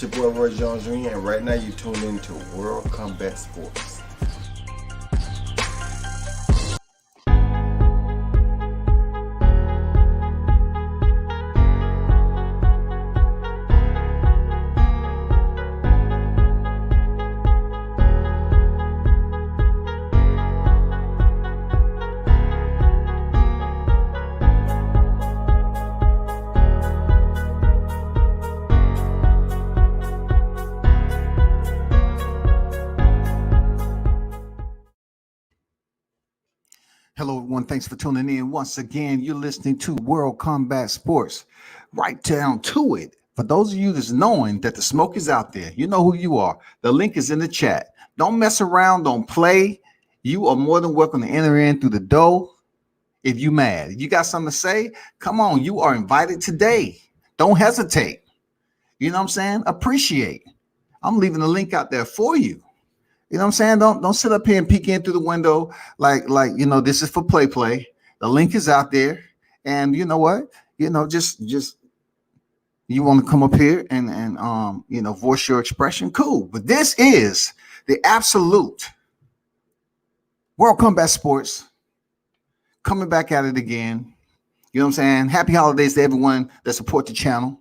It's your boy Roy Jones Jr. and right now you're tuned into World Combat Sports. Hello, everyone. Thanks for tuning in. Once again, you're listening to World Combat Sports. Right down to it. For those of you that's knowing that the smoke is out there, you know who you are. The link is in the chat. Don't mess around. Don't play. You are more than welcome to enter in through the door. If you mad, if you got something to say, come on. You are invited today. Don't hesitate. You know what I'm saying? Appreciate. I'm leaving the link out there for you. You know what I'm saying? Don't sit up here and peek in through the window like this is for play. The link is out there, and you know what? Just you want to come up here and voice your expression. Cool, but this is the absolute World Combat Sports coming back at it again. You know what I'm saying? Happy holidays to everyone that support the channel.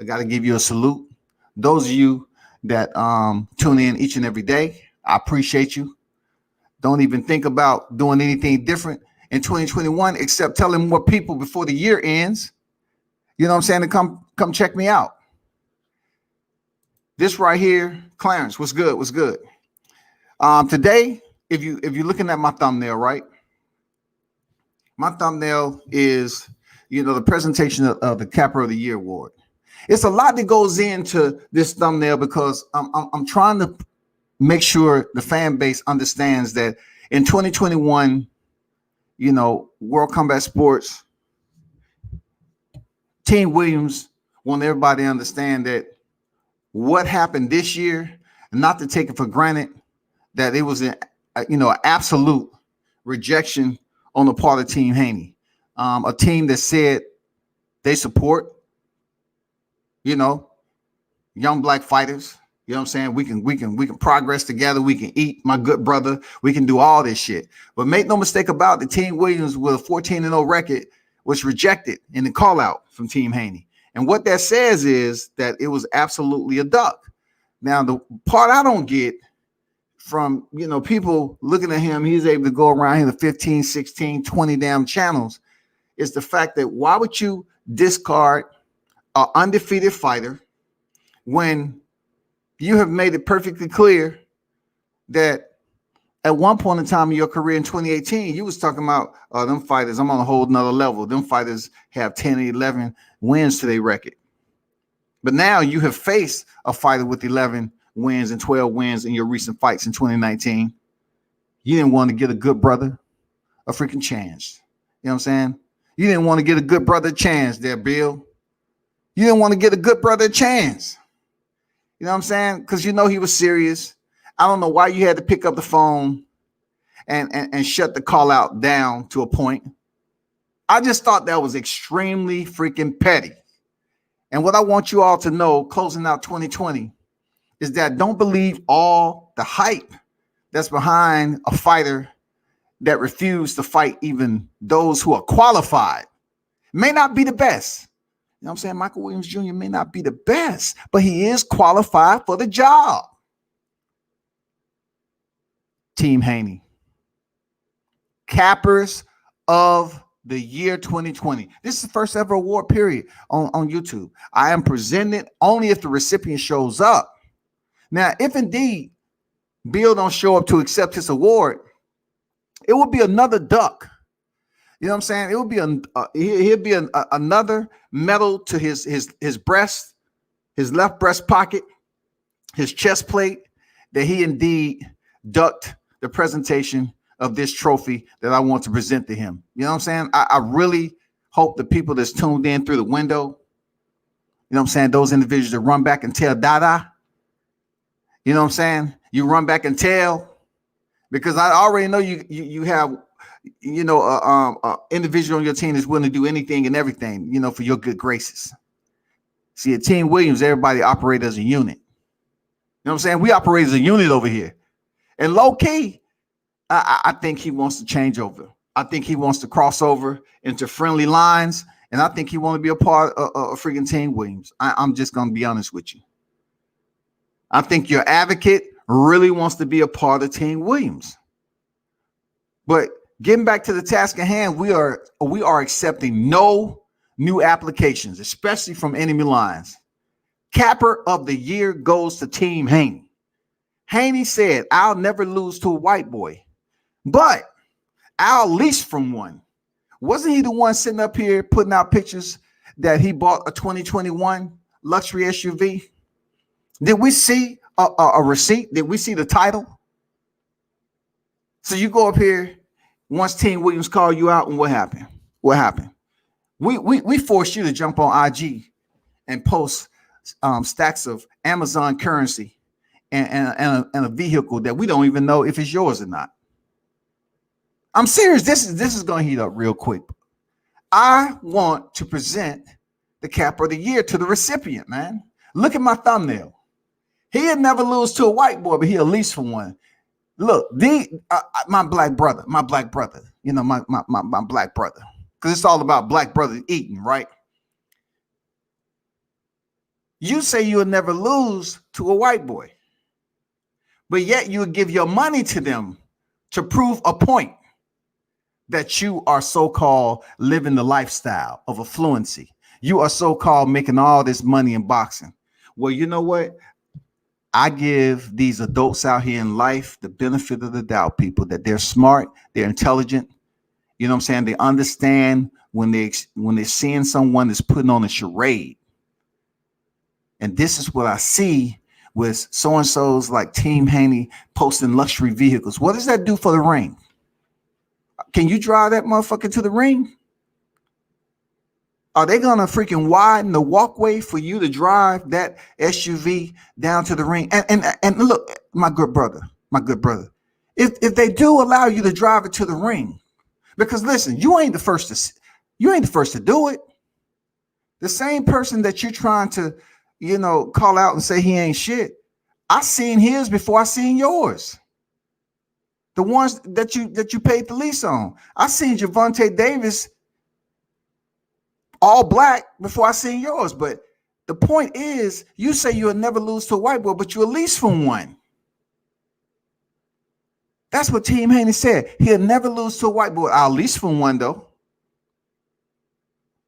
I got to give you a salute. Those of you that tune in each and every day, I appreciate you. Don't even think about doing anything different in 2021 except telling more people before the year ends. You know what I'm saying? To come check me out. This right here, Clarence, what's good? What's good? Today, if you're looking at my thumbnail, right? My thumbnail is, the presentation of the Capper of the Year award. It's a lot that goes into this thumbnail because I'm trying to make sure the fan base understands that in 2021, World Combat Sports, Team Williams want everybody to understand that what happened this year, and not to take it for granted, that it was an absolute rejection on the part of Team Haney, a team that said they support, young black fighters. You know what I'm saying? We can progress together. We can eat, my good brother. We can do all this shit. But make no mistake about it, Team Williams with a 14-0 record was rejected in the call out from Team Haney. And what that says is that it was absolutely a duck. Now, the part I don't get from, people looking at him, he's able to go around here to 15, 16, 20 damn channels, is the fact that why would you discard an undefeated fighter when you have made it perfectly clear that at one point in time in your career in 2018, you was talking about them fighters, I'm on a whole nother level. Them fighters have 10 and 11 wins to their record. But now you have faced a fighter with 11 wins and 12 wins in your recent fights in 2019. You didn't want to get a good brother a freaking chance. You know what I'm saying? You didn't want to get a good brother a chance there, Bill. You didn't want to get a good brother a chance. You know what I'm saying? Because he was serious. I don't know why you had to pick up the phone and shut the call out down to a point. I just thought that was extremely freaking petty. And what I want you all to know, closing out 2020, is that don't believe all the hype that's behind a fighter that refused to fight even those who are qualified. May not be the best. You know what I'm saying? Michael Williams Jr. may not be the best, but he is qualified for the job. Team Haney. Cappers of the year 2020. This is the first ever award period on YouTube. I am presented only if the recipient shows up. Now, if indeed Bill don't show up to accept his award, it will be another duck. You know what I'm saying? It would be he'll be another medal to his breast, his left breast pocket, his chest plate, that he indeed ducked the presentation of this trophy that I want to present to him. You know what I'm saying? I really hope the people that's tuned in through the window, you know what I'm saying, those individuals that run back and tell Dada, you know what I'm saying? You run back and tell, because I already know you have individual on your team is willing to do anything and everything, for your good graces. See, at Team Williams, everybody operates as a unit. You know what I'm saying? We operate as a unit over here. And low key, I think he wants to change over. I think he wants to cross over into friendly lines. And I think he wants to be a part of freaking Team Williams. I'm just going to be honest with you. I think your advocate really wants to be a part of Team Williams. But getting back to the task at hand, we are accepting no new applications, especially from enemy lines. Capper of the year goes to Team Haney. Haney said, "I'll never lose to a white boy, but I'll lease from one." Wasn't he the one sitting up here putting out pictures that he bought a 2021 luxury SUV? Did we see a receipt? Did we see the title? So you go up here once Team Williams call you out, and what happened? What happened? We forced you to jump on IG and post stacks of Amazon currency and a vehicle that we don't even know if it's yours or not. I'm serious. This is going to heat up real quick. I want to present the Capper of the Year to the recipient, man. Look at my thumbnail. He'll never lose to a white boy, but he'll lease for one. Look, my black brother, you know, my black brother, because it's all about black brothers eating, right? You say you'll never lose to a white boy, but yet you would give your money to them to prove a point that you are so-called living the lifestyle of affluency. You are so-called making all this money in boxing. Well, you know what? I give these adults out here in life the benefit of the doubt, people, that they're smart, they're intelligent. You know what I'm saying? They understand when they're seeing someone that's putting on a charade. And this is what I see with so-and-so's like Team Haney posting luxury vehicles. What does that do for the ring? Can you drive that motherfucker to the ring? Are they going to freaking widen the walkway for you to drive that SUV down to the ring? And look, my good brother, if they do allow you to drive it to the ring, because listen, you ain't the first to do it. The same person that you're trying to, you know, call out and say he ain't shit, I seen his before I seen yours. The ones that you paid the lease on. I seen Javante Davis all black before I seen yours. But the point is, you say you'll never lose to a white boy, but you'll lease from one. That's what Team Haney said. He'll never lose to a white boy. I'll lease from one, though.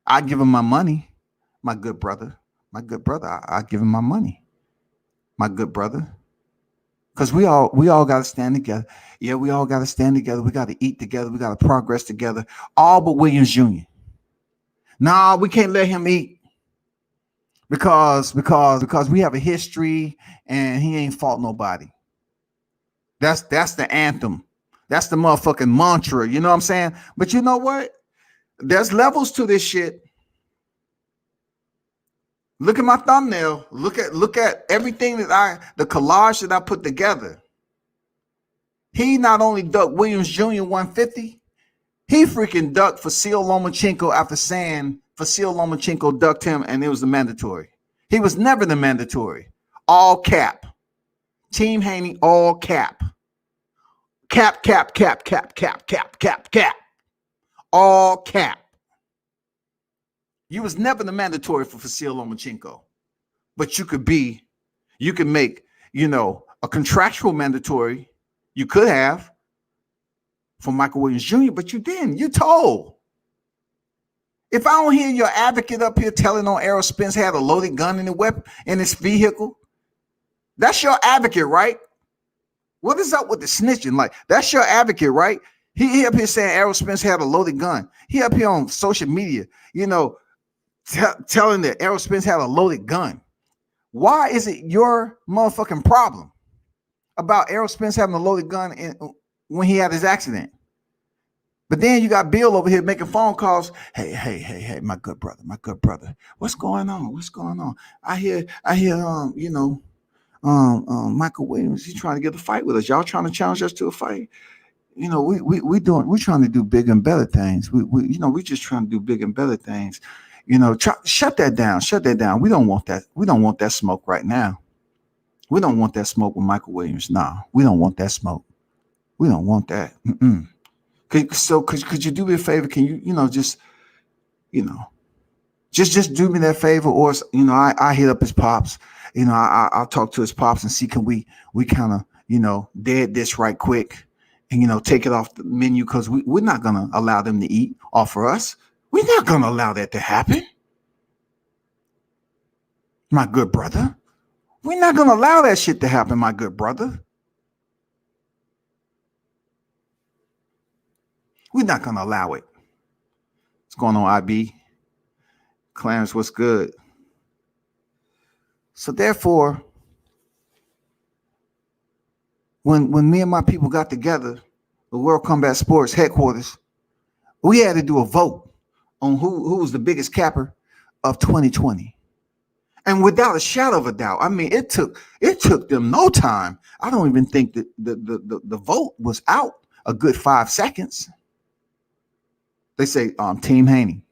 I give him my money, my good brother. I give him my money, my good brother. Because we all got to stand together. Yeah, we all got to stand together. We got to eat together. We got to progress together. All but Williams Jr. Nah, we can't let him eat because we have a history and he ain't fought nobody. That's the anthem. That's the motherfucking mantra. You know what I'm saying? But you know what? There's levels to this shit. Look at my thumbnail. Look at everything the collage that I put together. He not only ducked Williams Jr. 150, he freaking ducked Vasil Lomachenko after saying Vasil Lomachenko ducked him and it was the mandatory. He was never the mandatory. All cap. Team Haney, all cap. Cap. All cap. You was never the mandatory for Vasil Lomachenko, but you could make, you know, a contractual mandatory. You could have for Michael Williams Jr., but you didn't. You told. If I don't hear your advocate up here telling on Errol Spence had a loaded gun in the weapon in his vehicle, that's your advocate, right? What is up with the snitching? Like, that's your advocate, right? He up here saying Errol Spence had a loaded gun. He up here on social media, you know, telling that Errol Spence had a loaded gun. Why is it your motherfucking problem about Errol Spence having a loaded gun when he had his accident? But then you got Bill over here making phone calls. Hey, my good brother. What's going on? I hear, you know, Michael Williams, he's trying to get a fight with us. Y'all trying to challenge us to a fight. You know, we're trying to do big and better things. We just trying to do big and better things. shut that down. Shut that down. We don't want that. We don't want that smoke right now. We don't want that smoke with Michael Williams. Nah, we don't want that smoke. We don't want that. Could you do me a favor? Can you, just do me that favor? Or, I hit up his pops. I'll talk to his pops and see, can we kind of, dead this right quick and, take it off the menu, because we're not going to allow them to eat off of us. We're not going to allow that to happen. My good brother. We're not going to allow that shit to happen, my good brother. We're not going to allow it. What's going on, IB? Clarence, what's good? So therefore, when me and my people got together, the World Combat Sports headquarters, we had to do a vote on who was the biggest capper of 2020. And without a shadow of a doubt, I mean, it took them no time. I don't even think that the vote was out a good 5 seconds. They say Team Haney.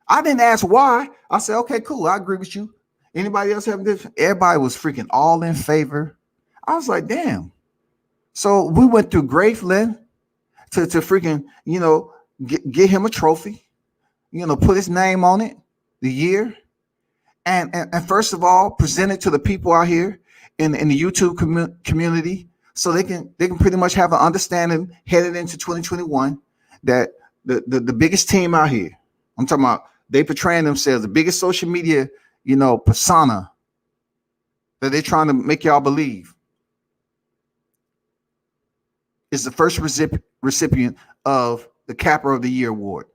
I didn't ask why. I said, okay, cool. I agree with you. Anybody else have this? Everybody was freaking all in favor. I was like, damn. So we went through great length to freaking, get him a trophy, put his name on it, the year. And first of all, present it to the people out here in the YouTube community, so they can pretty much have an understanding headed into 2021 that the biggest team out here, I'm talking about, they portraying themselves, the biggest social media, persona that they're trying to make y'all believe, is the first recipient of the Capper of the Year award.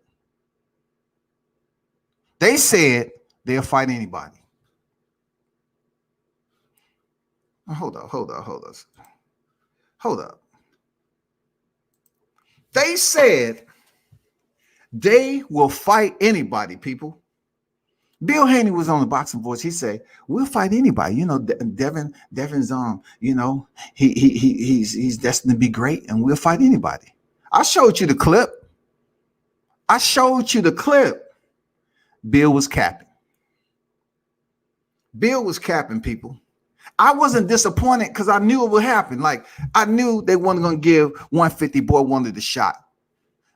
They said they'll fight anybody. Hold up. They said they will fight anybody, people. Bill Haney was on the Boxing Voice. He said, we'll fight anybody. Devin's he's destined to be great, and we'll fight anybody. I showed you the clip. Bill was capping. People. I wasn't disappointed because I knew it would happen. Like, I knew they weren't going to give 150 boy wanted the shot,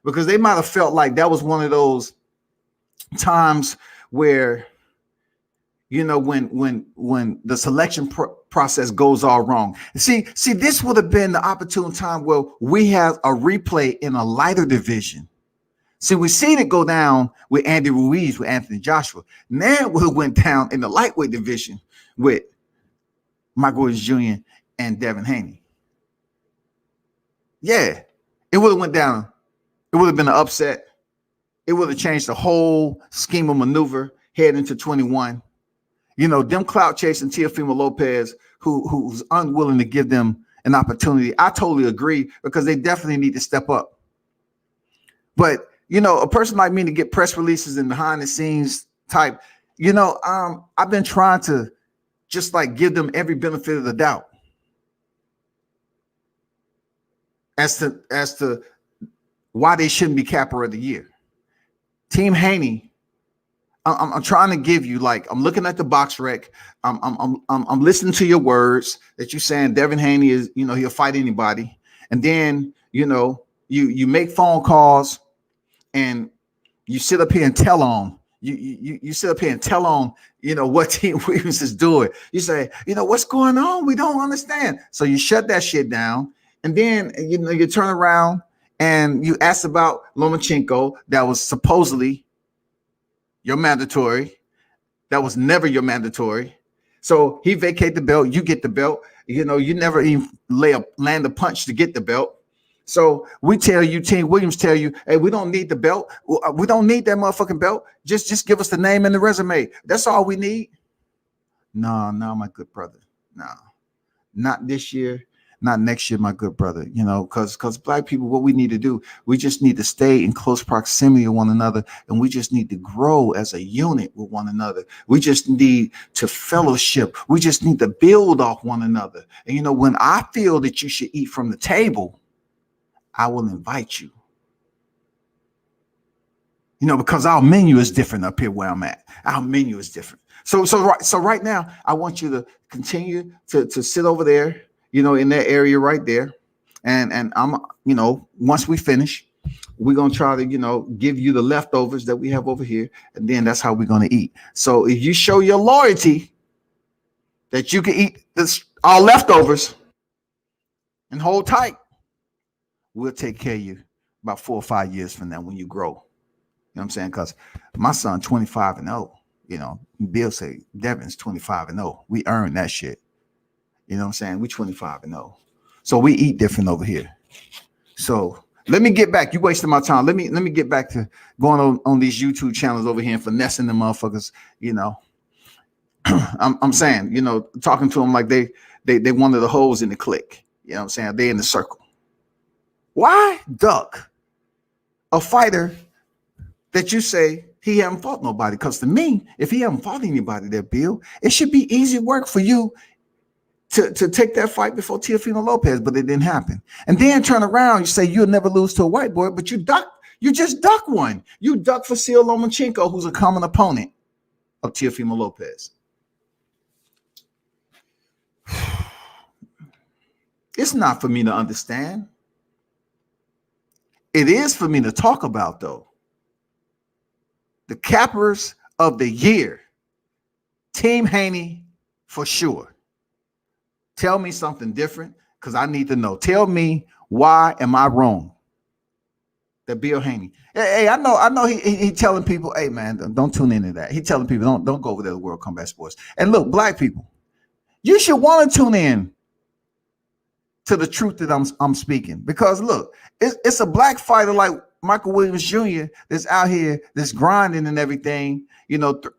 because they might have felt like that was one of those times where, when the selection process goes all wrong. See, this would have been the opportune time where we have a replay in a lighter division. See, we seen it go down with Andy Ruiz, with Anthony Joshua. Now it would have went down in the lightweight division with Michael Williams Jr. and Devin Haney. Yeah, it would have went down. It would have been an upset. It would have changed the whole scheme of maneuver heading into 21. Them clout chasing Teofimo Lopez, who's unwilling to give them an opportunity. I totally agree, because they definitely need to step up. But a person like me to get press releases and behind the scenes type, I've been trying to just give them every benefit of the doubt as to why they shouldn't be Capper of the Year. Team Haney, I'm trying to give you, I'm looking at the box rec. I'm listening to your words that you're saying Devin Haney is, he'll fight anybody. And then, you make phone calls and you sit up here and tell on. You sit up here and tell on, what Team Williams is doing. You say, what's going on? We don't understand. So you shut that shit down. And then, you turn around and you ask about Lomachenko, that was supposedly your mandatory. That was never your mandatory. So he vacated the belt. You get the belt. You never even land a punch to get the belt. So we tell you, Team Williams tell you, hey, we don't need the belt. We don't need that motherfucking belt. Just give us the name and the resume. That's all we need. No, my good brother. No, not this year. Not next year, my good brother, because Black people, what we need to do, we just need to stay in close proximity to one another, and we just need to grow as a unit with one another. We just need to fellowship. We just need to build off one another. And, when I feel that you should eat from the table, I will invite you. because our menu is different up here where I'm at. Our menu is different. So right now, I want you to continue to sit over there, in that area right there. And I'm, once we finish, we're going to try to, give you the leftovers that we have over here. And then that's how we're going to eat. So if you show your loyalty that you can eat our leftovers and hold tight, we'll take care of you about 4 or 5 years from now when you grow. You know what I'm saying? Because my son 25 and 0, Bill say Devin's 25 and 0. We earned that shit. You know what I'm saying? We 25 and 0. So we eat different over here. So let me get back. You wasting my time. Let me get back to going on these YouTube channels over here and finessing the motherfuckers. I'm saying, talking to them like they one of the hoes in the clique. You know what I'm saying? They in the circle. Why duck a fighter that you say he haven't fought nobody? Because to me, if he haven't fought anybody there, Bill, it should be easy work for you to take that fight before Teofimo Lopez, but it didn't happen. And then turn around, you say you'll never lose to a white boy, but you just duck one. You duck for Vasyl Lomachenko, who's a common opponent of Teofimo Lopez. It's not for me to understand. It is for me to talk about, though. The cappers of the year, Team Haney for sure. Tell me something different, because I need to know. Tell me, why am I wrong? That Bill Haney. Hey, I know he telling people, hey man, don't tune into that. He telling people don't go over there to World Combat Sports. And look, black people, you should want to tune in to the truth that I'm speaking, because look, it's a black fighter like Michael Williams Jr. that's out here, that's grinding and everything.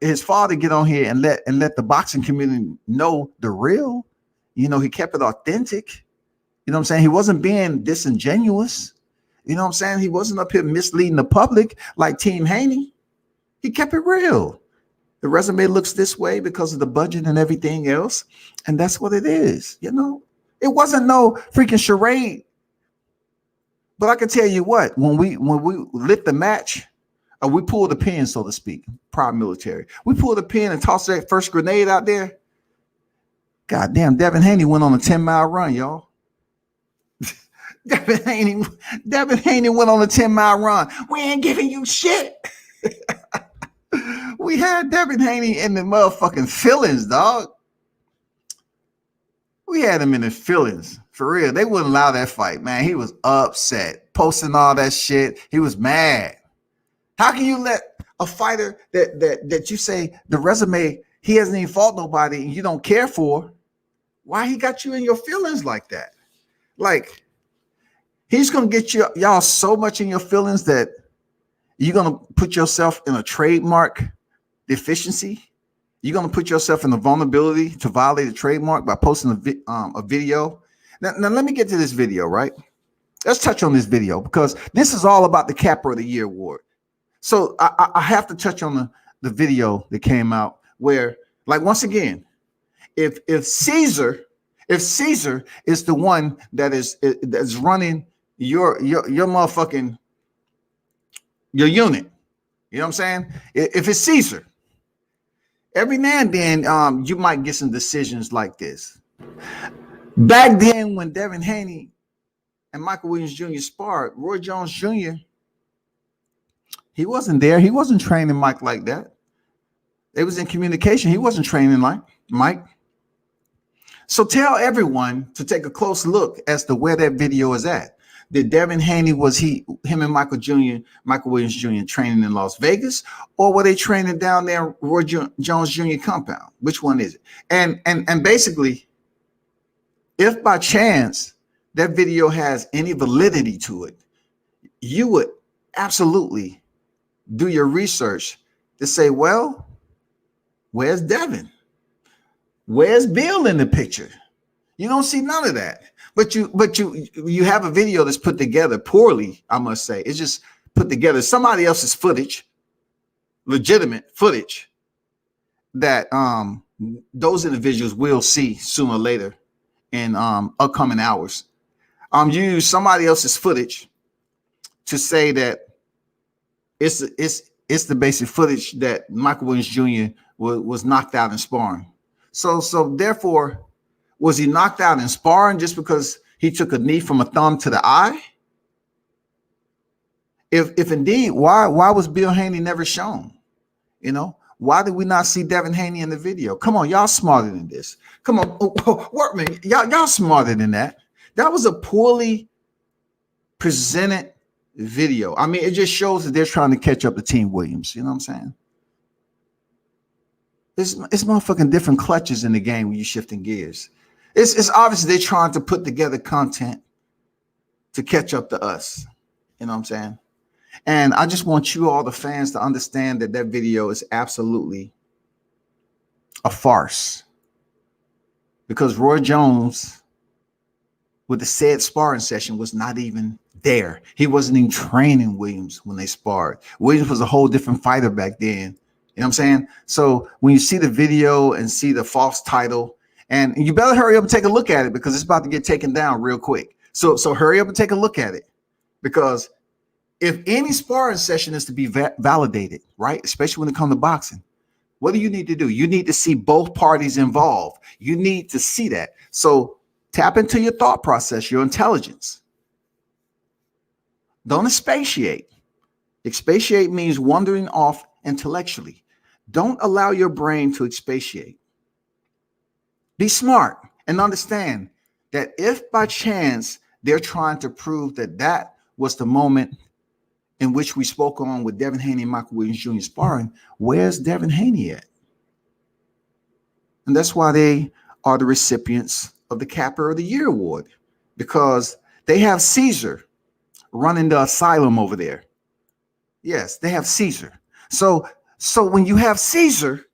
His father get on here and let the boxing community know the real. He kept it authentic. You know what I'm saying? He wasn't being disingenuous. You know what I'm saying? He wasn't up here misleading the public like Team Haney. He kept it real. The resume looks this way because of the budget and everything else. And that's what it is. It wasn't no freaking charade. But I can tell you what, when we lit the match, we pulled the pin, so to speak, proud military. We pulled the pin and tossed that first grenade out there. God damn, Devin Haney went on a 10-mile run, y'all. Devin Haney went on a 10-mile run. We ain't giving you shit. We had Devin Haney in the motherfucking feelings, dog. We had him in the feelings. For real. They wouldn't allow that fight, man. He was upset, posting all that shit. He was mad. How can you let a fighter that you say the resume, he hasn't even fought nobody and you don't care for, why he got you in your feelings like that? Like, he's going to get y'all so much in your feelings that you're going to put yourself in a trademark deficiency. You're going to put yourself in the vulnerability to violate a trademark by posting a video. Now, let me get to this video, right? Let's touch on this video, because this is all about the Capper of the Year award. So I have to touch on the video that came out where, like, once again, if Caesar is the one that's running your motherfucking your unit, you know what I'm saying? If it's Caesar, every now and then you might get some decisions like this. Back then, when Devin Haney and Michael Williams Jr. sparred, Roy Jones Jr., he wasn't there. He wasn't training Mike like that. They was in communication. He wasn't training like Mike. So tell everyone to take a close look as to where that video is at. Did Devin Haney, him and Michael Williams Jr. training in Las Vegas, or were they training down there Roy Jones Jr. compound? Which one is it? And basically, if by chance that video has any validity to it, you would absolutely do your research to say, well, where's Devin? Where's Bill in the picture? You don't see none of that. But you have a video that's put together poorly, I must say. It's just put together somebody else's footage, legitimate footage that those individuals will see sooner or later in upcoming hours. You use somebody else's footage to say that It's the basic footage that Michael Williams Jr. was knocked out in sparring. So therefore, was he knocked out in sparring just because he took a knee from a thumb to the eye? If indeed, why was Bill Haney never shown? You know, why did we not see Devin Haney in the video? Come on, y'all smarter than this. Come on, Workman, y'all smarter than that. That was a poorly presented video. I mean, it just shows that they're trying to catch up to Team Williams. You know what I'm saying? It's motherfucking different clutches in the game when you're shifting gears. It's obvious they're trying to put together content to catch up to us. You know what I'm saying? And I just want you all, the fans, to understand that that video is absolutely a farce. Because Roy Jones, with the said sparring session, was not even there. He wasn't even training Williams when they sparred. Williams was a whole different fighter back then. You know what I'm saying? So when you see the video and see the false title, and you better hurry up and take a look at it, because it's about to get taken down real quick. So hurry up and take a look at it, because if any sparring session is to be validated, right, especially when it comes to boxing, what do you need to do? You need to see both parties involved. You need to see that. So tap into your thought process, your intelligence. Don't expatiate. Expatiate means wandering off intellectually. Don't allow your brain to expatiate. Be smart and understand that if by chance they're trying to prove that that was the moment in which we spoke on with Devin Haney and Michael Williams Jr. sparring, where's Devin Haney at? And that's why they are the recipients of the Capper of the Year award, because they have Caesar running the asylum over there. Yes, they have Caesar. So when you have Caesar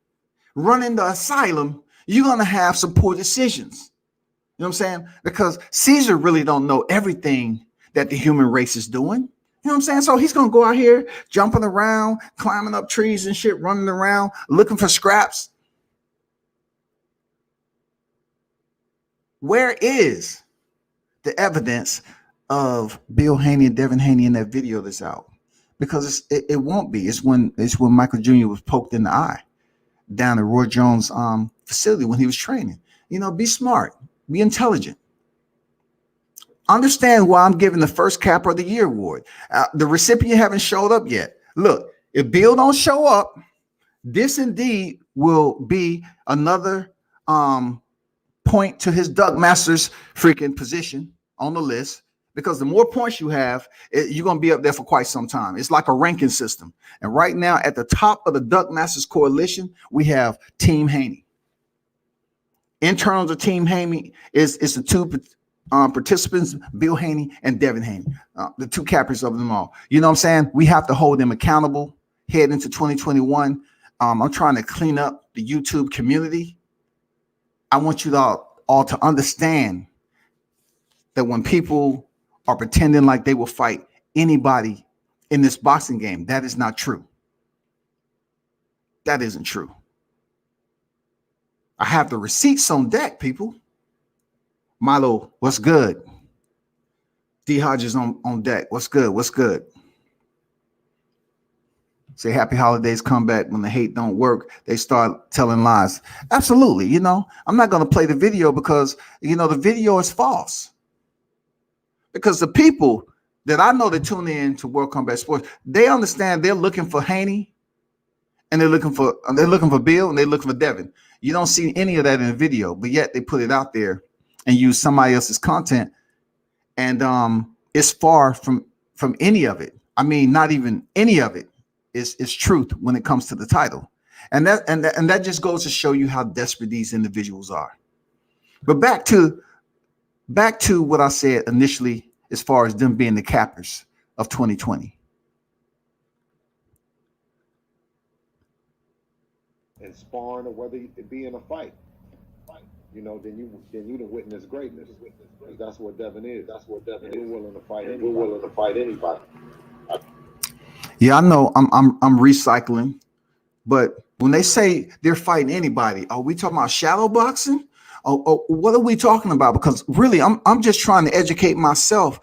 running the asylum, you're going to have some poor decisions. You know what I'm saying? Because Caesar really don't know everything that the human race is doing. You know what I'm saying? So he's going to go out here jumping around, climbing up trees and shit, running around, looking for scraps. Where is the evidence of Bill Haney and Devin Haney in that video that's out? Because it won't be. It's when Michael Jr. was poked in the eye down at Roy Jones' facility when he was training. You know, be smart, be intelligent. Understand why I'm giving the first Capper of the Year award. The recipient haven't showed up yet. Look, if Bill don't show up, this indeed will be another point to his Doug Masters freaking position on the list, because the more points you have, you're going to be up there for quite some time. It's like a ranking system. And right now at the top of the Doug Masters coalition, we have Team Haney. Internal to Team Haney is the two participants, Bill Haney and Devin Haney, the two cappers of them all. You know what I'm saying? We have to hold them accountable head into 2021. I'm trying to clean up the YouTube community. I want you all to understand that when people are pretending like they will fight anybody in this boxing game, that is not true. That isn't true. I have the receipts on deck, people. Milo, what's good? D Hodges on deck. What's good? What's good? Say happy holidays, come back when the hate don't work. They start telling lies. Absolutely. You know, I'm not going to play the video because, you know, the video is false. Because the people that I know that tune in to World Combat Sports, they understand they're looking for Haney, and they're looking for Bill, and they're looking for Devin. You don't see any of that in the video, but yet they put it out there and use somebody else's content, and it's far from any of it. I mean, not even any of it is truth when it comes to the title, and that just goes to show you how desperate these individuals are. But back to what I said initially, as far as them being the cappers of 2020. And sparring, or whether it be in a fight, you know, then you to witness greatness. That's what Devin is. That's what Devin is. We're willing to fight. We're willing to fight anybody. Yeah, I know. I'm recycling, but when they say they're fighting anybody, are we talking about shadow boxing? Oh, what are we talking about? Because really, I'm just trying to educate myself.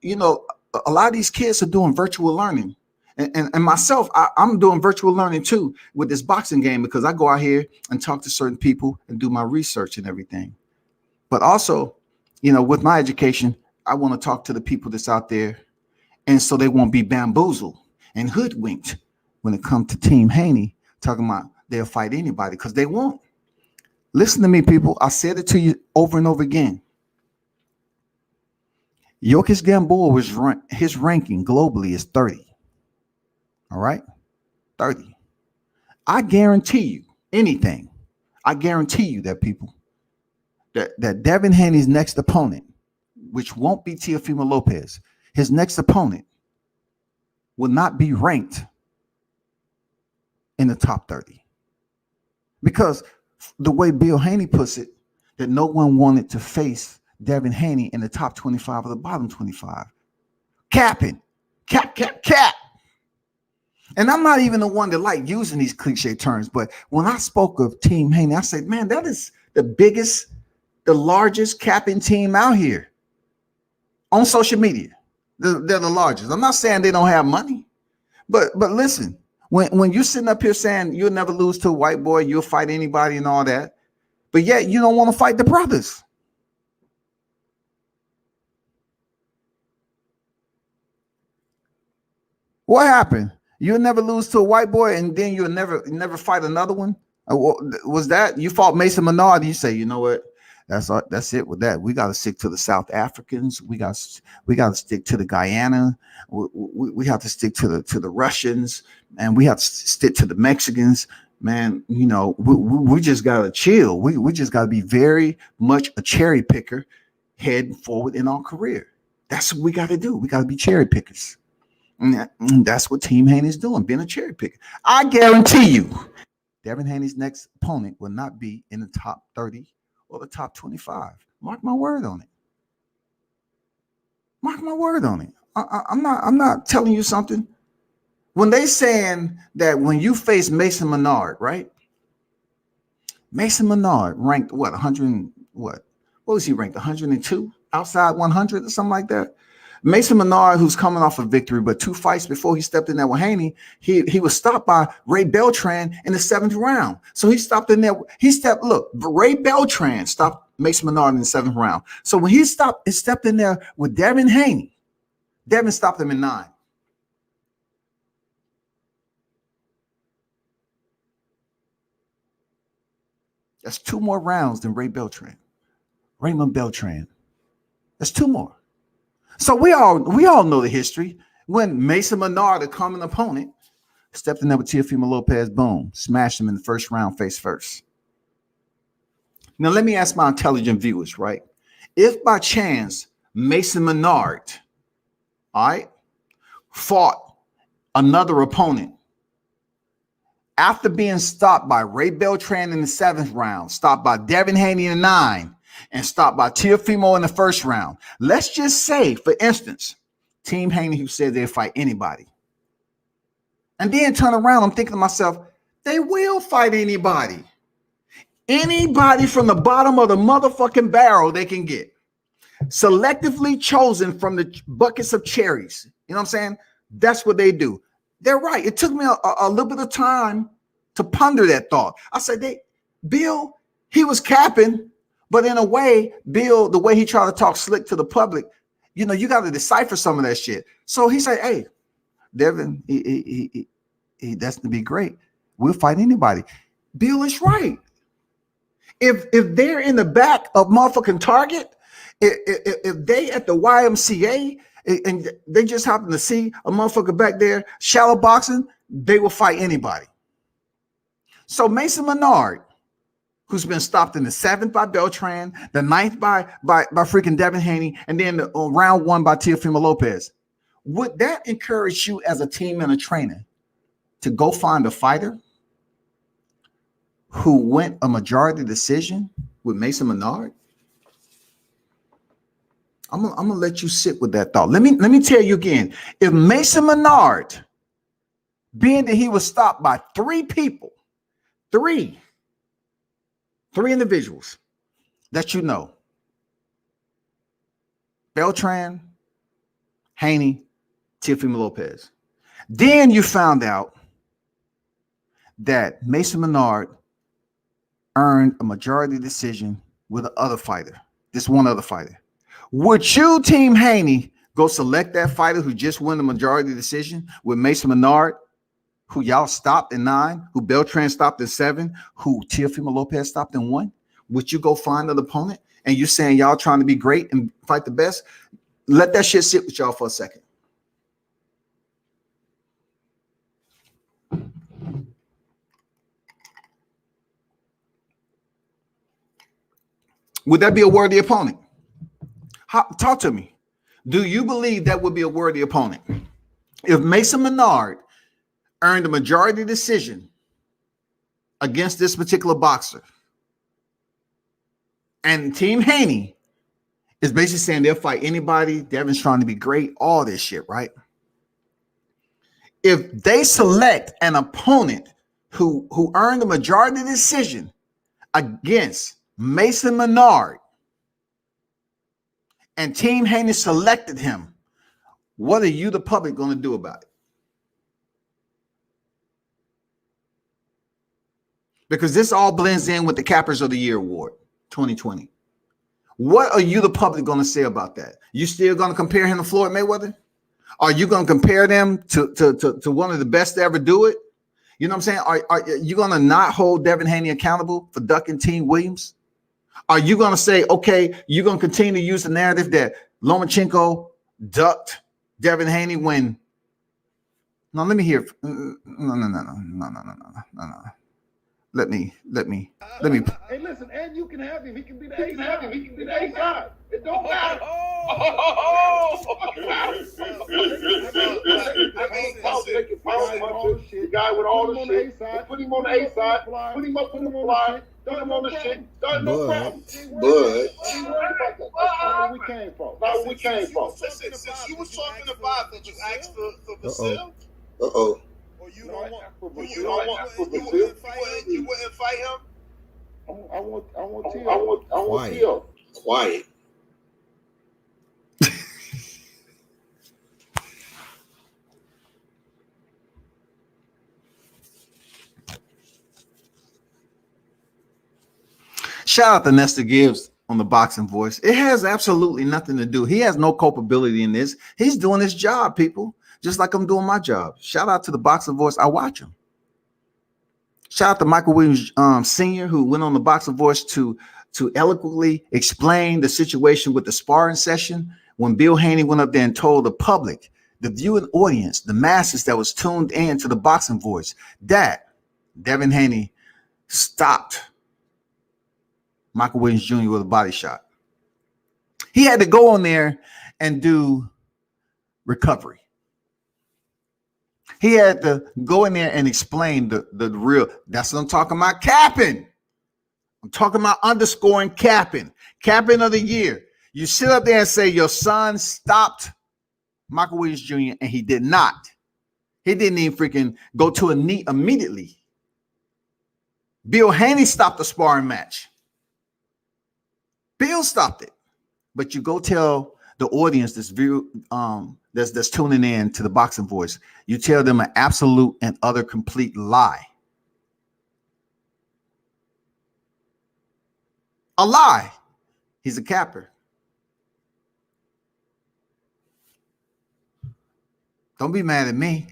You know, a lot of these kids are doing virtual learning, And myself, I'm doing virtual learning too with this boxing game because I go out here and talk to certain people and do my research and everything. But also, with my education, I want to talk to the people that's out there, and so they won't be bamboozled and hoodwinked when it comes to Team Haney talking about they'll fight anybody, because they won't. Listen to me, people. I said it to you over and over again. Yuriorkis Gamboa his ranking globally is 30. All right, 30. I guarantee you anything. I guarantee you that, people, that Devin Haney's next opponent, which won't be Teofimo Lopez, his next opponent will not be ranked in the top 30. Because the way Bill Haney puts it, that no one wanted to face Devin Haney in the top 25 or the bottom 25. Capping. Cap. And I'm not even the one that like using these cliche terms, but when I spoke of Team Haney, I said, man, that is the biggest, the largest capping team out here on social media. They're the largest. I'm not saying they don't have money, but listen, when you're sitting up here saying you'll never lose to a white boy, you'll fight anybody and all that, but yet you don't want to fight the brothers. What happened? You'll never lose to a white boy, and then you'll never fight another one. Was that you fought Mason Menard? And you say, you know what? That's it with that. We got to stick to the South Africans. We got to stick to the Guyana. We have to stick to the Russians, and we have to stick to the Mexicans. Man, we just got to chill. We just got to be very much a cherry picker heading forward in our career. That's what we got to do. We got to be cherry pickers. And that's what Team Haney is doing, being a cherry picker. I guarantee you, Devin Haney's next opponent will not be in the top 30 or the top 25. Mark my word on it. Mark my word on it. I'm not telling you something. When they saying that when you face Mason Menard, right? Mason Menard ranked what? 100 what? What was he ranked? 102 outside 100 or something like that. Mason Menard, who's coming off a victory, but 2 fights before he stepped in there with Haney, he was stopped by Ray Beltran in the 7th round. So he stopped in there. Look, Ray Beltran stopped Mason Menard in the 7th round. So when he stepped in there with Devin Haney, Devin stopped him in 9. That's 2 more rounds than Ray Beltran. Raymond Beltran. That's 2 more. So we all know the history. When Mason Menard, a common opponent, stepped in there with Teofimo Lopez, boom, smashed him in the 1st round face first. Now let me ask my intelligent viewers, right? If by chance Mason Menard, all right, fought another opponent after being stopped by Ray Beltran in the 7th round, stopped by Devin Haney in the 9, and stopped by Teofimo in the 1st round. Let's just say, for instance, Team Haney, who said they'll fight anybody. And then turn around, I'm thinking to myself, they will fight anybody. Anybody from the bottom of the motherfucking barrel they can get. Selectively chosen from the buckets of cherries. You know what I'm saying? That's what they do. They're right. It took me a little bit of time to ponder that thought. I said, Bill, he was capping. But in a way, Bill, the way he tried to talk slick to the public, you got to decipher some of that shit. So he said, hey, Devin, he that's to be great. We'll fight anybody. Bill is right. If they're in the back of motherfucking Target, if they at the YMCA and they just happen to see a motherfucker back there shallow boxing, they will fight anybody. So Mason Menard, who's been stopped in the 7th by Beltran, the 9th by freaking Devin Haney, and then round 1 by Teofimo Lopez. Would that encourage you as a team and a trainer to go find a fighter who went a majority decision with Mason Menard? I'm gonna let you sit with that thought. Let me tell you again. If Mason Menard, being that he was stopped by 3 people, 3 individuals that you know, Beltran, Haney, Teofimo Lopez. Then you found out that Mason Menard earned a majority decision with the other fighter, this one other fighter. Would you, Team Haney, go select that fighter who just won the majority decision with Mason Menard, who y'all stopped in 9, who Beltran stopped in 7, who Teofimo Lopez stopped in 1? Would you go find an opponent? And you saying y'all trying to be great and fight the best? Let that shit sit with y'all for a second. Would that be a worthy opponent? Talk to me. Do you believe that would be a worthy opponent? If Mason Menard earned a majority decision against this particular boxer, and Team Haney is basically saying they'll fight anybody, Devin's trying to be great, all this shit, right? If they select an opponent who earned a majority decision against Mason Menard, and Team Haney selected him, what are you, the public, going to do about it? Because this all blends in with the Cappers of the Year Award 2020. What are you, the public, going to say about that? You still going to compare him to Floyd Mayweather? Are you going to compare them to one of the best to ever do it? You know what I'm saying? Are you going to not hold Devin Haney accountable for ducking Team Williams? Are you going to say, okay, you're going to continue to use the narrative that Lomachenko ducked Devin Haney when? No, let me hear. No. Let me. Hey, listen, and you can have him. He can be the A side. He can be the A side. It don't matter. The guy with all the shit. Put him on the A side. Put him up on the fly. Put him on the shit. No problem. But we came from. Since you was talking about that, you asked for Brazil. Uh-oh. You wouldn't fight him? I want Tio. Quiet. Shout out to Nestor Gibbs on the Boxing Voice. It has absolutely nothing to do. He has no culpability in this. He's doing his job, people. Just like I'm doing my job. Shout out to the Boxing Voice. I watch him. Shout out to Michael Williams Sr., who went on the Boxing Voice to eloquently explain the situation with the sparring session when Bill Haney went up there and told the public, the viewing audience, the masses that was tuned in to the Boxing Voice, that Devin Haney stopped Michael Williams Jr. with a body shot. He had to go on there and do recovery. He had to go in there and explain the real. That's what I'm talking about. Capping. I'm talking about underscoring capping. Capping of the year. You sit up there and say your son stopped Michael Williams Jr. and he did not. He didn't even freaking go to a knee immediately. Bill Haney stopped the sparring match. Bill stopped it. But you go tell the audience that's tuning in to the Boxing Voice, you tell them an absolute and utter complete lie. A lie. He's a capper. Don't be mad at me.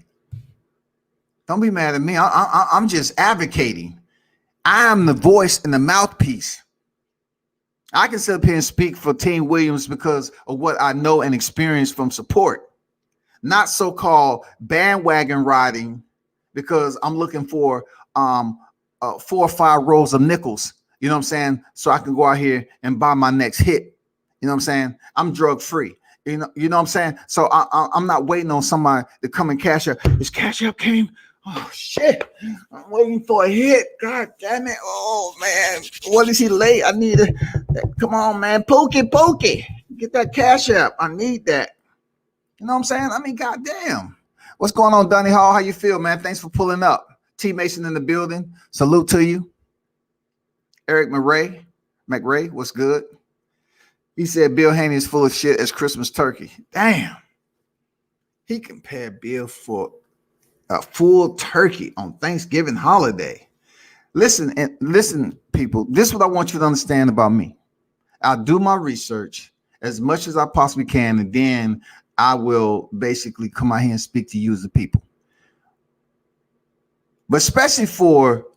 Don't be mad at me. I'm just advocating. I am the voice and the mouthpiece. I can sit up here and speak for Team Williams because of what I know and experience from support. Not so-called bandwagon riding because I'm looking for 4 or 5 rolls of nickels, you know what I'm saying? So I can go out here and buy my next hit. You know what I'm saying? I'm drug-free. You know what I'm saying? So I'm not waiting on somebody to come and cash out. His cash out came. Oh, shit. I'm waiting for a hit. God damn it. Oh, man. What is he late? I need a... Come on, man. Pokey. Get that cash out. I need that. You know what I'm saying? I mean, goddamn. What's going on, Dunny Hall? How you feel, man? Thanks for pulling up. T. Mason in the building. Salute to you. Eric McRae, what's good? He said Bill Haney is full of shit as Christmas turkey. Damn. He compared Bill for a full turkey on Thanksgiving holiday. Listen, people. This is what I want you to understand about me. I'll do my research as much as I possibly can, and then I will basically come out here and speak to you as the people. But especially for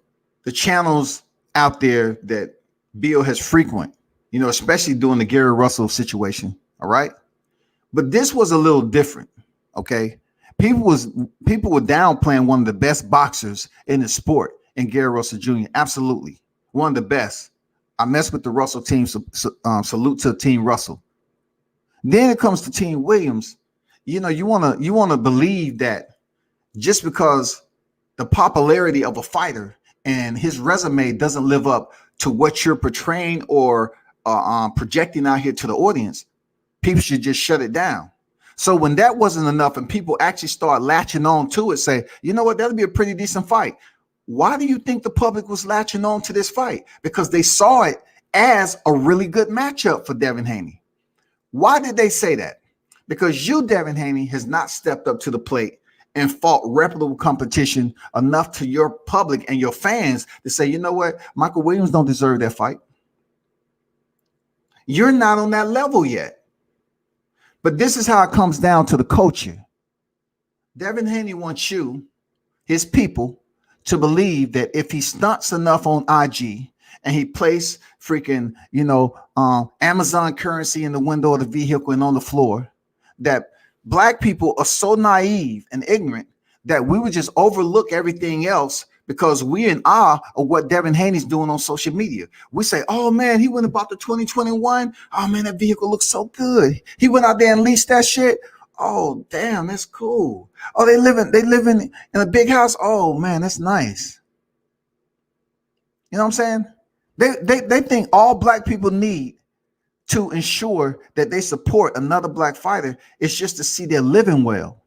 the channels out there that Bill has frequent, especially during the Gary Russell situation. All right. But this was a little different. Okay. People were downplaying one of the best boxers in the sport in Gary Russell Jr. Absolutely. One of the best. I mess with the Russell team. Salute to Team Russell. Then it comes to Team Williams. You want to believe that just because the popularity of a fighter and his resume doesn't live up to what you're portraying or projecting out here to the audience, people should just shut it down. So when that wasn't enough and people actually start latching on to it, say, you know what, that'll be a pretty decent fight. Why do you think the public was latching on to this fight? Because they saw it as a really good matchup for Devin Haney. Why did they say that? Because you, Devin Haney, has not stepped up to the plate and fought reputable competition enough to your public and your fans to say, you know what, Michael Williams don't deserve that fight. You're not on that level yet. But this is how it comes down to the culture. Devin Haney wants you, his people, to believe that if he stunts enough on IG and he places freaking, Amazon currency in the window of the vehicle and on the floor, that Black people are so naive and ignorant that we would just overlook everything else because we're in awe of what Devin Haney's doing on social media. We say, oh man, he went about the 2021. Oh man, that vehicle looks so good. He went out there and leased that shit. Oh, damn, that's cool. Oh, they living in a big house. Oh man, that's nice. You know what I'm saying? They think all Black people need to ensure that they support another Black fighter is just to see they're living well.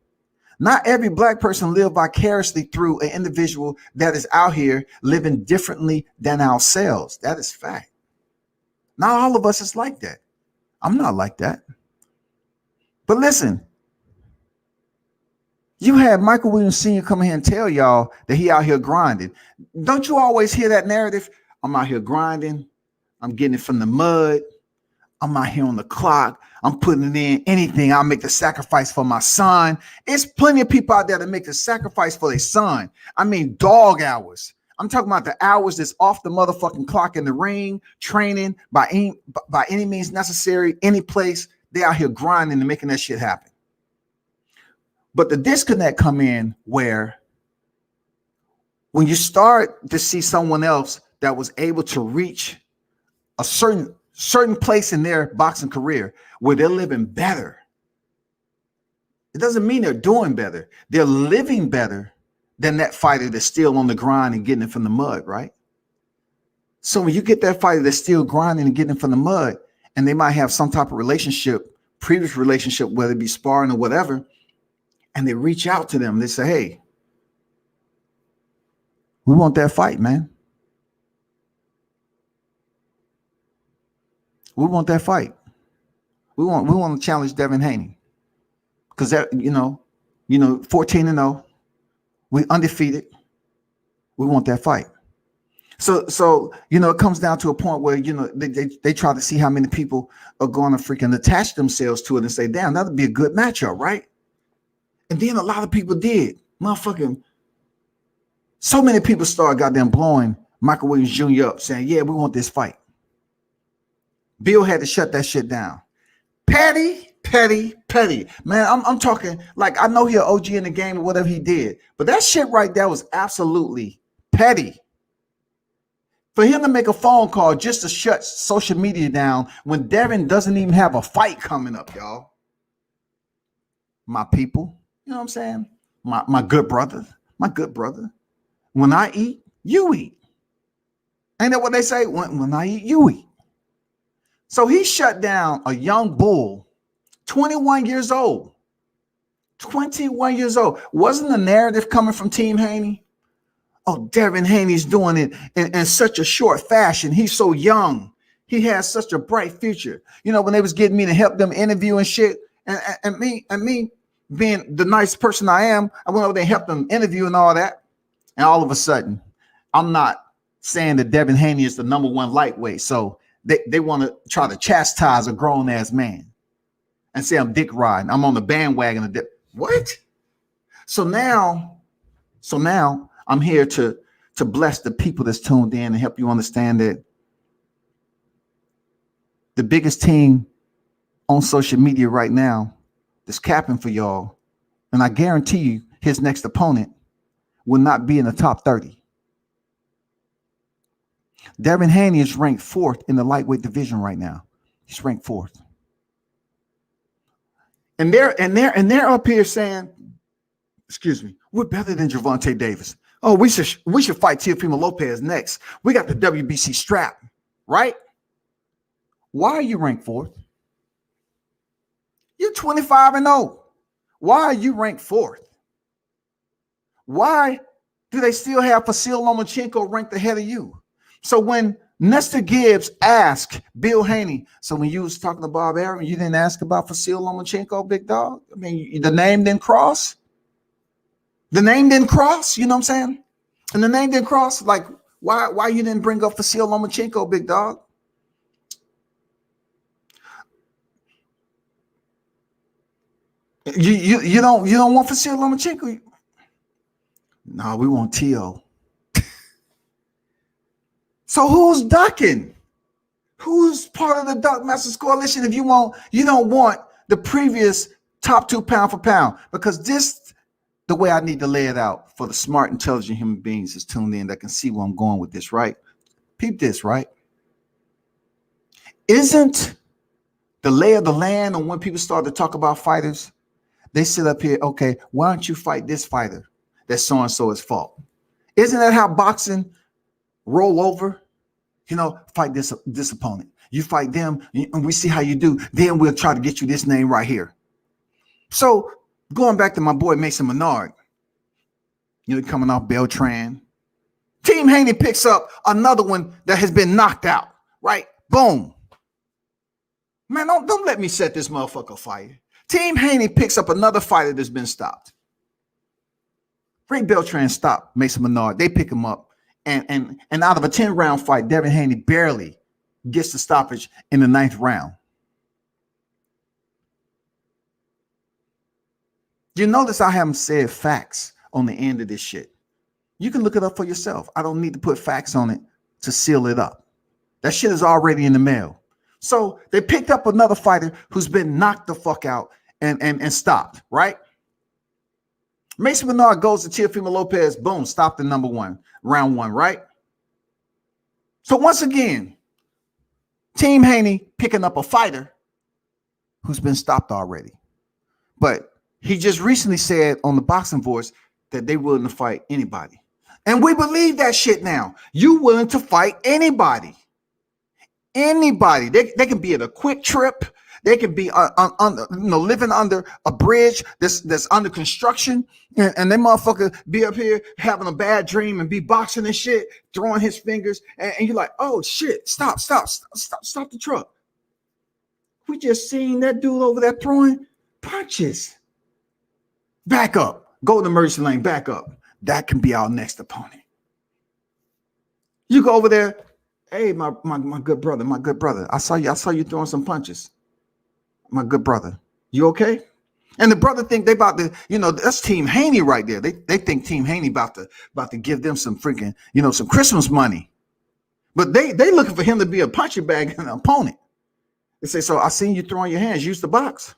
Not every Black person live vicariously through an individual that is out here living differently than ourselves. That is fact. Not all of us is like that. I'm not like that. But listen, you had Michael Williams Sr. come here and tell y'all that he out here grinding. Don't you always hear that narrative? I'm out here grinding. I'm getting it from the mud. I'm out here on the clock. I'm putting it in anything. I'll make the sacrifice for my son. It's plenty of people out there that make the sacrifice for their son. I mean, dog hours. I'm talking about the hours that's off the motherfucking clock in the ring, training by any means necessary, any place. They out here grinding and making that shit happen. But the disconnect come in where when you start to see someone else that was able to reach a certain place in their boxing career where they're living better. It doesn't mean they're doing better. They're living better than that fighter that's still on the grind and getting it from the mud, right? So when you get that fighter that's still grinding and getting it from the mud, and they might have some type of relationship, previous relationship, whether it be sparring or whatever, and they reach out to them, they say, hey, we want that fight, man. We want that fight. We want to challenge Devin Haney. Because that, 14-0. We undefeated. We want that fight. So it comes down to a point where, they try to see how many people are going to freaking attach themselves to it and say, damn, that'd be a good matchup, right? And then a lot of people did. Motherfucking, so many people started goddamn blowing Michael Williams Jr. up saying, yeah, we want this fight. Bill had to shut that shit down. Petty. Man, I'm talking like I know he an OG in the game or whatever he did, but that shit right there was absolutely petty. For him to make a phone call just to shut social media down when Devin doesn't even have a fight coming up, y'all. My people, you know what I'm saying? My good brother. When I eat, you eat. Ain't that what they say? When I eat, you eat. So he shut down a young bull, 21 years old. 21 years old. Wasn't the narrative coming from Team Haney? Oh, Devin Haney's doing it in such a short fashion. He's so young. He has such a bright future. When they was getting me to help them interview and shit, and me, being the nice person I am, I went over there and helped them interview and all that. And all of a sudden, I'm not saying that Devin Haney is the number one lightweight. So they want to try to chastise a grown ass man and say I'm dick riding. I'm on the bandwagon of what? So now I'm here to bless the people that's tuned in and help you understand that the biggest team on social media right now that's capping for y'all, and I guarantee you his next opponent will not be in the top 30. Devin Haney is ranked 4th in the lightweight division right now. He's ranked 4th. And they're up here saying, excuse me, we're better than Gervonta Davis. Oh, we should fight Teofimo Lopez next. We got the WBC strap, right? Why are you ranked 4th? You're 25-0. Why are you ranked 4th? Why do they still have Vasil Lomachenko ranked ahead of you? So when Nestor Gibbs asked Bill Haney, so when you was talking to Bob Arum, you didn't ask about Vasil Lomachenko, big dog? I mean, the name didn't cross? The name didn't cross, you know what I'm saying? And the name didn't cross, like, why you didn't bring up Vasil Lomachenko, big dog? You don't want Vasil Lomachenko? No, we want Tio. So who's ducking? Who's part of the Duck Masters Coalition if you don't want the previous top 2 pound for pound? Because this, the way I need to lay it out for the smart, intelligent human beings that's tuned in that can see where I'm going with this, right? Peep this, right? Isn't the lay of the land on when people start to talk about fighters? They sit up here, okay, why don't you fight this fighter that's so-and-so is fault? Isn't that how boxing roll over? You know, fight this opponent. You fight them, and we see how you do. Then we'll try to get you this name right here. So going back to my boy Mason Menard, you know, coming off Beltran. Team Haney picks up another one that has been knocked out, right? Boom. Man, don't let me set this motherfucker fire. Team Haney picks up another fighter that's been stopped. Ray Beltran stopped Mason Menard. They pick him up. And out of a 10-round fight, Devin Haney barely gets the stoppage in the 9th round. You notice I haven't said facts on the end of this shit. You can look it up for yourself. I don't need to put facts on it to seal it up. That shit is already in the mail. So they picked up another fighter who's been knocked the fuck out and stopped, right? Mason Menard goes to Teofimo Lopez, boom, stopped the number 1, round 1, right? So once again, Team Haney picking up a fighter who's been stopped already. But he just recently said on the Boxing Voice that they willing to fight anybody. And we believe that shit now. You willing to fight anybody. Anybody. They can be at a quick trip. They can be living under a bridge that's under construction, and they motherfucker be up here having a bad dream and be boxing and shit, throwing his fingers, and you're like, oh shit, stop the truck. We just seen that dude over there throwing punches. Back up. Go to the emergency lane, back up. That can be our next opponent. You go over there, hey, my good brother, I saw you throwing some punches. My good brother, you okay? And the brother think they about to, that's Team Haney right there. They think Team Haney about to give them some freaking, some Christmas money. But they looking for him to be a punching bag and an opponent. They say, so I seen you throwing your hands. You used to box?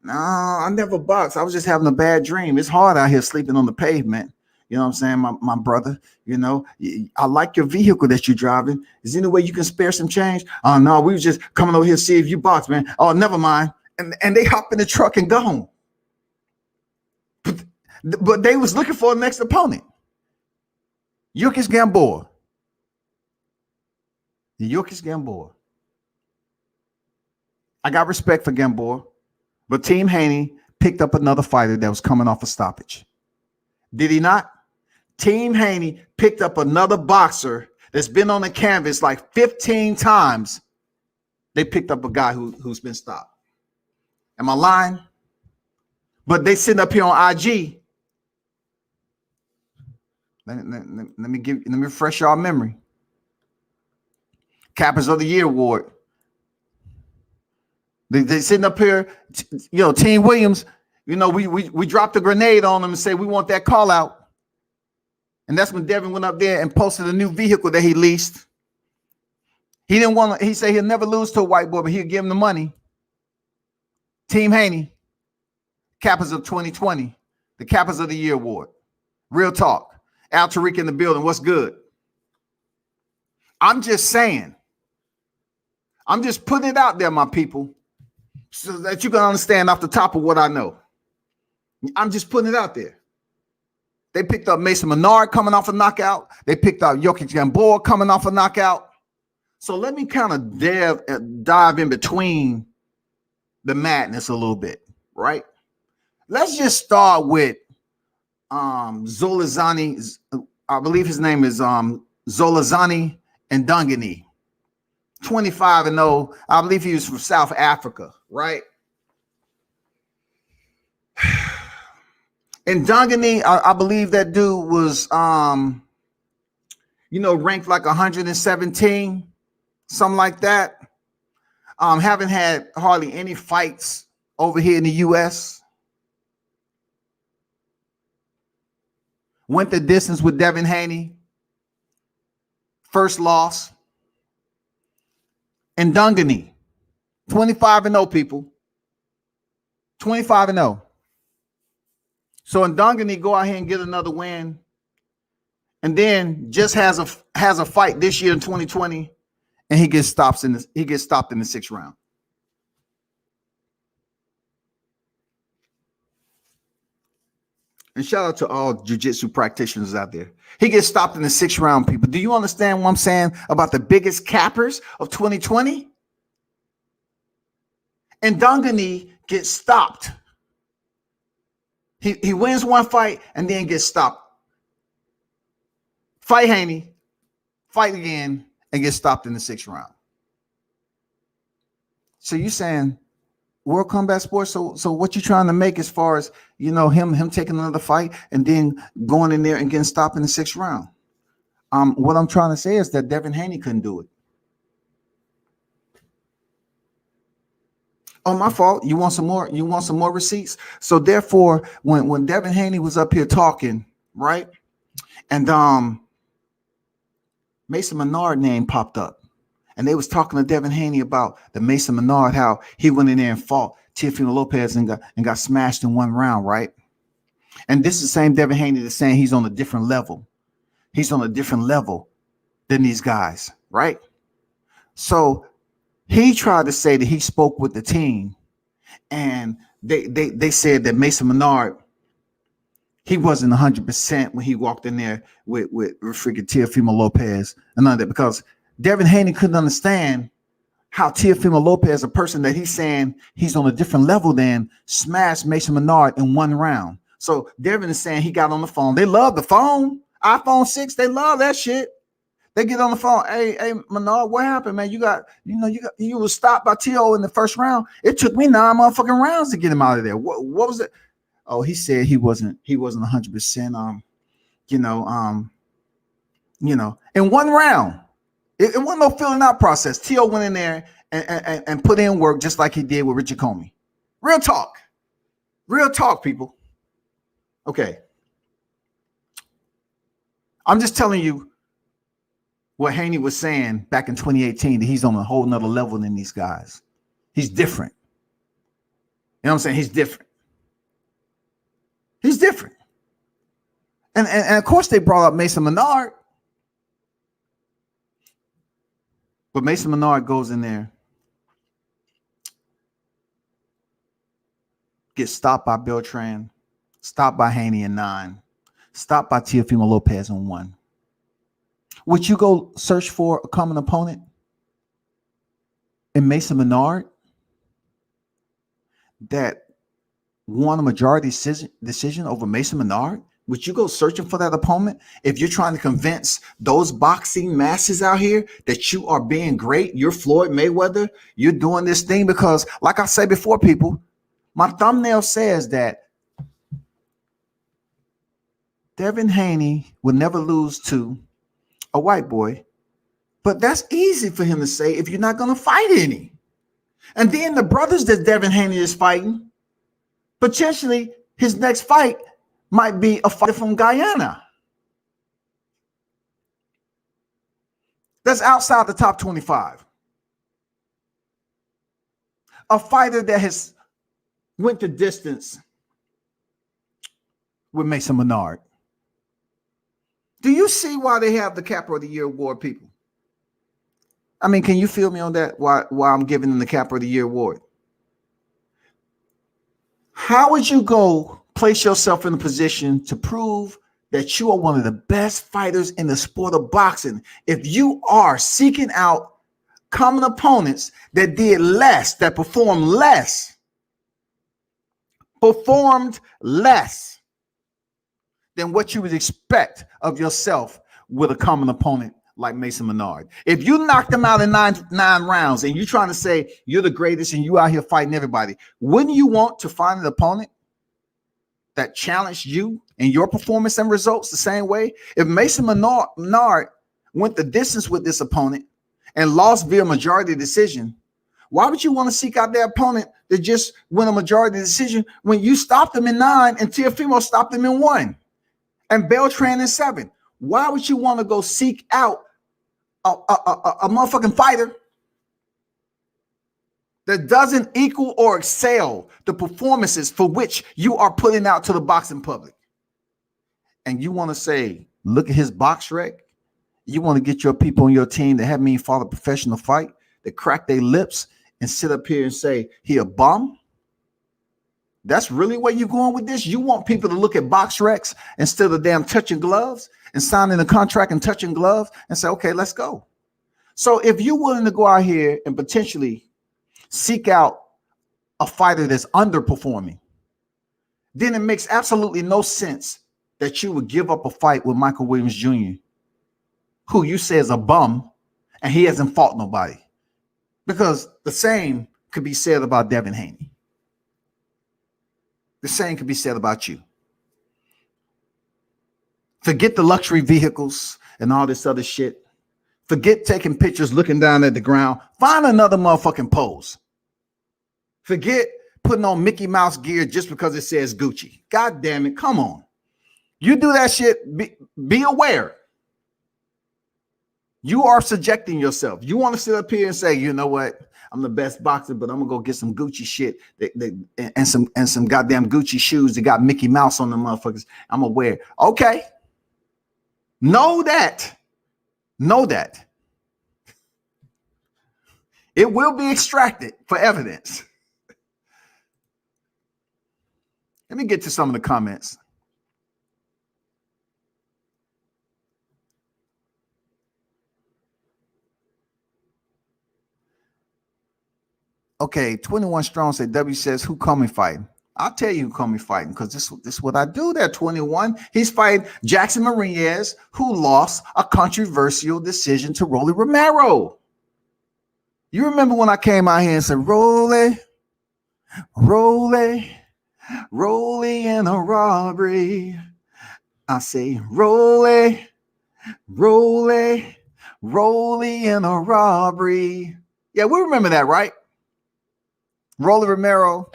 No, I never boxed. I was just having a bad dream. It's hard out here sleeping on the pavement. You know what I'm saying, my brother? I like your vehicle that you're driving. Is there any way you can spare some change? Oh, no, we was just coming over here to see if you box, man. Oh, never mind. And they hop in the truck and go home. But they was looking for a next opponent. Yuriorkis Gamboa. Yuriorkis Gamboa. I got respect for Gamboa, but Team Haney picked up another fighter that was coming off a stoppage. Did he not? Team Haney picked up another boxer that's been on the canvas like 15 times. They picked up a guy who's been stopped. Am I lying? But they sitting up here on IG. Let me refresh y'all memory. Cappers of the Year award. They sitting up here, Team Williams. We dropped a grenade on them and said we want that call out. And that's when Devin went up there and posted a new vehicle that he leased. He didn't want to. He said he'll never lose to a white boy, but he'll give him the money. Team Haney, Cappers of 2020, the Cappers of the Year award. Real talk. Al Tariq in the building. What's good? I'm just saying. I'm just putting it out there, my people, so that you can understand off the top of what I know. I'm just putting it out there. They picked up Mason Menard coming off a knockout. They picked up Yuriorkis Gamboa coming off a knockout. So let me kind of dive in between the madness a little bit, right? Let's just start with Zolazani. I believe his name is Zolazani and Dungani. 25-0. I believe he was from South Africa, right? And Dungani, I believe that dude was ranked like 117, something like that. Haven't had hardly any fights over here in the US. Went the distance with Devin Haney. First loss. And Dungani, 25-0, people. 25-0. So in Dungani, go out here and get another win. And then just has a fight this year in 2020, and he gets stopped in the 6th round. And shout out to all jiu-jitsu practitioners out there. He gets stopped in the 6th round, people. Do you understand what I'm saying about the biggest cappers of 2020? And Dungani gets stopped. He wins one fight and then gets stopped. Fight Haney, fight again, and get stopped in the 6th round. So you saying World Combat Sports? So what you trying to make as far as him taking another fight and then going in there and getting stopped in the 6th round? What I'm trying to say is that Devin Haney couldn't do it. Oh, my fault. You want some more? You want some more receipts? So therefore, when Devin Haney was up here talking, right, and Mason Menard name popped up, and they was talking to Devin Haney about the Mason Menard, how he went in there and fought Teofimo Lopez and got smashed in one round, right? And this is the same Devin Haney that's saying he's on a different level. He's on a different level than these guys, right? So he tried to say that he spoke with the team, and they said that Mason Menard, he wasn't 100% when he walked in there with freaking Teofimo Lopez and none of that, because Devin Haney couldn't understand how Teofimo Lopez, a person that he's saying he's on a different level than, smashed Mason Menard in one round. So Devin is saying he got on the phone. They love the phone. iPhone 6, they love that shit. They get on the phone. Hey, Menard, what happened, man? You was stopped by T.O. in the 1st round. It took me 9 motherfucking rounds to get him out of there. What was it? Oh, he said he wasn't 100%. In one round. It wasn't no filling out process. T.O. went in there and put in work just like he did with Richard Comey. Real talk. Real talk, people. Okay. I'm just telling you what Haney was saying back in 2018, that he's on a whole nother level than these guys. He's different. You know what I'm saying? He's different. He's different. And of course they brought up Mason Menard. But Mason Menard goes in there, gets stopped by Beltran, stopped by Haney in 9, stopped by Teofimo Lopez in 1. Would you go search for a common opponent in Mason Menard that won a majority decision over Mason Menard? Would you go searching for that opponent if you're trying to convince those boxing masses out here that you are being great? You're Floyd Mayweather. You're doing this thing because, like I said before, people, my thumbnail says that Devin Haney will never lose to a white boy. But that's easy for him to say if you're not going to fight any. And then the brothers that Devin Haney is fighting, potentially his next fight might be a fighter from Guyana. That's outside the top 25. A fighter that has went the distance with Mason Menard. Do you see why they have the Capper of the Year award, people? I mean, can you feel me on that? Why I'm giving them the Capper of the Year award? How would you go place yourself in a position to prove that you are one of the best fighters in the sport of boxing if you are seeking out common opponents that did less, that performed less than what you would expect of yourself with a common opponent like Mason Menard? If you knocked them out in nine rounds and you're trying to say you're the greatest and you out here fighting everybody, wouldn't you want to find an opponent that challenged you in your performance and results the same way? If Mason Menard went the distance with this opponent and lost via majority decision, why would you want to seek out that opponent that just win a majority decision when you stopped them in 9 and Teofimo stopped them in 1 and Beltran in 7? Why would you want to go seek out a motherfucking fighter that doesn't equal or excel the performances for which you are putting out to the boxing public? And you want to say, look at his box rec? You want to get your people on your team that haven't even fought a professional fight, that crack their lips and sit up here and say he a bum? That's really where you're going with this? You want people to look at box recs instead of damn touching gloves and signing a contract and touching gloves and say, okay, let's go. So if you're willing to go out here and potentially seek out a fighter that's underperforming, then it makes absolutely no sense that you would give up a fight with Michael Williams Jr., who you say is a bum and he hasn't fought nobody. Because the same could be said about Devin Haney. The same could be said about you. Forget the luxury vehicles and all this other shit. Forget taking pictures looking down at the ground. Find another motherfucking pose. Forget putting on Mickey Mouse gear just because it says Gucci. God damn it, come on. You do that shit, be aware. You are subjecting yourself. You want to sit up here and say, you know what? I'm the best boxer, but I'm gonna go get some Gucci shit and some goddamn Gucci shoes that got Mickey Mouse on them motherfuckers. I'm gonna wear. Okay. Know that. It will be extracted for evidence. Let me get to some of the comments. Okay, 21 Strong said, W says, who call me fighting? I'll tell you who call me fighting, because this is what I do there, 21. He's fighting Jackson Marinez, who lost a controversial decision to Rolly Romero. You remember when I came out here and said, Rolly in a robbery. I say, Rolly in a robbery. Yeah, we remember that, right? Rolly Romero.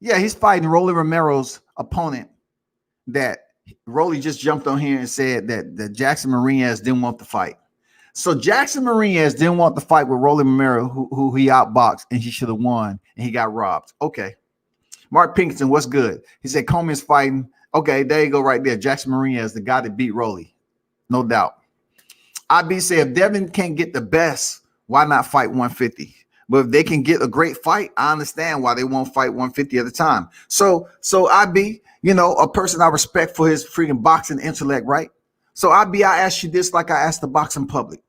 Yeah, he's fighting Rolly Romero's opponent that Rolly just jumped on here and said that Jackson Marinez didn't want the fight. So Jackson Marinez didn't want the fight with Rolly Romero, who he outboxed, and he should have won, and he got robbed. Okay. Mark Pinkerton, what's good? He said Coleman's fighting. Okay, there you go right there. Jackson Marinez, the guy that beat Rolly. No doubt. IB said if Devin can't get the best, why not fight 150? But if they can get a great fight, I understand why they won't fight 150 at a time. So IB, a person I respect for his freaking boxing intellect, right? So IB, I asked you this like I asked the boxing public.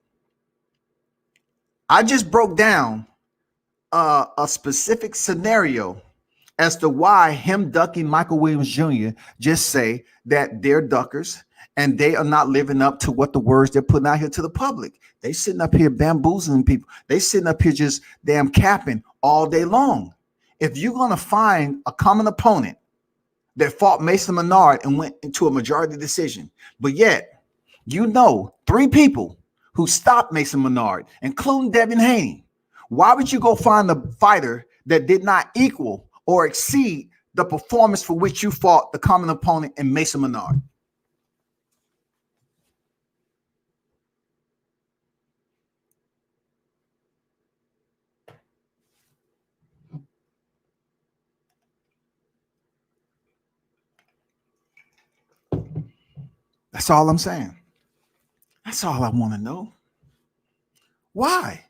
I just broke down a specific scenario as to why him ducking Michael Williams Jr. just say that they're duckers and they are not living up to what the words they're putting out here to the public. They sitting up here bamboozling people. They sitting up here just damn capping all day long. If you're going to find a common opponent that fought Mason Menard and went into a majority decision. But yet, 3 people who stopped Mason Menard, including Devin Haney. Why would you go find a fighter that did not equal or exceed the performance for which you fought the common opponent in Mason Menard? That's all I'm saying. That's all I want to know. Why?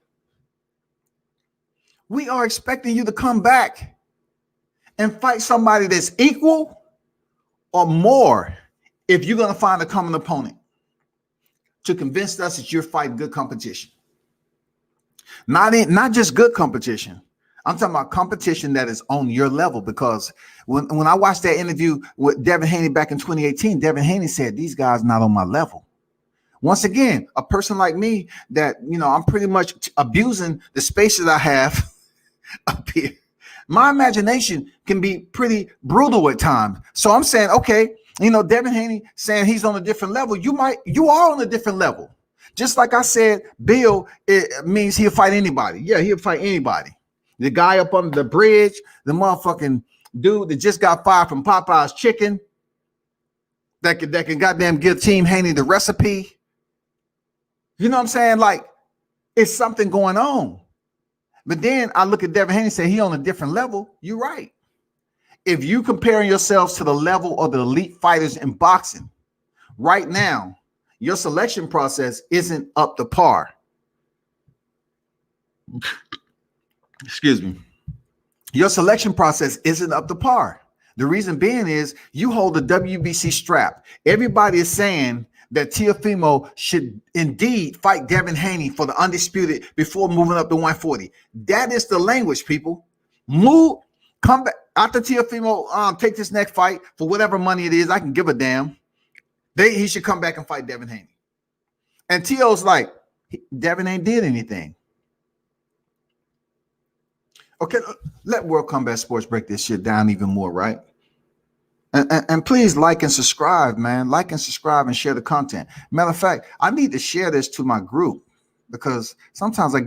We are expecting you to come back and fight somebody that's equal or more if you're going to find a common opponent to convince us that you're fighting good competition. Not just good competition. I'm talking about competition that is on your level, because when I watched that interview with Devin Haney back in 2018, Devin Haney said, these guys not on my level. Once again, a person like me that, I'm pretty much abusing the space that I have up here. My imagination can be pretty brutal at times. So I'm saying, okay, Devin Haney saying he's on a different level. You are on a different level. Just like I said, Bill, it means he'll fight anybody. Yeah, he'll fight anybody. The guy up under the bridge, the motherfucking dude that just got fired from Popeye's Chicken, that can goddamn give Team Haney the recipe. You know what I'm saying? Like, it's something going on. But then I look at Devin Haney and say he on a different level. You're right. If you comparing yourselves to the level of the elite fighters in boxing right now, your selection process isn't up to par. Excuse me. Your selection process isn't up to par. The reason being is you hold the WBC strap. Everybody is saying that Teofimo should indeed fight Devin Haney for the undisputed before moving up to 140. That is the language, people. Come back after Teofimo take this next fight for whatever money it is. I can give a damn. He should come back and fight Devin Haney. And Teo's like, Devin ain't did anything. Okay, let World Combat Sports break this shit down even more, right? And please like and subscribe, man. Like and subscribe and share the content. Matter of fact, I need to share this to my group because sometimes I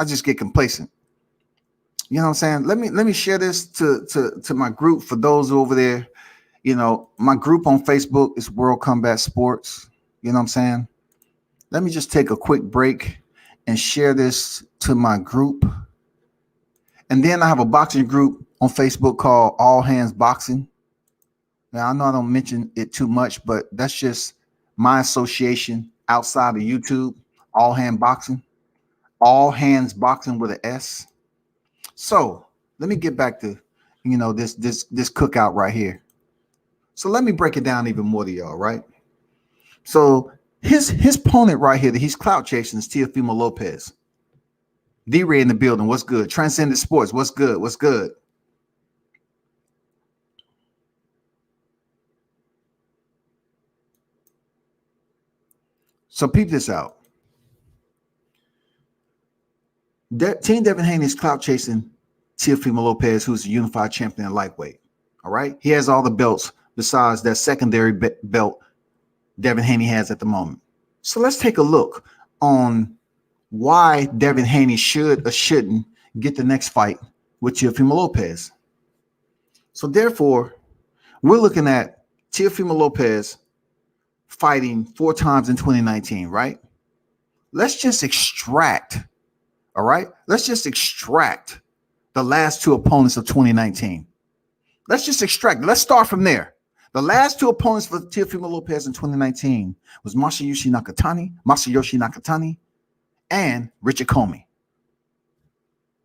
just get complacent. You know what I'm saying? Let me share this to my group for those over there. My group on Facebook is World Combat Sports. You know what I'm saying? Let me just take a quick break and share this to my group. And then I have a boxing group on Facebook called All Hands Boxing. Now, I know I don't mention it too much, but that's just my association outside of YouTube. All Hands Boxing with an S. So let me get back to, this cookout right here. So let me break it down even more to y'all, right? So his opponent right here that he's clout chasing is Teofimo Lopez. D-Ray in the building. What's good? Transcendent Sports. What's good? What's good? So peep this out. Team Devin Haney is clout chasing Teofimo Lopez, who's a unified champion in lightweight. All right. He has all the belts besides that secondary belt Devin Haney has at the moment. So let's take a look on why Devin Haney should or shouldn't get the next fight with Teofimo Lopez. So therefore, we're looking at Teofimo Lopez fighting 4 times in 2019, right? Let's just extract, all right? Let's just extract the last 2 opponents of 2019. Let's just extract. Let's start from there. The last 2 opponents for Teofimo Lopez in 2019 was Masayoshi Nakatani, and Richard Comey.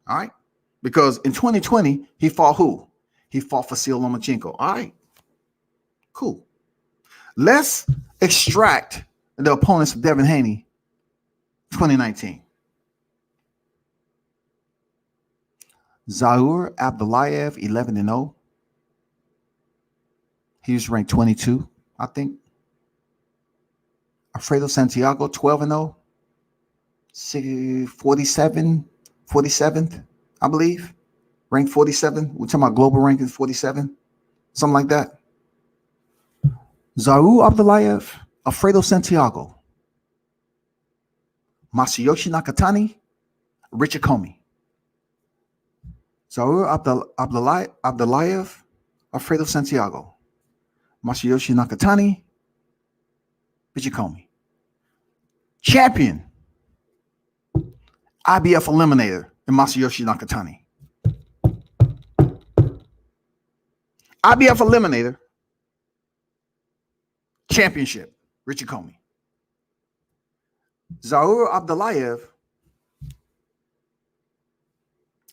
All right? Because in 2020, he fought who? He fought Vasil Lomachenko. All right. Cool. Let's extract the opponents of Devin Haney 2019. Zaur Abdullayev, 11-0. He was ranked 22, I think. Alfredo Santiago, 12-0. 47th, I believe. Ranked 47. We're talking about global rankings, 47. something like that. Zaru Abdulayev, Alfredo Santiago, Masayoshi Nakatani, Richard Comey. Zaru Abdulayev, Alfredo Santiago, Masayoshi Nakatani, Richard Comey. Champion, IBF Eliminator, and Masayoshi Nakatani. IBF Eliminator, Championship, Richard Comey. Zaur Abdulayev,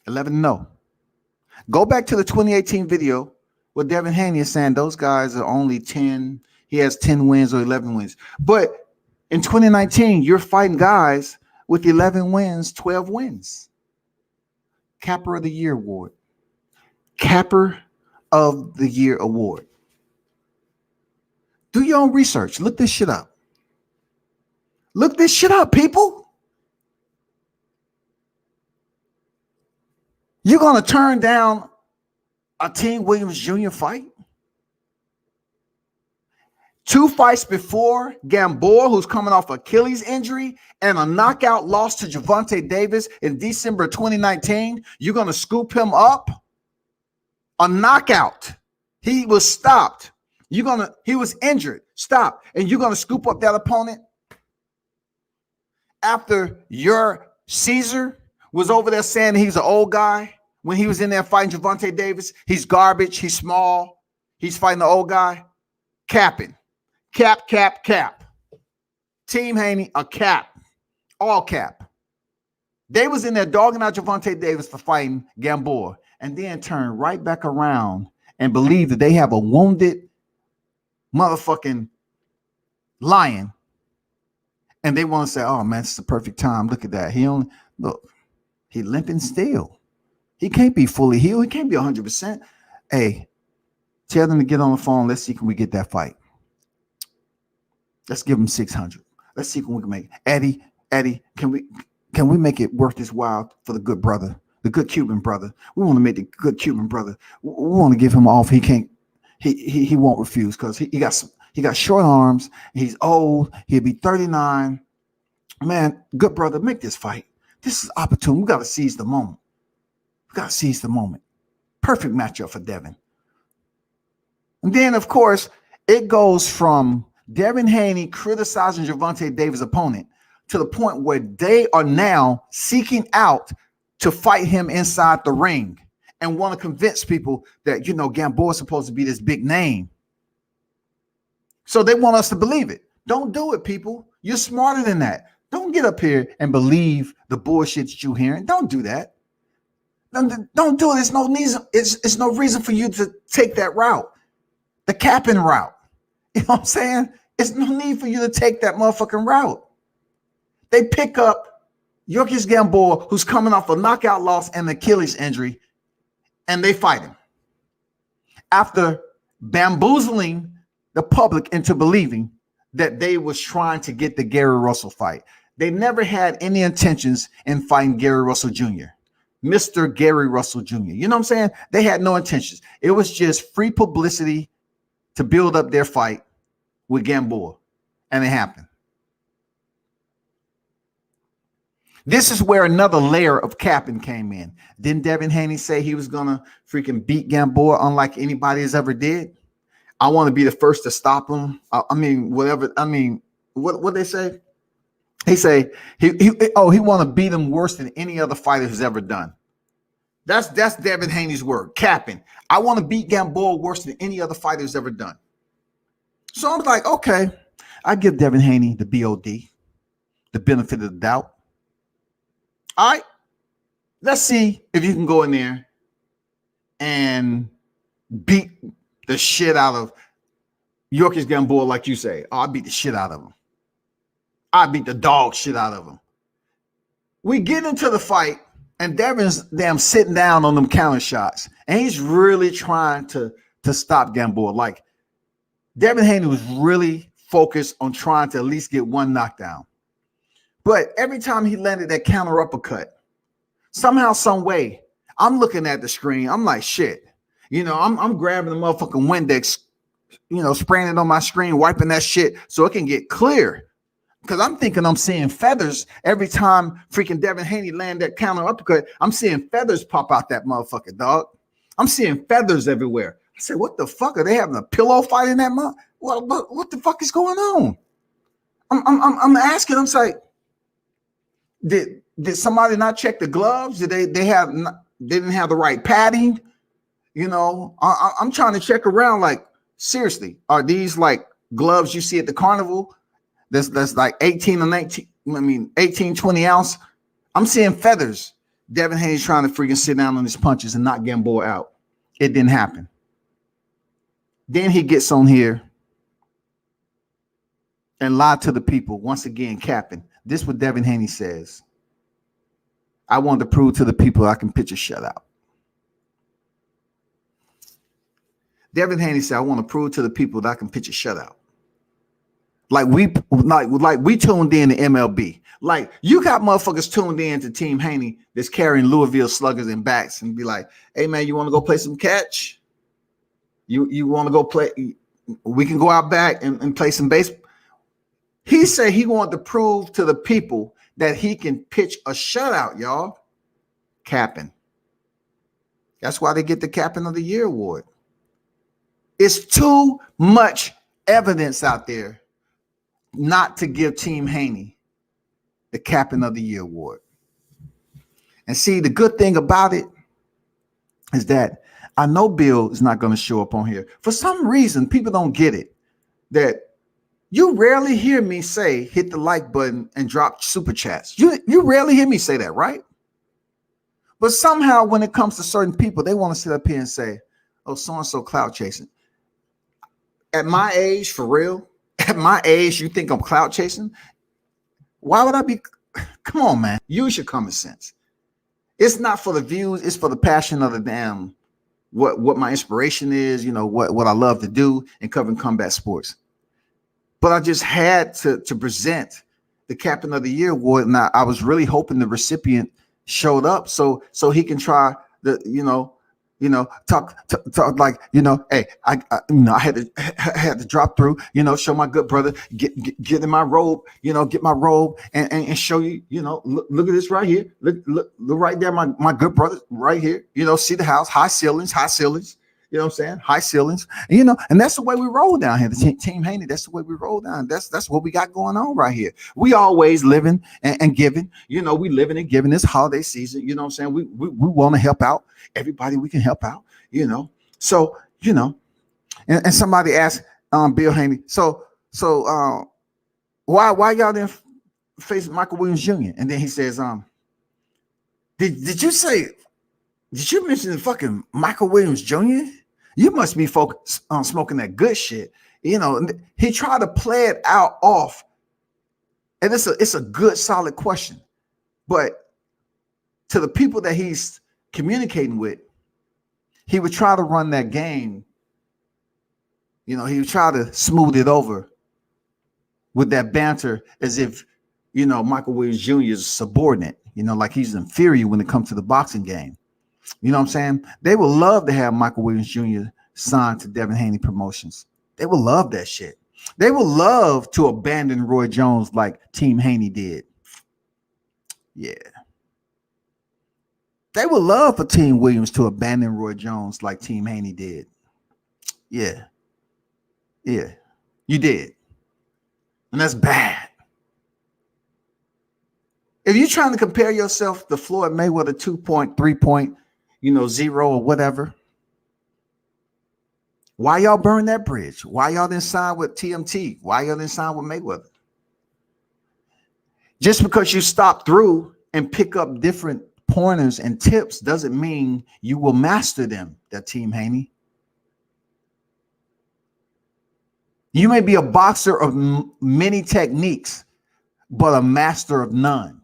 11-0. Go back to the 2018 video where Devin Haney is saying those guys are only 10. He has 10 wins or 11 wins. But in 2019, you're fighting guys with 11 wins, 12 wins. Capper of the Year award. Capper of the Year award. Do your own research. Look this shit up. Look this shit up, people. You're going to turn down a Team Williams Jr. fight? 2 fights before Gamboa, who's coming off Achilles injury, and a knockout loss to Gervonta Davis in December 2019. You're going to scoop him up? A knockout. He was stopped. He was injured, stopped, and you're going to scoop up that opponent after your Caesar was over there saying he's an old guy when he was in there fighting Gervonta Davis. He's garbage. He's small. He's fighting the old guy. Capping. Cap. Team Haney, a cap. All cap. They was in there dogging out Gervonta Davis for fighting Gamboa and then turn right back around and believe that they have a wounded motherfucking lion. And they want to say, oh, man, it's the perfect time. Look at that. He limping still. He can't be fully healed. He can't be 100%. Hey, tell them to get on the phone. Let's see can we get that fight. Let's give him 600. Let's see what we can make. Eddie, can we make it worth his while for the good brother, the good Cuban brother? We want to make the good Cuban brother. We want to give him off. He can't. He won't refuse because he got short arms. He's old. He'll be 39. Man, good brother, make this fight. This is opportune. We got to seize the moment. Perfect matchup for Devin. And then, of course, it goes from Devin Haney criticizing Gervonta Davis' opponent to the point where they are now seeking out to fight him inside the ring and want to convince people that, Gamboa is supposed to be this big name. So they want us to believe it. Don't do it, people. You're smarter than that. Don't get up here and believe the bullshit that you're hearing. Don't do that. Don't do it. It's no reason for you to take that route, the capping route. You know what I'm saying? It's no need for you to take that motherfucking route. They pick up Yuriorkis Gamboa, who's coming off a knockout loss and Achilles injury, and they fight him. After bamboozling the public into believing that they was trying to get the Gary Russell fight. They never had any intentions in fighting Gary Russell Jr., Mr. Gary Russell Jr. You know what I'm saying? They had no intentions. It was just free publicity to build up their fight with Gamboa, and it happened. This is where another layer of capping came in. Didn't Devin Haney say he was gonna freaking beat Gamboa unlike anybody has ever did? I want to be the first to stop him. What they say? He say he want to beat him worse than any other fighter who's ever done. That's Devin Haney's word, capping. I want to beat Gamboa worse than any other fighter who's ever done. So I'm like, okay, I give Devin Haney the BOD, the benefit of the doubt. All right, let's see if you can go in there and beat the shit out of Yuriorkis Gamboa, like you say. Oh, I beat the shit out of him. I beat the dog shit out of him. We get into the fight, and Devin's damn sitting down on them counter shots, and he's really trying to stop Gamboa. Like, Devin Haney was really focused on trying to at least get one knockdown. But every time he landed that counter uppercut, somehow, some way, I'm looking at the screen. I'm like, shit. You know, I'm grabbing the motherfucking Windex, you know, spraying it on my screen, wiping that shit so it can get clear. Because I'm thinking I'm seeing feathers every time freaking Devin Haney land that counter uppercut. I'm seeing feathers pop out that motherfucker, dog. I'm seeing feathers everywhere. I said, what the fuck? Are they having a pillow fight in that month? What the fuck is going on? I'm asking. I'm like, did somebody not check the gloves? Did they didn't have the right padding? You know, I'm trying to check around. Like, seriously, are these like gloves you see at the carnival? That's like 18 or 19. I mean, 18, 20 ounce. I'm seeing feathers. Devin Haney's trying to freaking sit down on his punches and knock Gamboa out. It didn't happen. Then he gets on here and lied to the people, once again capping. This is what Devin Haney says. I want to prove to the people I can pitch a shutout. Devin Haney said, I want to prove to the people that I can pitch a shutout. Like we tuned in to MLB. Like you got motherfuckers tuned in to Team Haney that's carrying Louisville sluggers and bats and be like, hey man, you want to go play some catch? You want to go play? We can go out back and play some baseball. He said he wanted to prove to the people that he can pitch a shutout, y'all. Capping. That's why they get the Captain of the Year award. It's too much evidence out there not to give Team Haney the Captain of the Year award. And see, the good thing about it is that I know Bill is not going to show up on here. For some reason, people don't get it. That you rarely hear me say, hit the like button and drop super chats. You rarely hear me say that, right? But somehow when it comes to certain people, they want to sit up here and say, oh, so-and-so clout chasing. At my age, for real, at my age, you think I'm clout chasing? Why would I be? Come on, man. Use your common sense. It's not for the views. It's for the passion of the damn, what my inspiration is, you know, what I love to do in covering combat sports. But I just had to present the Captain of the Year award. And I was really hoping the recipient showed up so he can try the, talk like, hey, I had to drop through, show my good brother, get in my robe, get my robe and show you, look at this right here. Look right there, my good brother right here, see the house, high ceilings, you know what I'm saying? High ceilings, and that's the way we roll down here. The Team Haney, that's the way we roll down. That's what we got going on right here. We always living and giving, we living and giving this holiday season. You know what I'm saying? We want to help out everybody we can help out, So, and somebody asked Bill Haney, so why y'all didn't face Michael Williams Jr.? And then he says, did you mention the fucking Michael Williams Jr.? You must be focused on smoking that good shit. He tried to play it out off. And it's a good, solid question. But to the people that he's communicating with, he would try to run that game. He would try to smooth it over with that banter as if, Michael Williams Jr. is a subordinate, like he's inferior when it comes to the boxing game. You know what I'm saying? They would love to have Michael Williams Jr. signed to Devin Haney Promotions. They would love that shit. They would love to abandon Roy Jones like Team Haney did. Yeah. They would love for Team Williams to abandon Roy Jones like Team Haney did. Yeah. Yeah. You did. And that's bad. If you're trying to compare yourself to Floyd Mayweather 2.3 0 or whatever, why y'all burn that bridge? Why y'all didn't sign with TMT? Why y'all didn't sign with Mayweather? Just because you stop through and pick up different pointers and tips doesn't mean you will master them, that Team Haney. You may be a boxer of many techniques, but a master of none.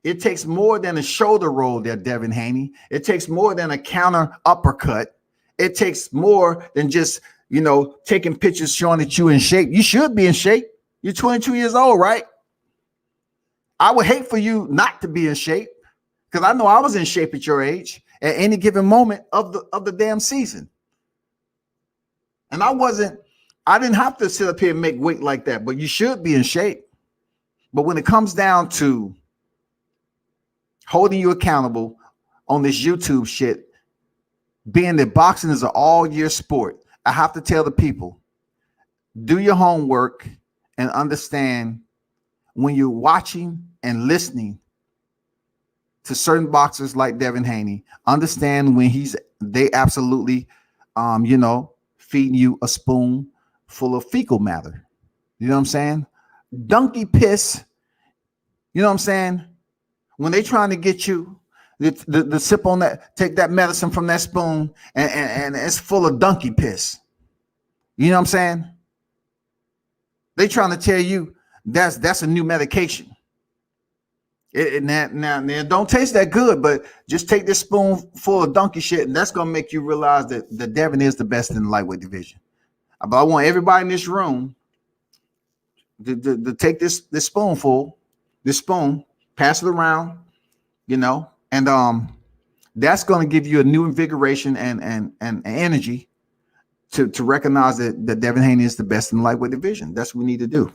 It takes more than a shoulder roll there, Devin Haney. It takes more than a counter uppercut. It takes more than just, taking pictures showing that you're in shape. You should be in shape. You're 22 years old, right? I would hate for you not to be in shape because I know I was in shape at your age at any given moment of the damn season. And I didn't have to sit up here and make weight like that, but you should be in shape. But when it comes down to holding you accountable on this YouTube shit, being that boxing is an all-year sport, I have to tell the people, do your homework and understand when you're watching and listening to certain boxers like Devin Haney, understand when they absolutely, feeding you a spoon full of fecal matter. You know what I'm saying? Donkey piss. You know what I'm saying? When they trying to get you the sip on that, take that medicine from that spoon and it's full of donkey piss. You know what I'm saying? They trying to tell you that's a new medication. Now don't taste that good, but just take this spoonful of donkey shit, and that's gonna make you realize that the Devin is the best in the lightweight division. But I want everybody in this room to take this spoon, pass it around, and that's gonna give you a new invigoration and energy to recognize that Devin Haney is the best in the lightweight division. That's what we need to do,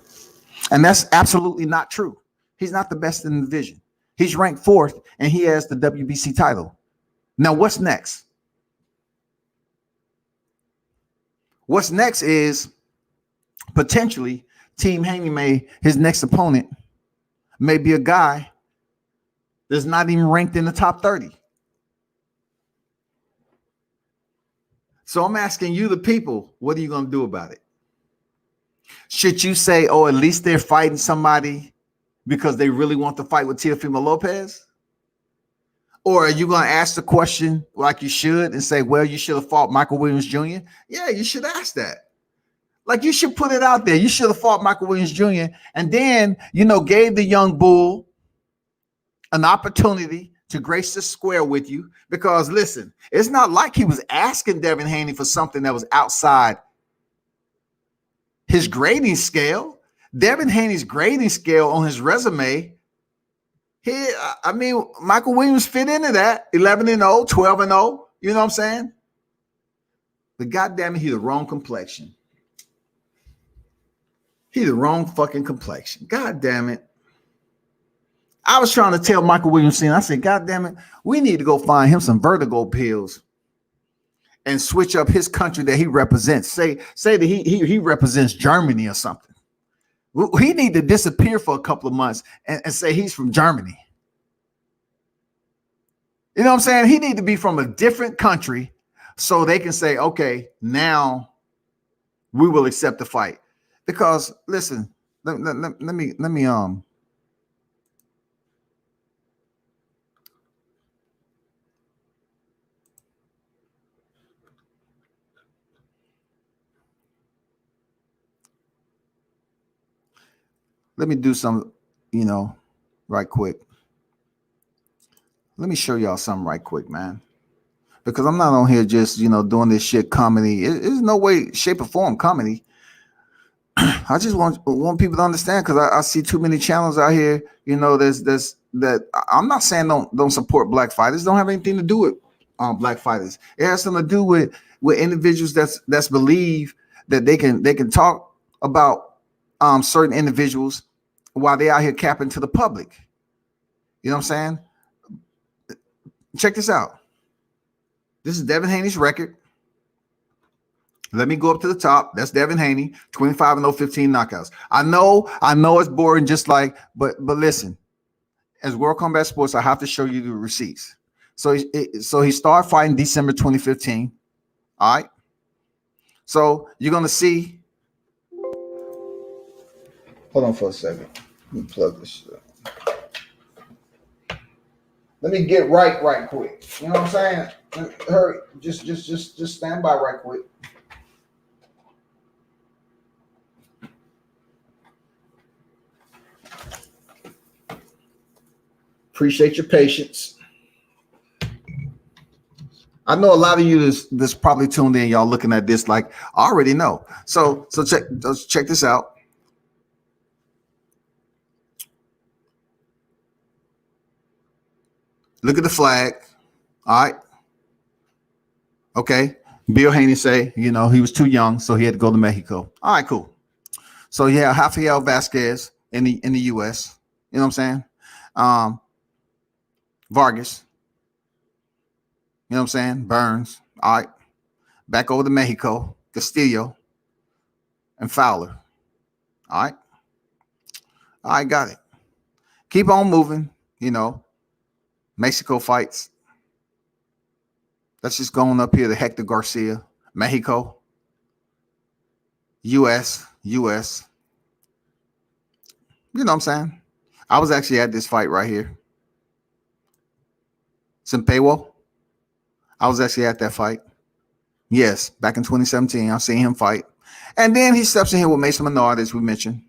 and that's absolutely not true. He's not the best in the division. He's ranked 4th, and he has the WBC title. Now, what's next? What's next is potentially Team Haney his next opponent may be a guy that's not even ranked in the top 30. So I'm asking you, the people, what are you going to do about it? Should you say, oh, at least they're fighting somebody because they really want to fight with Teofimo Lopez? Or are you going to ask the question like you should and say, well, you should have fought Michael Williams Jr.? Yeah, you should ask that. Like, you should put it out there. You should have fought Michael Williams Jr. and then, gave the young bull an opportunity to grace the square with you. Because, listen, it's not like he was asking Devin Haney for something that was outside his grading scale. Devin Haney's grading scale on his resume, Michael Williams fit into that 11-0, 12-0. You know what I'm saying? But goddamn it, he's the wrong complexion. He's the wrong fucking complexion. God damn it. I was trying to tell Michael Williams, I said, God damn it, we need to go find him some vertigo pills and switch up his country that he represents. Say that he represents Germany or something. He need to disappear for a couple of months and say he's from Germany. You know what I'm saying? He need to be from a different country so they can say, okay, now we will accept the fight. Because listen, let me do some, right quick. Let me show y'all something right quick, man. Because I'm not on here just, doing this shit comedy. It's no way, shape, or form comedy. I just want people to understand, because I see too many channels out here, that I'm not saying don't support black fighters. Don't have anything to do with black fighters. It has something to do with individuals that's believe that they can talk about certain individuals while they out here capping to the public. You know what I'm saying? Check this out. This is Devin Haney's record. Let me go up to the top. That's Devin Haney, 25-0, 15 knockouts. I know it's boring, but listen, as World Combat Sports, I have to show you the receipts. So he started fighting December 2015. All right. So you're gonna see. Hold on for a second. Let me plug this shit up. Let me get right quick. You know what I'm saying? Hurry. Just stand by right quick. Appreciate your patience. I know a lot of you that's probably tuned in, y'all looking at this like, I already know. So check this out. Look at the flag. All right. Okay. Bill Haney say, you know, he was too young, so he had to go to Mexico. All right, cool. So yeah, Rafael Vasquez in the U.S. You know what I'm saying? Vargas. You know what I'm saying? Burns. All right. Back over to Mexico. Castillo and Fowler. All right. I got it. Keep on moving. You know, Mexico fights. Let's just go on up here to Hector Garcia. Mexico. U.S. You know what I'm saying? I was actually at this fight right here. Simpewo. I was actually at that fight. Yes, back in 2017, I've seen him fight. And then he steps in here with Mason Menard, as we mentioned.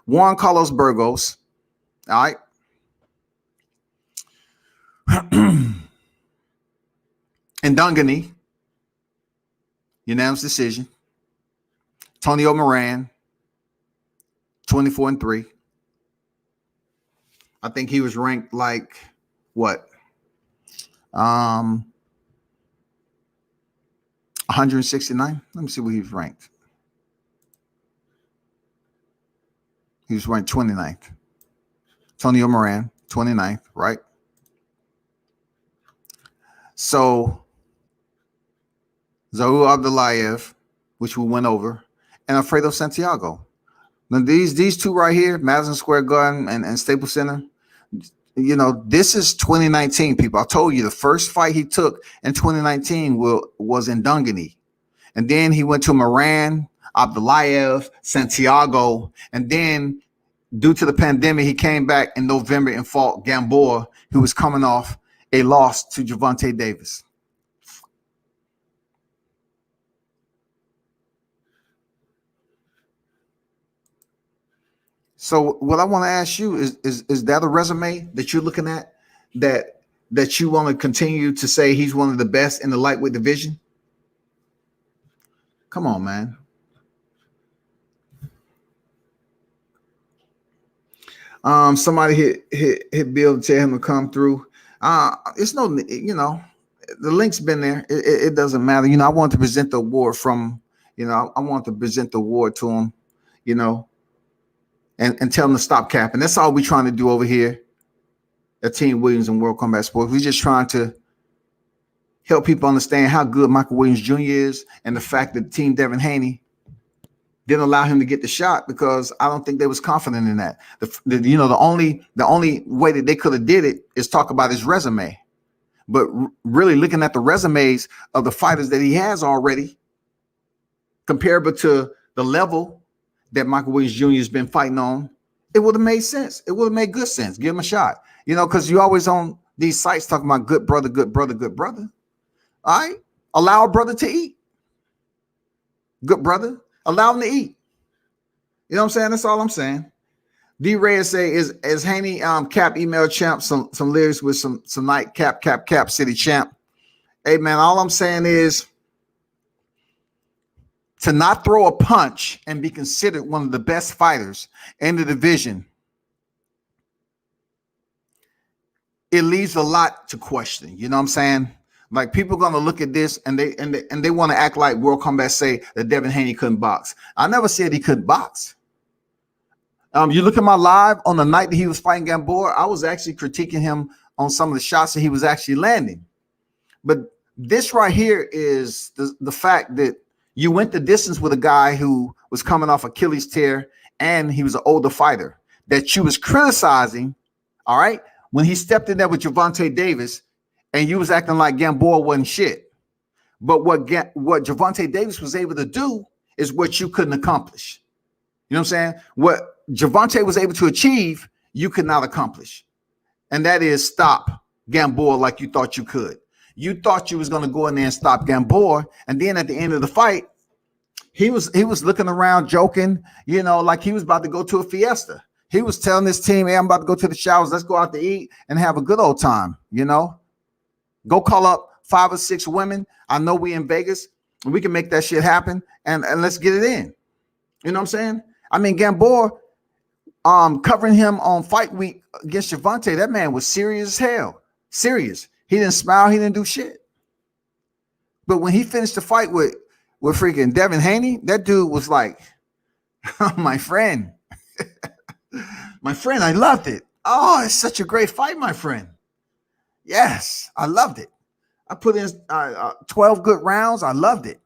Juan Carlos Burgos. All right. And Dungany. Unanimous decision. Tonio Moran. 24-3. I think he was ranked like what? 169. Let me see where he was ranked. He was ranked 29th. Tonio Moran, 29th, right? So Zaur Abdullayev, which we went over, and Alfredo Santiago. Now these two right here, Madison Square Garden and Staples Center, you know, this is 2019, people. I told you the first fight he took in 2019 was in Dungany. And then he went to Moran, Abdullayev, Santiago. And then due to the pandemic, he came back in November and fought Gamboa, who was coming off a loss to Gervonta Davis. So what I want to ask you is that a resume that you're looking at that you want to continue to say he's one of the best in the lightweight division? Come on, man. Somebody hit Bill to tell him to come through. It's no, you know, the link's been there. It doesn't matter. You know, I want to present the award from, you know, I want to present the award to him, you know, and tell them to stop capping. That's all we're trying to do over here at Team Williams and World Combat Sports. We're just trying to help people understand how good Michael Williams Jr. is, and the fact that Team Devin Haney didn't allow him to get the shot because I don't think they was confident in that. You know, the only way that they could have did it is talk about his resume. But really looking at the resumes of the fighters that he has already, comparable to the level that Michael Williams Jr. has been fighting on, it would have made sense. It would have made good sense. Give him a shot. You know, because you always on these sites talking about good brother, good brother, good brother. All right? Allow a brother to eat. Good brother. Allow him to eat. You know what I'm saying? That's all I'm saying. D. Reyes say, is Haney cap email champ some lyrics with some night cap city champ? Hey man, all I'm saying is to not throw a punch and be considered one of the best fighters in the division, it leaves a lot to question. You know what I'm saying? Like, people are gonna look at this and they want to act like World Combat say that Devin Haney couldn't box. I never said he couldn't box. You look at my live on the night that he was fighting Gamboa, I was actually critiquing him on some of the shots that he was actually landing. But this right here is the fact that you went the distance with a guy who was coming off Achilles tear, and he was an older fighter that you was criticizing, all right, when he stepped in there with Gervonta Davis, and you was acting like Gamboa wasn't shit. But what Gervonta Davis was able to do is what you couldn't accomplish. You know what I'm saying? What Gervonta was able to achieve, you could not accomplish. And that is stop Gamboa like you thought you could. You thought you was going to go in there and stop Gamboa, and then at the end of the fight, he was looking around joking, you know, like he was about to go to a fiesta. He was telling his team, hey, I'm about to go to the showers. Let's go out to eat and have a good old time, you know. Go call up 5 or 6 women. I know we in Vegas, and we can make that shit happen, and let's get it in. You know what I'm saying? I mean, Gamboa, covering him on fight week against Gervonta, that man was serious as hell. Serious. He didn't smile. He didn't do shit. But when he finished the fight with freaking Devin Haney, that dude was like, oh, my friend, I loved it. Oh, it's such a great fight, my friend. Yes, I loved it. I put in 12 good rounds. I loved it.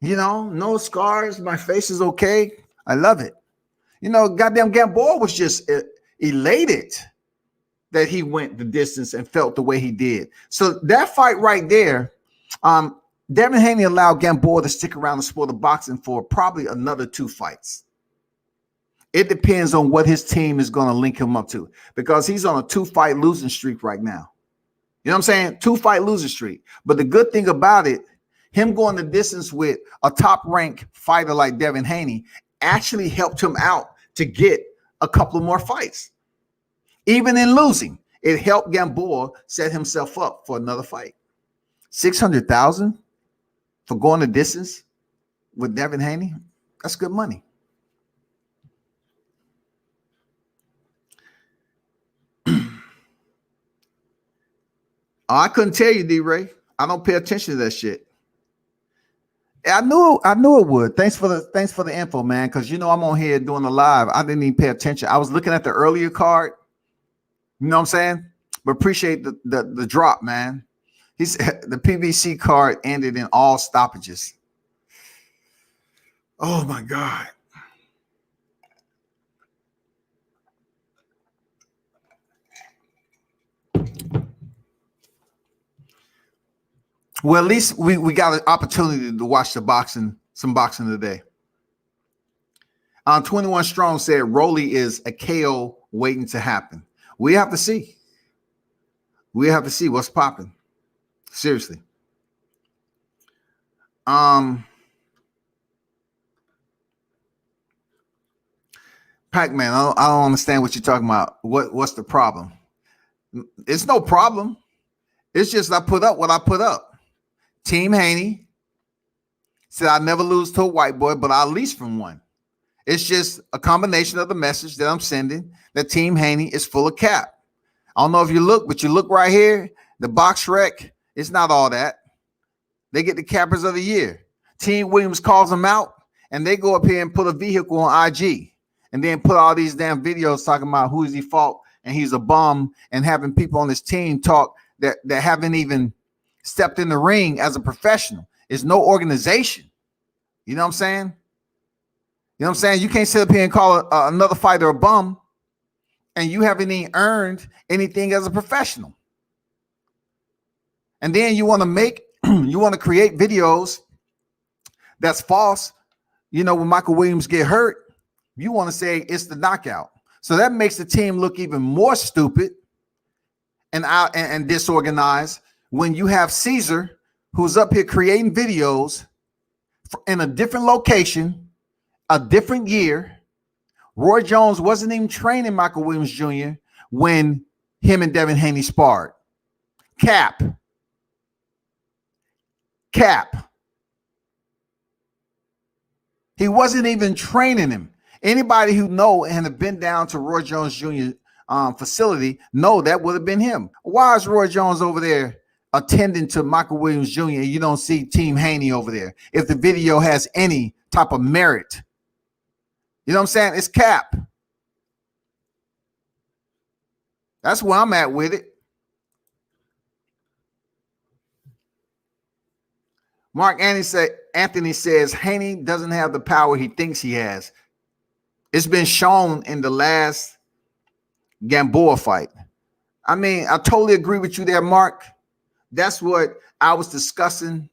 You know, no scars. My face is okay. I love it. You know, goddamn Gamboa was just elated that he went the distance and felt the way he did. So that fight right there, Devin Haney allowed Gamboa to stick around the sport of boxing for probably another 2 fights. It depends on what his team is going to link him up to, because he's on a 2-fight losing streak right now. You know what I'm saying? 2-fight losing streak. But the good thing about it, him going the distance with a top-ranked fighter like Devin Haney actually helped him out to get a couple of more fights. Even in losing, it helped Gamboa set himself up for another fight. $600,000 for going the distance with Devin Haney. That's good money. I couldn't tell you, D-Ray. I don't pay attention to that shit. I knew it would. Thanks for the info, man. Because you know I'm on here doing the live. I didn't even pay attention. I was looking at the earlier card. You know what I'm saying? But appreciate the drop, man. He said the PBC card ended in all stoppages. Oh my God. Well, at least we got an opportunity to watch some boxing today. 21 Strong said Rolly is a KO waiting to happen. We have to see. We have to see what's popping. Seriously. Pac-Man, I don't understand what you're talking about. What's the problem? It's no problem. It's just I put up what I put up. Team Haney said I never lose to a white boy, but I'll lease from one. It's just a combination of the message that I'm sending that Team Haney is full of cap. I don't know if you look, but you look right here, the box wreck, it's not all that. They get the cappers of the year. Team Williams calls them out, and they go up here and put a vehicle on IG and then put all these damn videos talking about who is he fault and he's a bum, and having people on his team talk that haven't even stepped in the ring as a professional. It's no organization. You know what I'm saying? You know what I'm saying? You can't sit up here and call another fighter a bum, and you haven't even earned anything as a professional. And then you want to create videos that's false. You know, when Michael Williams get hurt, you want to say it's the knockout. So that makes the team look even more stupid and disorganized when you have Caesar, who's up here creating videos in a different location, a different year. Roy Jones wasn't even training Michael Williams Jr. when him and Devin Haney sparred. Cap. He wasn't even training him. Anybody who know and have been down to Roy Jones Jr. Facility know that would have been him. Why is Roy Jones over there attending to Michael Williams Jr. and you don't see Team Haney over there if the video has any type of merit? You know what I'm saying? It's cap. That's where I'm at with it. Mark Anthony says Haney doesn't have the power he thinks he has. It's been shown in the last Gamboa fight. I mean, I totally agree with you there, Mark. That's what I was discussing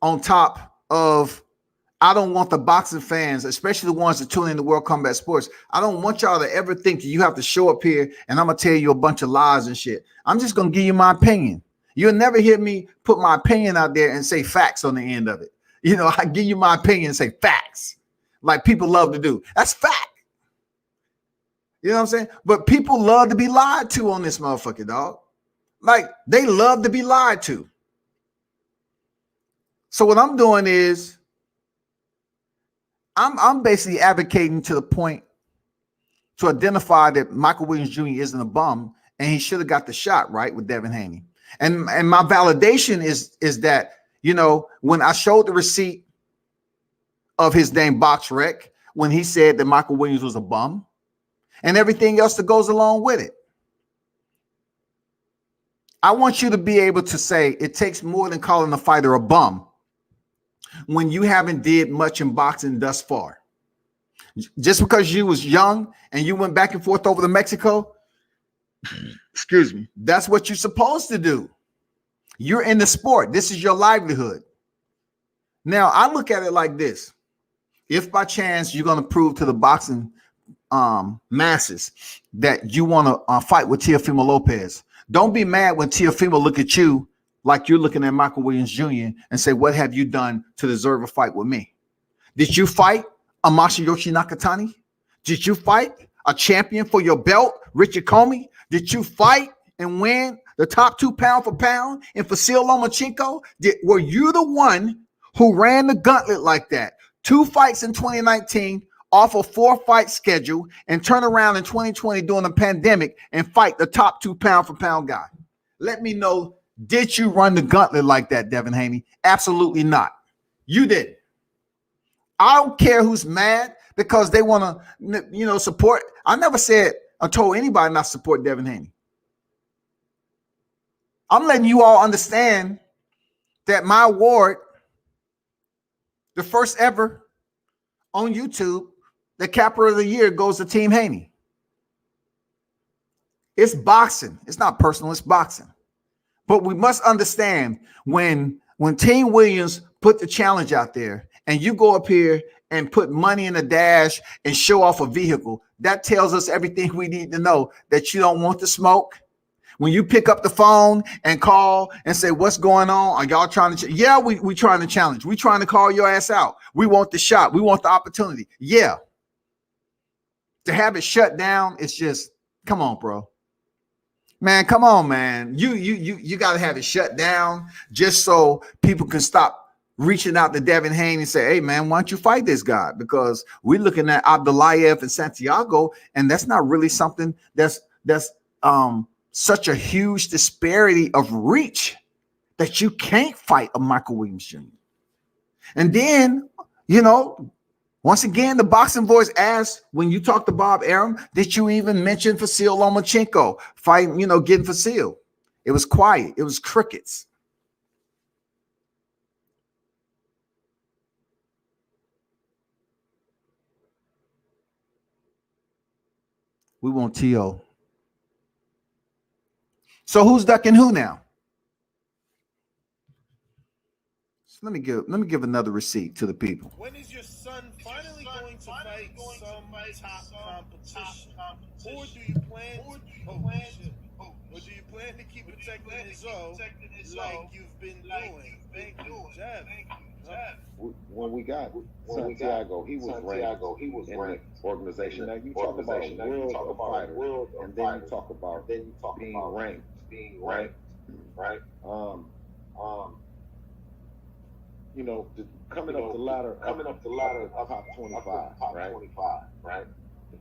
on top of. I don't want the boxing fans, especially the ones that tune into World Combat Sports. I don't want y'all to ever think you have to show up here and I'm going to tell you a bunch of lies and shit. I'm just going to give you my opinion. You'll never hear me put my opinion out there and say facts on the end of it. You know, I give you my opinion and say facts like people love to do. That's fact. You know what I'm saying? But people love to be lied to on this motherfucker, dog. Like, they love to be lied to. So what I'm doing is I'm basically advocating to the point to identify that Michael Williams Jr. isn't a bum and he should have got the shot right with Devin Haney. And my validation is that, you know, when I showed the receipt of his name box rec, when he said that Michael Williams was a bum and everything else that goes along with it. I want you to be able to say it takes more than calling a fighter a bum when you haven't did much in boxing thus far. Just because you was young and you went back and forth over to Mexico, excuse me, that's what you're supposed to do. You're in the sport. This is your livelihood. Now, I look at it like this. If by chance you're going to prove to the boxing masses that you want to fight with Teofimo Lopez, don't be mad when Teofimo look at you like you're looking at Michael Williams Jr. and say, what have you done to deserve a fight with me? Did you fight a Masayoshi Nakatani? Did you fight a champion for your belt, Richard Comey? Did you fight and win the top 2 pound for pound in Vasil Lomachenko? Were you the one who ran the gauntlet like that? 2 fights in 2019 off a 4-fight schedule and turn around in 2020 during the pandemic and fight the top 2 pound for pound guy. Let me know, did you run the gauntlet like that, Devin Haney? Absolutely not. You didn't. I don't care who's mad because they want to, you know, support. I never said I told anybody not to support Devin Haney. I'm letting you all understand that my award, the first ever on YouTube, the capper of the year goes to Team Haney. It's boxing. It's not personal. It's boxing. But we must understand when Team Williams put the challenge out there and you go up here and put money in a dash and show off a vehicle, that tells us everything we need to know, that you don't want the smoke. When you pick up the phone and call and say, what's going on? Are y'all trying to? Yeah, we trying to challenge. We trying to call your ass out. We want the shot. We want the opportunity. Yeah. To have it shut down, it's just, come on, bro. Man, come on, man. You got to have it shut down just so people can stop reaching out to Devin Haney and say, hey, man, why don't you fight this guy? Because we're looking at Abdulayev and Santiago, and that's not really something that's such a huge disparity of reach that you can't fight a Michael Williams Jr. And then, you know, once again, the boxing voice asked, when you talked to Bob Arum, did you even mention Vasil Lomachenko fighting, you know, getting Vasil? It was quiet. It was crickets. We want T.O. So who's ducking who now? So let me give another receipt to the people. When is your son finally going to fight some top competition? Or do you plan to keep protecting his own like you've been doing? Thank you, Jeff. When we got Santiago, he was ranked in the organization. Now you talk about a world fighter, and then you talk about being ranked. Right. You know, coming up the ladder of top 25, right?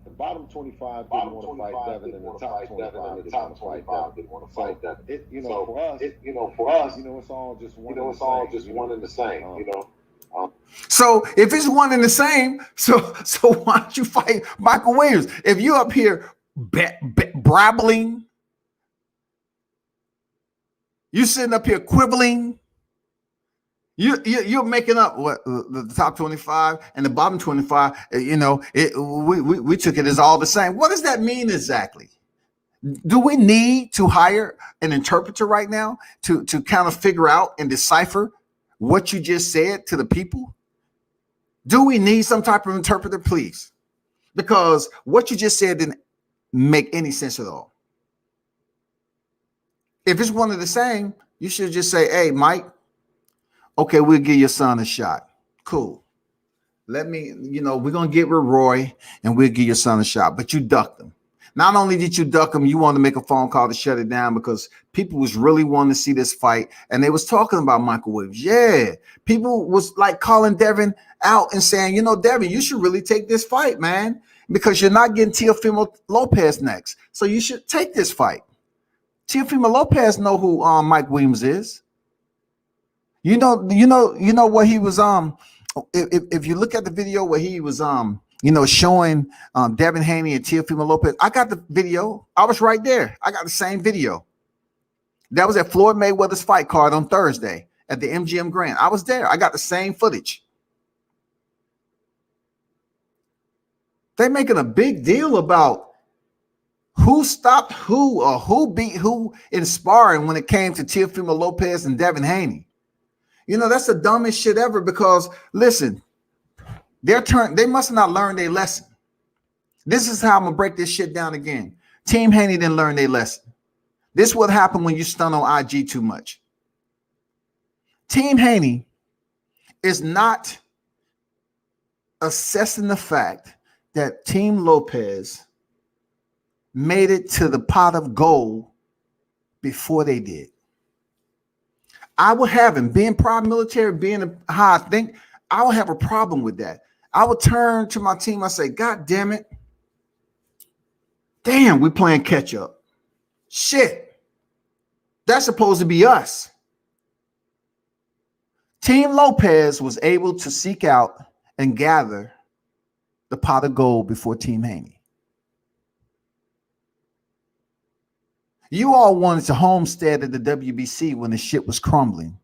The bottom 25 didn't want to fight Devin, and the top 25 didn't want to fight Devin. For us, it's all just one and the same. So if it's one and the same, so why don't you fight Michael Williams? If you're up here brabbling, you sitting up here quibbling, you're making up what the top 25 and the bottom 25. We took it as all the same. What does that mean exactly? Do we need to hire an interpreter right now to kind of figure out and decipher what you just said to the people? Do we need some type of interpreter, please? Because what you just said didn't make any sense at all. If it's one of the same, you should just say, hey, Mike, okay, we'll give your son a shot. Cool. We're going to get with Roy and we'll give your son a shot. But you ducked him. Not only did you duck him, you wanted to make a phone call to shut it down because people was really wanting to see this fight. And they was talking about Michael Williams. Yeah. People was like calling Devin out and saying, Devin, you should really take this fight, man, because you're not getting Teofimo Lopez next. So you should take this fight. Teofimo Lopez know who Mike Williams is. You know what he was if you look at the video where he was showing Devin Haney and Teofimo Lopez. I got the video. I was right there. I got the same video. That was at Floyd Mayweather's fight card on Thursday at the MGM Grand. I was there. I got the same footage. They're making a big deal about who stopped who or who beat who in sparring when it came to Teofimo Lopez and Devin Haney. That's the dumbest shit ever because, listen, they must not learn their lesson. This is how I'm going to break this shit down again. Team Haney didn't learn their lesson. This is what happened when you stun on IG too much. Team Haney is not assessing the fact that Team Lopez made it to the pot of gold before they did. I would have him being proud military, being how I think, I would have a problem with that. I would turn to my team. I say, God damn it. Damn, we playing catch up. Shit. That's supposed to be us. Team Lopez was able to seek out and gather the pot of gold before Team Haney. You all wanted to homestead at the WBC when the shit was crumbling.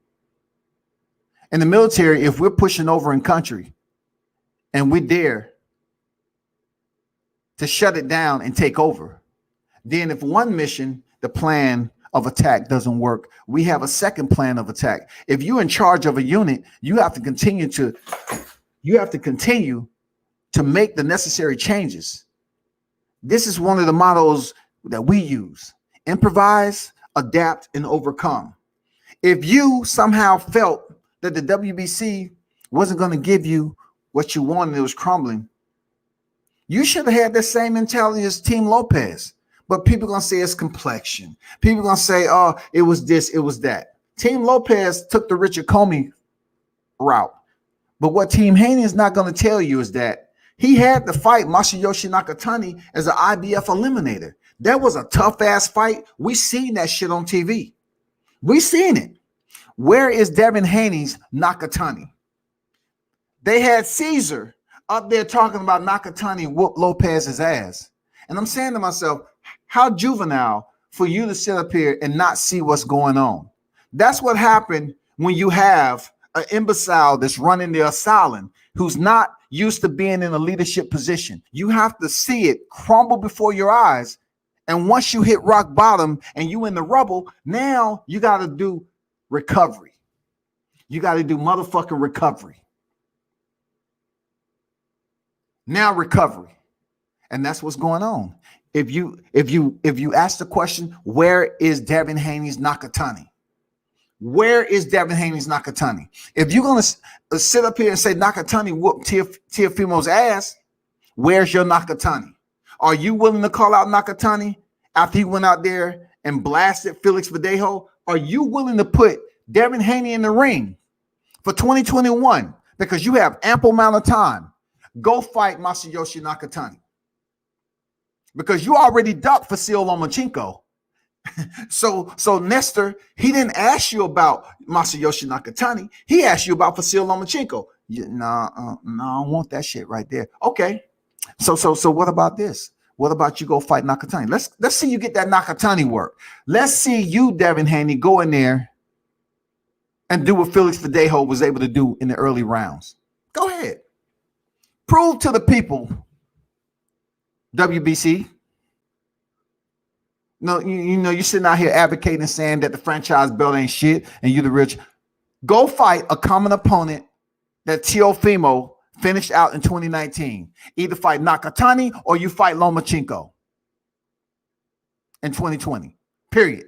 In the military, if we're pushing over in country and we dare to shut it down and take over, then if one mission, the plan of attack doesn't work, we have a second plan of attack. If you're in charge of a unit, you have to continue to make the necessary changes. This is one of the mottos that we use. Improvise, adapt, and overcome. If you somehow felt that the WBC wasn't going to give you what you wanted, it was crumbling, you should have had the same mentality as Team Lopez. But people are going to say it's complexion. People are going to say, oh, it was this, it was that. Team Lopez took the Richard Comey route. But what Team Haney is not going to tell you is that he had to fight Masayoshi Nakatani as an IBF eliminator. That was a tough-ass fight. We seen that shit on TV. We seen it. Where is Devin Haney's Nakatani? They had Caesar up there talking about Nakatani whoop Lopez's ass. And I'm saying to myself, how juvenile for you to sit up here and not see what's going on. That's what happened when you have an imbecile that's running the asylum who's not used to being in a leadership position. You have to see it crumble before your eyes. And once you hit rock bottom and you in the rubble, now you got to do recovery. You got to do motherfucking recovery. Now recovery. And that's what's going on. If you ask the question, where is Devin Haney's Nakatani? Where is Devin Haney's Nakatani? If you're going to sit up here and say Nakatani whooped Teofimo's ass, where's your Nakatani? Are you willing to call out Nakatani after he went out there and blasted Felix Verdejo? Are you willing to put Devin Haney in the ring for 2021 because you have ample amount of time? Go fight Masayoshi Nakatani because you already ducked Vasyl Lomachenko. So Nestor, he didn't ask you about Masayoshi Nakatani. He asked you about Vasyl Lomachenko. I don't want that shit right there. Okay. So what about this? What about you go fight Nakatani? Let's see you get that Nakatani work. Let's see you, Devin Haney, go in there and do what Felix Verdejo was able to do in the early rounds. Go ahead. Prove to the people, WBC. No, you're sitting out here advocating and saying that the franchise belt ain't shit and you the rich. Go fight a common opponent that Teofimo finished out in 2019. Either fight Nakatani or you fight Lomachenko in 2020. Period.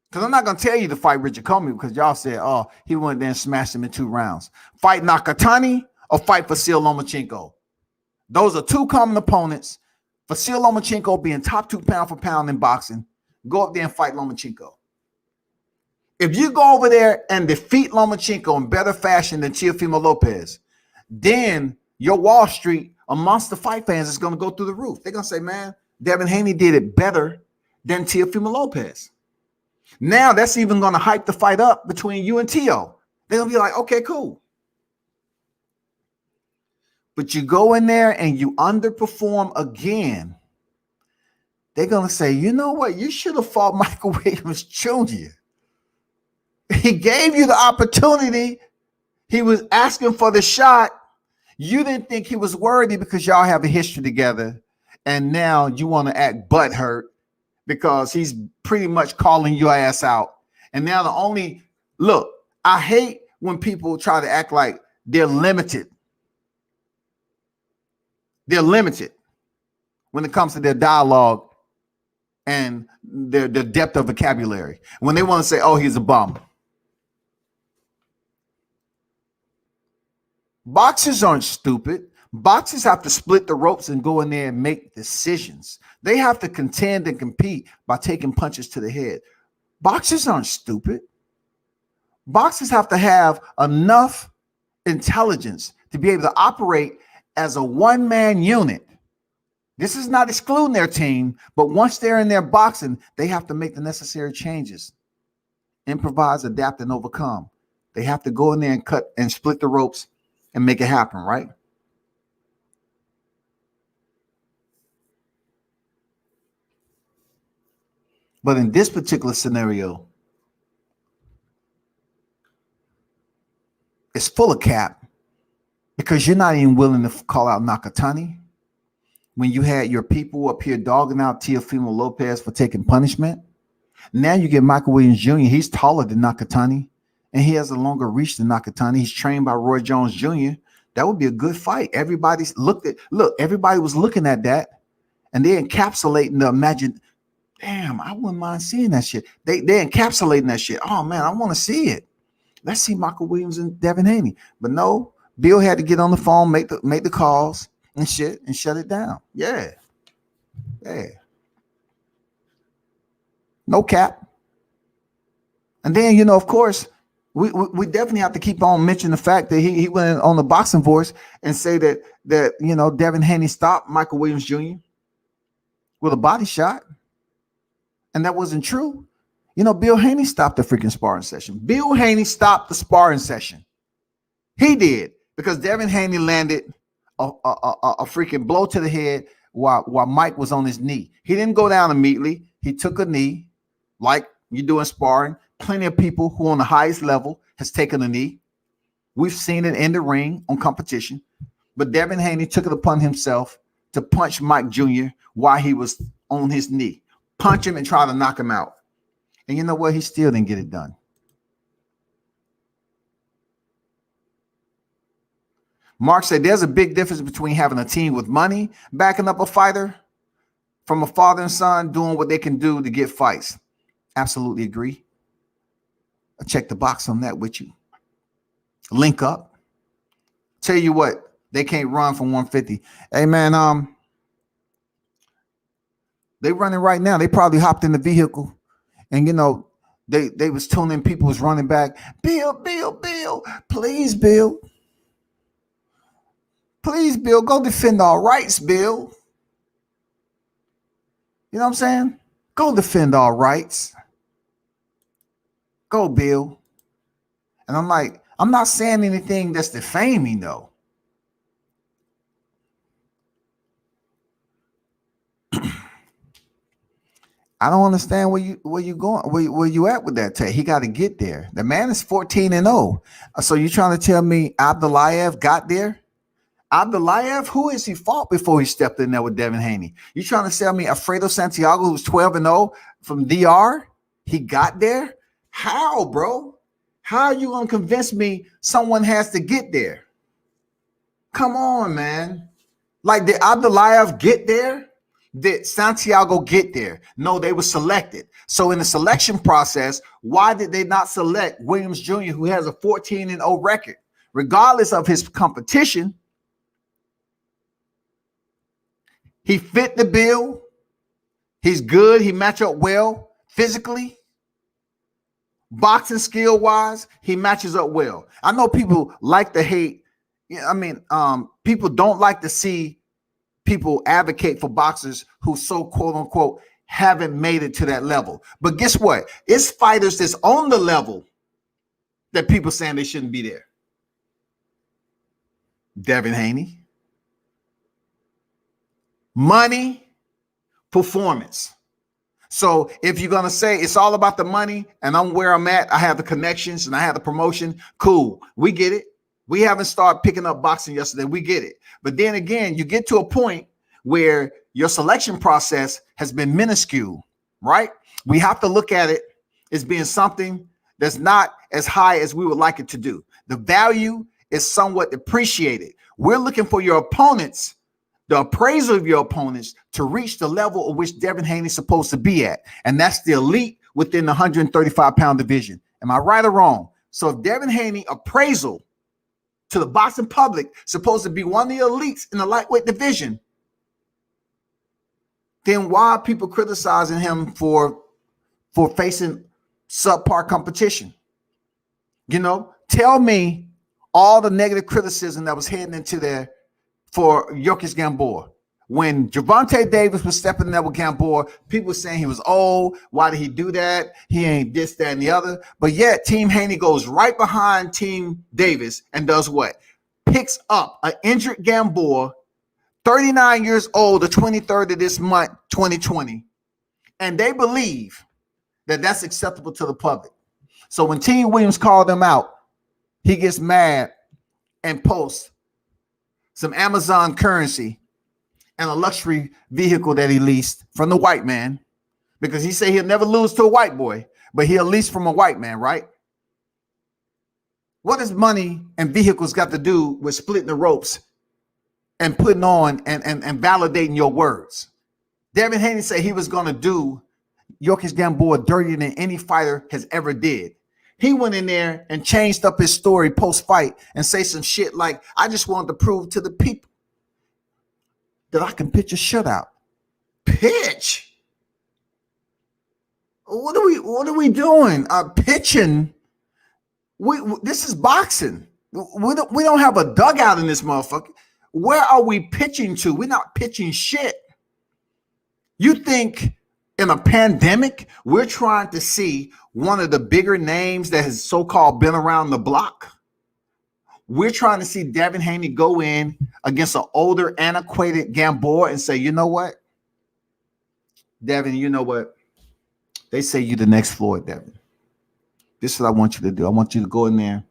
Because I'm not going to tell you to fight Richard Comey because y'all said, oh, he went there and smashed him in 2 rounds. Fight Nakatani or fight Vasyl Lomachenko. Those are 2 common opponents. Vasyl Lomachenko being top 2 pound for pound in boxing. Go up there and fight Lomachenko. If you go over there and defeat Lomachenko in better fashion than Teofimo Lopez, then your Wall Street amongst the fight fans is going to go through the roof. They're going to say, man, Devin Haney did it better than Teofimo Lopez. Now that's even going to hype the fight up between you and Teo. They're going to be like, okay, cool. But you go in there and you underperform again. They're going to say, you know what? You should have fought Michael Williams Jr. He gave you the opportunity. He was asking for the shot. You didn't think he was worthy because y'all have a history together. And now you want to act butthurt because he's pretty much calling your ass out. And now look, I hate when people try to act like they're limited. They're limited when it comes to their dialogue and their depth of vocabulary. When they want to say, oh, he's a bum. Boxers aren't stupid. Boxers have to split the ropes and go in there and make decisions. They have to contend and compete by taking punches to the head. Boxers aren't stupid. Boxers have to have enough intelligence to be able to operate as a one-man unit. This is not excluding their team, but once they're in their boxing, they have to make the necessary changes. Improvise, adapt, and overcome. They have to go in there and cut and split the ropes and make it happen, right? But in this particular scenario, it's full of cap because you're not even willing to call out Nakatani when you had your people up here dogging out Teofimo Lopez for taking punishment. Now you get Michael Williams Jr. He's taller than Nakatani, and he has a longer reach than Nakatani. He's trained by Roy Jones Jr. That would be a good fight. Everybody was looking at that, and they're encapsulating the imagine. Damn, I wouldn't mind seeing that shit. They're encapsulating that shit. Oh man, I want to see it. Let's see Michael Williams and Devin Haney. But no, Bill had to get on the phone, make the calls and shit, and shut it down. Yeah. No cap. And then, of course, we definitely have to keep on mentioning the fact that he went on the Boxing Voice and say that Devin Haney stopped Michael Williams Jr. with a body shot. And that wasn't true. Bill Haney stopped the freaking sparring session. Bill Haney stopped the sparring session. He did, because Devin Haney landed a freaking blow to the head while Mike was on his knee. He didn't go down immediately. He took a knee, like you do in sparring. Plenty of people who on the highest level has taken a knee. We've seen it in the ring on competition. But Devin Haney took it upon himself to punch Mike Jr. while he was on his knee. Punch him and try to knock him out. And you know what? He still didn't get it done. Mark said there's a big difference between having a team with money backing up a fighter from a father and son doing what they can do to get fights. Absolutely agree. I check the box on that with you. Link up. Tell you what, they can't run from 150. Hey man, they running right now. They probably hopped in the vehicle, and they was tuning people was running back. Bill, please, Bill. Please, Bill, go defend our rights, Bill. You know what I'm saying? Go defend our rights. Go, Bill. And I'm like, I'm not saying anything that's defaming, though. I don't understand where you going, where you at with that take. He got to get there. The man is 14-0. So you trying to tell me Abdulayev got there? Abdulayev, who has he fought before he stepped in there with Devin Haney? You trying to tell me Alfredo Santiago, who's 12-0 from DR, he got there? How, bro? How are you going to convince me someone has to get there? Come on, man. Like, did Abdulayev get there? Did Santiago get there? No, they were selected. So in the selection process, why did they not select Williams Jr., who has a 14-0 record? Regardless of his competition, he fit the bill. He's good. He match up well physically. Boxing skill wise, he matches up well. I know people like to hate. People don't like to see people advocate for boxers who so quote unquote haven't made it to that level. But guess what? It's fighters that's on the level that people saying they shouldn't be there. Devin Haney. Money, performance. So if you're going to say it's all about the money and I'm where I'm at, I have the connections and I have the promotion, cool. We get it. We haven't started picking up boxing yesterday. We get it. But then again, you get to a point where your selection process has been minuscule, right? We have to look at it as being something that's not as high as we would like it to do. The value is somewhat depreciated. We're looking for your opponents, the appraisal of your opponents, to reach the level of which Devin Haney is supposed to be at. And that's the elite within the 135-pound division. Am I right or wrong? So if Devin Haney appraisal to the boxing public supposed to be one of the elites in the lightweight division, then why are people criticizing him for facing subpar competition? You know, tell me all the negative criticism that was heading into there for Yuriorkis Gamboa. When Gervonta Davis was stepping in there with Gamboa, people were saying he was old. Why did he do that? He ain't this, that, and the other. But yet Team Haney goes right behind Team Davis and does what? Picks up an injured Gamboa, 39 years old, the 23rd of this month, 2020. And they believe that that's acceptable to the public. So when T. Williams called him out, he gets mad and posts some Amazon currency and a luxury vehicle that he leased from the white man, because he said he'll never lose to a white boy, but he'll lease from a white man, right? What does money and vehicles got to do with splitting the ropes and putting on and validating your words? Devin Haney said he was going to do Yuriorkis Gamboa dirtier than any fighter has ever did. He went in there and changed up his story post-fight and say some shit like, I just wanted to prove to the people that I can pitch a shutout. Pitch? What are we doing? Pitching? This is boxing. We don't have a dugout in this motherfucker. Where are we pitching to? We're not pitching shit. You think in a pandemic, we're trying to see one of the bigger names that has so-called been around the block? We're trying to see Devin Haney go in against an older, antiquated Gamboa and say, you know what? Devin, you know what? They say you the next Floyd, Devin. This is what I want you to do. I want you to go in there.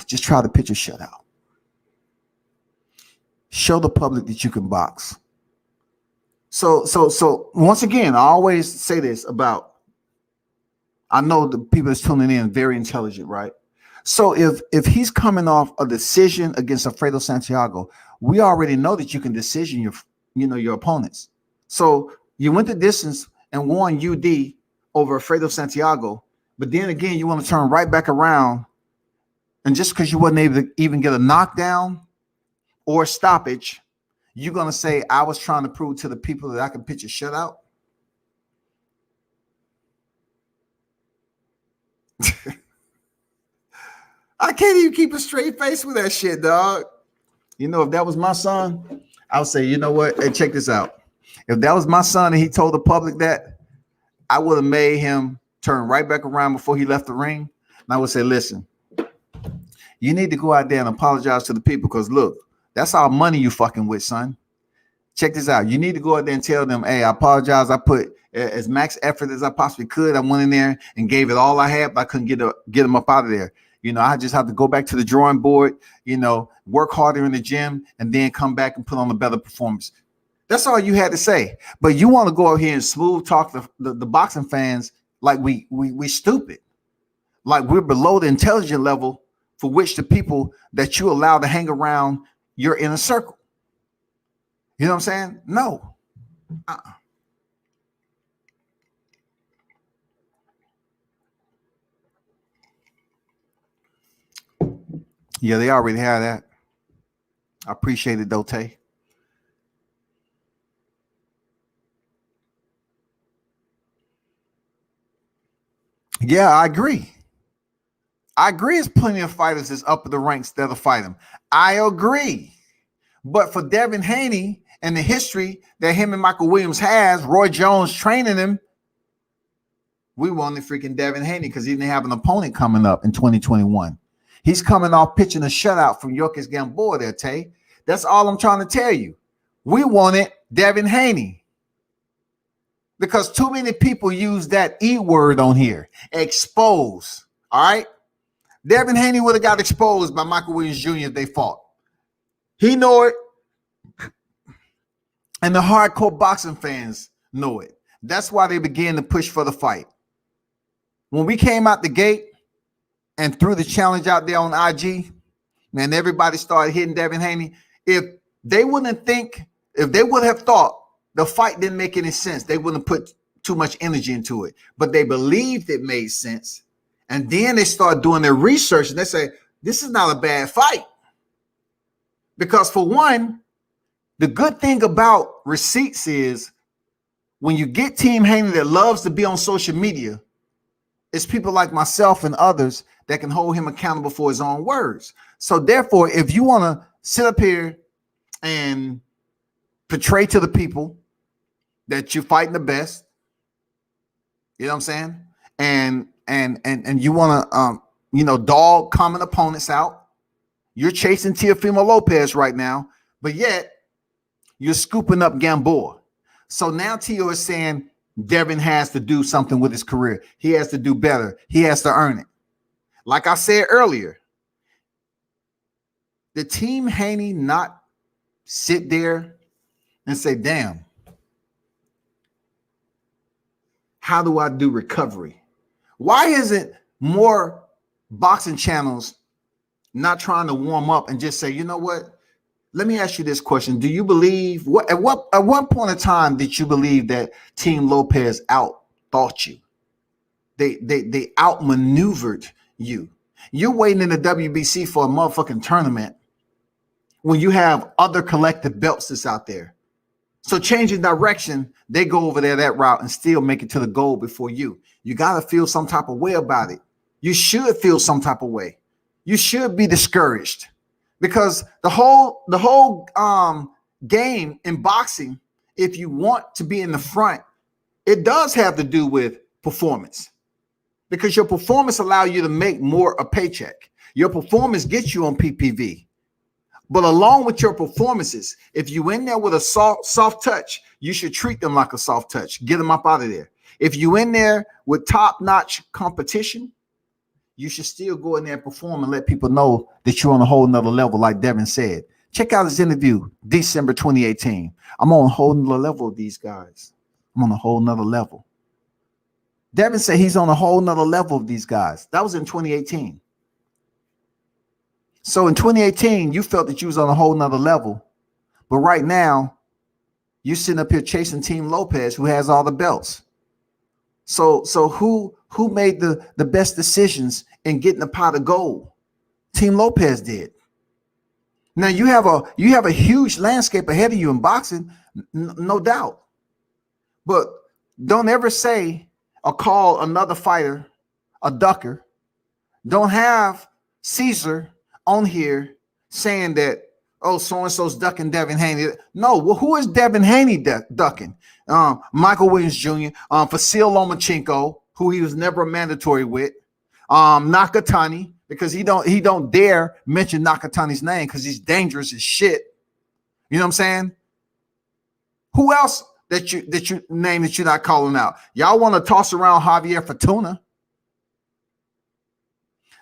Just try to pitch a shutout. Show the public that you can box. So once again, I always say this about, I know the people that's tuning in very intelligent, right? So if he's coming off a decision against Alfredo Santiago, we already know that you can decision your opponents. So you went the distance and won UD over Alfredo Santiago, but then again, you want to turn right back around, and just because you wasn't able to even get a knockdown or stoppage, you're going to say, I was trying to prove to the people that I can pitch a shutout? I can't even keep a straight face with that shit, dog. You know, if that was my son, I would say, you know what? Hey, check this out. If that was my son and he told the public that, I would have made him turn right back around before he left the ring. And I would say, listen, you need to go out there and apologize to the people, because look, that's our money you fucking with, son. Check this out. You need to go out there and tell them, hey, I apologize. I put as max effort as I possibly could. I went in there and gave it all I had, but I couldn't get them up out of there. You know, I just have to go back to the drawing board, you know, work harder in the gym, and then come back and put on a better performance. That's all you had to say. But you want to go out here and smooth talk the boxing fans like we stupid, like we're below the intelligent level for which the people that you allow to hang around your inner circle. You know what I'm saying? No. Yeah, they already have that. I appreciate it, Dote. Yeah, I agree. There's plenty of fighters that's up in the ranks that'll fight him. I agree. But for Devin Haney, and the history that him and Michael Williams has, Roy Jones training him, we wanted freaking Devin Haney because he didn't have an opponent coming up in 2021. He's coming off pitching a shutout from Yuriorkis Gamboa there, Tay. That's all I'm trying to tell you. We wanted Devin Haney because too many people use that E word on here, expose. All right. Devin Haney would have got exposed by Michael Williams Jr. if they fought. He know it. And the hardcore boxing fans know it. That's why they began to push for the fight. When we came out the gate and threw the challenge out there on IG, man, everybody started hitting Devin Haney. If they would have thought the fight didn't make any sense, they wouldn't have put too much energy into it. But they believed it made sense. And then they start doing their research and they say, this is not a bad fight. Because for one, the good thing about receipts is when you get Team Haney that loves to be on social media, it's people like myself and others that can hold him accountable for his own words. So therefore, if you want to sit up here and portray to the people that you're fighting the best, you know what I'm saying? And you want to, dog common opponents out. You're chasing Teofimo Lopez right now, but yet you're scooping up Gamboa. So now Tio is saying Devin has to do something with his career. He has to do better. He has to earn it. Like I said earlier, the Team Haney not sit there and say, damn, how do I do recovery? Why isn't more boxing channels not trying to warm up and just say, you know what? Let me ask you this question. Do you believe at what point in time did you believe that Team Lopez outthought you? They outmaneuvered you. You're waiting in the WBC for a motherfucking tournament when you have other collective belts that's out there. So changing direction, they go over there that route and still make it to the goal before you. You got to feel some type of way about it. You should feel some type of way. You should be discouraged because the whole game in boxing, if you want to be in the front, it does have to do with performance because your performance allows you to make more a paycheck. Your performance gets you on PPV. But along with your performances, if you in there with a soft touch, you should treat them like a soft touch. Get them up out of there. If you in there with top-notch competition, you should still go in there and perform and let people know that you're on a whole nother level, like Devin said. Check out his interview, December 2018. I'm on a whole nother level of these guys. I'm on a whole nother level. Devin said he's on a whole nother level of these guys. That was in 2018. So in 2018, you felt that you was on a whole nother level. But right now, you're sitting up here chasing Team Lopez, who has all the belts. So who made the best decisions in getting the pot of gold? Team Lopez did. Now you have a huge landscape ahead of you in boxing, no doubt. But don't ever say or call another fighter a ducker. Don't have Caesar on here saying that, oh, so-and-so's ducking Devin Haney. No, well, who is Devin Haney ducking? Michael Williams Jr., Vasil Lomachenko, who he was never mandatory with, Nakatani, because he don't dare mention Nakatani's name because he's dangerous as shit. You know what I'm saying? Who else that you name that you're not calling out? Y'all want to toss around Javier Fortuna.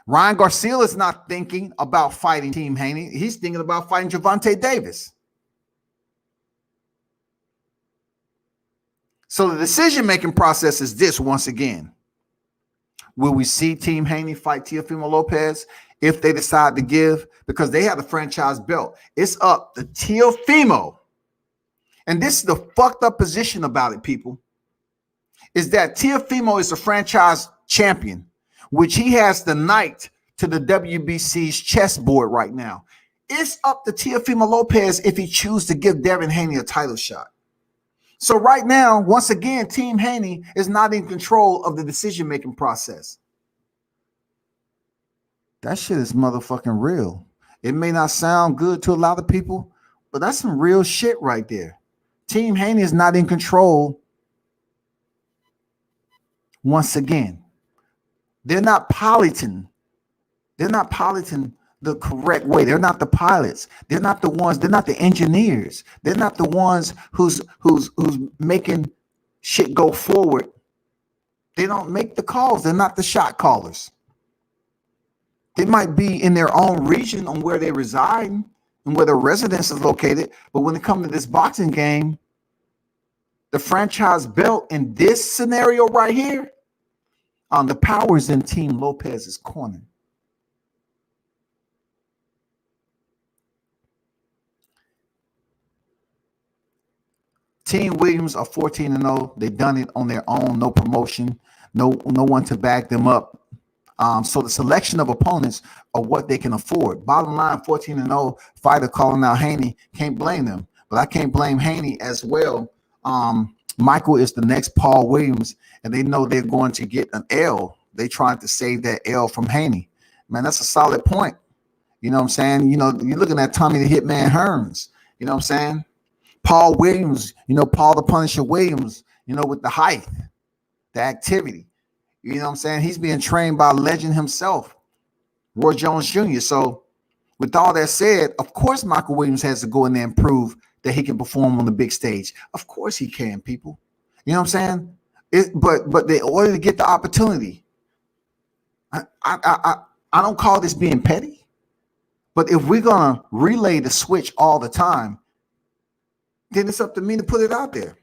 Ryan Garcia is not thinking about fighting Team Haney. He's thinking about fighting Gervonta Davis. So the decision-making process is this once again. Will we see Team Haney fight Teofimo Lopez if they decide to give? Because they have the franchise belt. It's up to Teofimo. And this is the fucked up position about it, people, is that Teofimo is a franchise champion, which he has the knight to the WBC's chessboard right now. It's up to Teofimo Lopez if he chooses to give Devin Haney a title shot. So right now, once again, Team Haney is not in control of the decision-making process. That shit is motherfucking real. It may not sound good to a lot of people, But that's some real shit right there. Team Haney is not in control. Once again, they're not piloting. They're not piloting the correct way. They're not the pilots. They're not the ones. They're not the engineers. They're not the ones who's making shit go forward. They don't make the calls. They're not the shot callers. They might be in their own region on where they reside and where their residence is located. But when it comes to this boxing game, the franchise belt in this scenario right here, the power is in Team Lopez's corner. Team Williams are 14-0. They've done it on their own, no promotion, no one to back them up. So the selection of opponents are what they can afford. Bottom line, 14-0 fighter calling out Haney, can't blame them. But I can't blame Haney as well. Michael is the next Paul Williams, and they know they're going to get an L. They trying to save that L from Haney. Man, that's a solid point. You know what I'm saying? You know, you're looking at Tommy the Hitman Hearns. You know what I'm saying? Paul Williams, you know, Paul the Punisher Williams, you know, with the height, the activity. You know what I'm saying? He's being trained by a legend himself, Roy Jones Jr. So with all that said, of course, Michael Williams has to go in there and prove that he can perform on the big stage. Of course he can, people. You know what I'm saying? But in order to get the opportunity, I don't call this being petty. But if we're going to relay the switch all the time, then it's up to me to put it out there.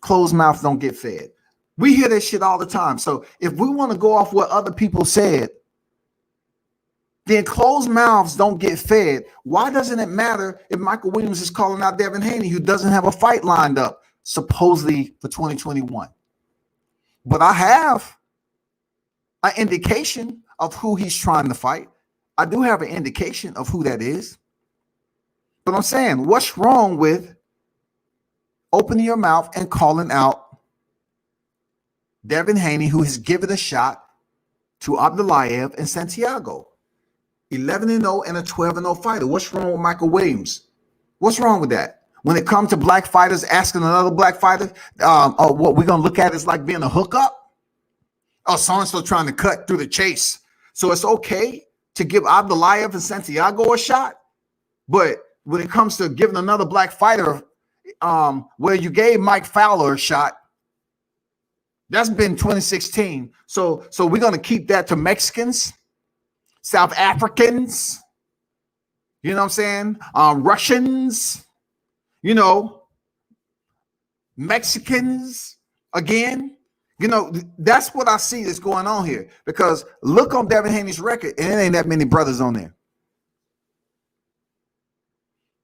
Closed mouths don't get fed. We hear that shit all the time. So if we want to go off what other people said, then closed mouths don't get fed. Why doesn't it matter if Michael Williams is calling out Devin Haney, who doesn't have a fight lined up, supposedly for 2021? But I have an indication of who he's trying to fight. I do have an indication of who that is. But I'm saying, what's wrong with opening your mouth and calling out Devin Haney, who has given a shot to Abdulayev and Santiago? 11-0 and a 12-0 fighter. What's wrong with Michael Williams? What's wrong with that? When it comes to black fighters asking another black fighter, what we're going to look at is like being a hookup? Oh, so-and-so trying to cut through the chase. So it's okay to give Abdulayev and Santiago a shot? But when it comes to giving another black fighter, where you gave Mike Fowler a shot, that's been 2016. So we're going to keep that to Mexicans, South Africans, you know what I'm saying? Russians, you know, Mexicans again. You know, that's what I see that's going on here. Because look on Devin Haney's record, and it ain't that many brothers on there.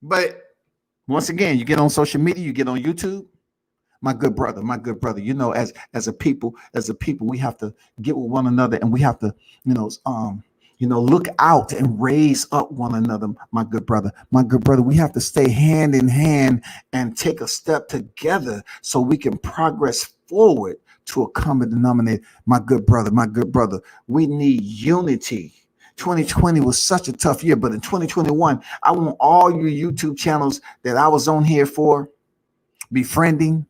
But once again, you get on social media, you get on YouTube. My good brother, you know, as a people, we have to get with one another, and we have to, look out and raise up one another. My good brother, we have to stay hand in hand and take a step together so we can progress forward to a common denominator. My good brother, we need unity. 2020 was such a tough year, but in 2021, I want all your YouTube channels that I was on here for, befriending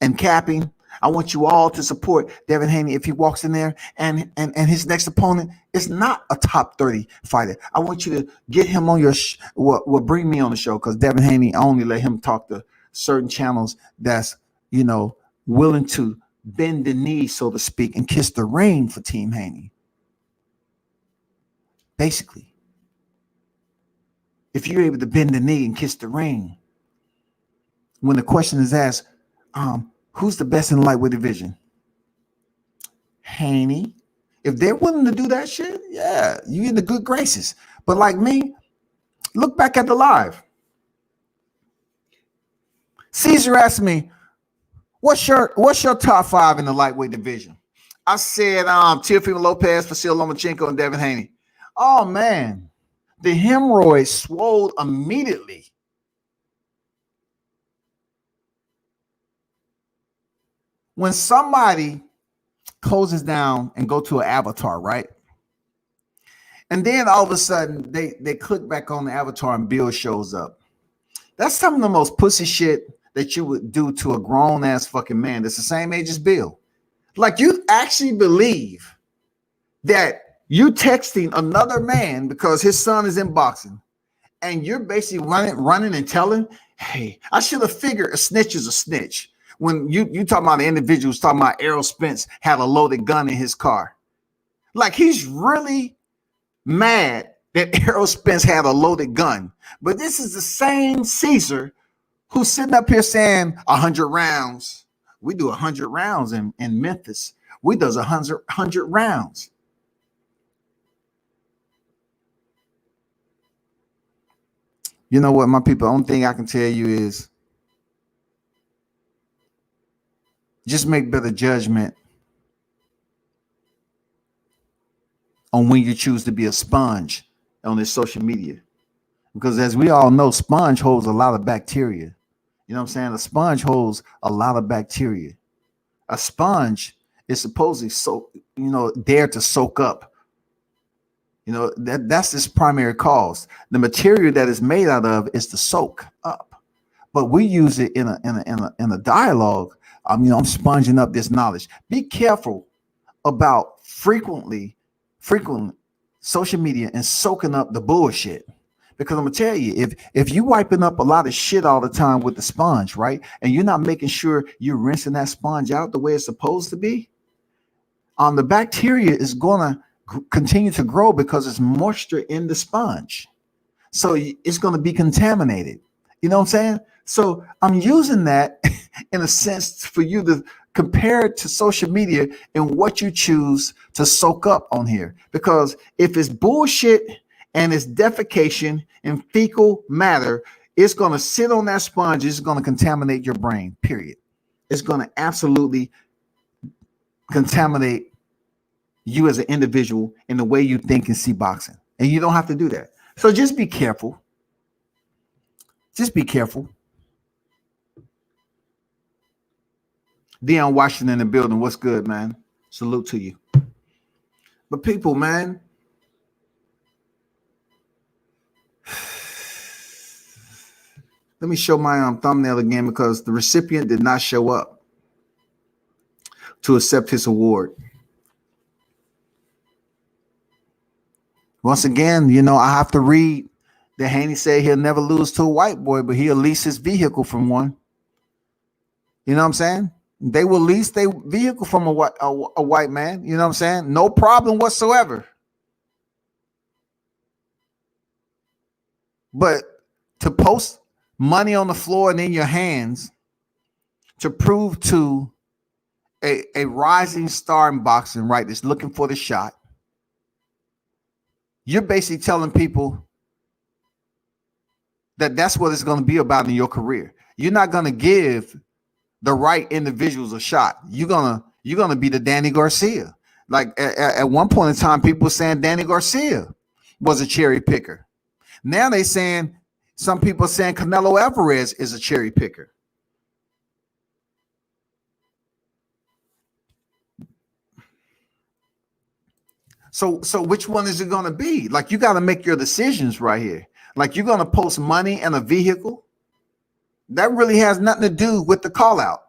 and capping. I want you all to support Devin Haney if he walks in there and his next opponent is not a top 30 fighter. I want you to get him on your bring me on the show, because Devin Haney, I only let him talk to certain channels that's, you know, willing to bend the knee, so to speak, and kiss the ring for Team Haney. Basically, if you're able to bend the knee and kiss the ring, when the question is asked, who's the best in the lightweight division? Haney. If they're willing to do that shit, yeah, you in the good graces. But like me, look back at the live. Caesar asked me, what's your top 5 in the lightweight division? I said Teofimo Lopez, Vasil Lomachenko, and Devin Haney. Oh man, the hemorrhoids swelled immediately. When somebody closes down and go to an avatar, right? And then all of a sudden they click back on the avatar and Bill shows up. That's some of the most pussy shit that you would do to a grown ass fucking man that's the same age as Bill. Like, you actually believe that you texting another man because his son is in boxing, and you're basically running and telling, hey, I should have figured a snitch is a snitch. When you talking about the individuals talking about Errol Spence had a loaded gun in his car. Like, he's really mad that Errol Spence had a loaded gun. But this is the same Caesar who's sitting up here saying 100 rounds. We do 100 rounds in Memphis. We does 100 rounds. You know what, my people, the only thing I can tell you is just make better judgment on when you choose to be a sponge on this social media. Because as we all know, sponge holds a lot of bacteria. You know what I'm saying? A sponge holds a lot of bacteria. A sponge is supposedly there to soak up. You know, that's its primary cause. The material that it's made out of is to soak up. But we use it in a dialogue. I'm sponging up this knowledge. Be careful about frequent social media and soaking up the bullshit. Because I'm gonna tell you, if you wiping up a lot of shit all the time with the sponge, right, and you're not making sure you're rinsing that sponge out the way it's supposed to be, the bacteria is gonna continue to grow because it's moisture in the sponge, so it's gonna be contaminated. You know what I'm saying? So I'm using that in a sense for you to compare it to social media and what you choose to soak up on here. Because if it's bullshit and it's defecation and fecal matter, it's going to sit on that sponge. It's going to contaminate your brain, period. It's going to absolutely contaminate you as an individual in the way you think and see boxing. And you don't have to do that. So just be careful. Just be careful. Deion Washington in the building. What's good, man? Salute to you. But people, man, let me show my thumbnail again because the recipient did not show up to accept his award. Once again, I have to read that Haney said he'll never lose to a white boy, but he'll lease his vehicle from one. You know what I'm saying? They will lease their vehicle from a white man. You know what I'm saying? No problem whatsoever. But to post money on the floor and in your hands to prove to a rising star in boxing, right, that's looking for the shot, you're basically telling people that that's what it's going to be about in your career. You're not going to give the right individuals a shot. You're gonna be the Danny Garcia. Like at one point in time, people were saying Danny Garcia was a cherry picker. Now some people are saying Canelo Alvarez is a cherry picker. So which one is it gonna be? Like, you got to make your decisions right here. Like, you're gonna post money and a vehicle. That really has nothing to do with the call out.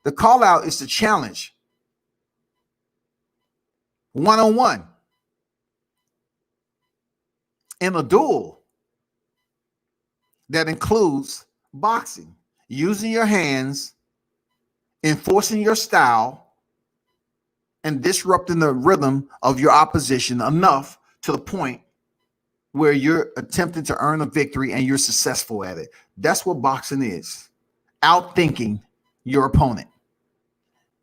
The call out is the challenge. One-on-one. In a duel that includes boxing, using your hands, enforcing your style, and disrupting the rhythm of your opposition enough to the point where you're attempting to earn a victory and you're successful at it. That's what boxing is. Outthinking your opponent.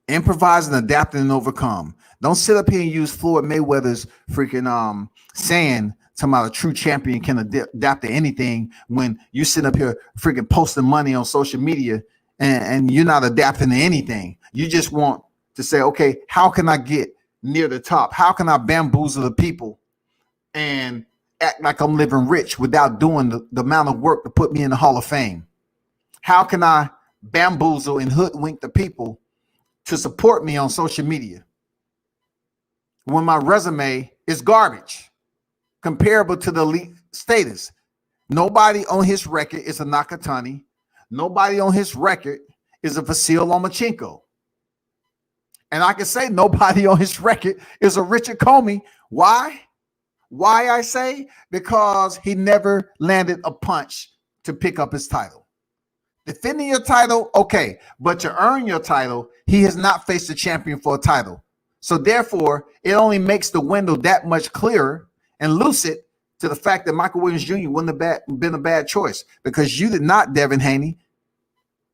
Improvise and adapt and overcome. Don't sit up here and use Floyd Mayweather's freaking saying about a true champion can adapt to anything when you sit up here freaking posting money on social media and you're not adapting to anything. You just want to say, okay, how can I get near the top? How can I bamboozle the people and act like I'm living rich without doing the amount of work to put me in the Hall of Fame? How can I bamboozle and hoodwink the people to support me on social media when my resume is garbage, comparable to the elite status? Nobody on his record is a Nakatani. Nobody on his record is a Vasil Lomachenko. And I can say nobody on his record is a Richard Comey. Why? Why I say? Because he never landed a punch to pick up his title. Defending your title, okay, but to earn your title, he has not faced a champion for a title. So therefore, it only makes the window that much clearer and lucid to the fact that Michael Williams Jr. wouldn't have been a bad choice, because you did not, Devin Haney.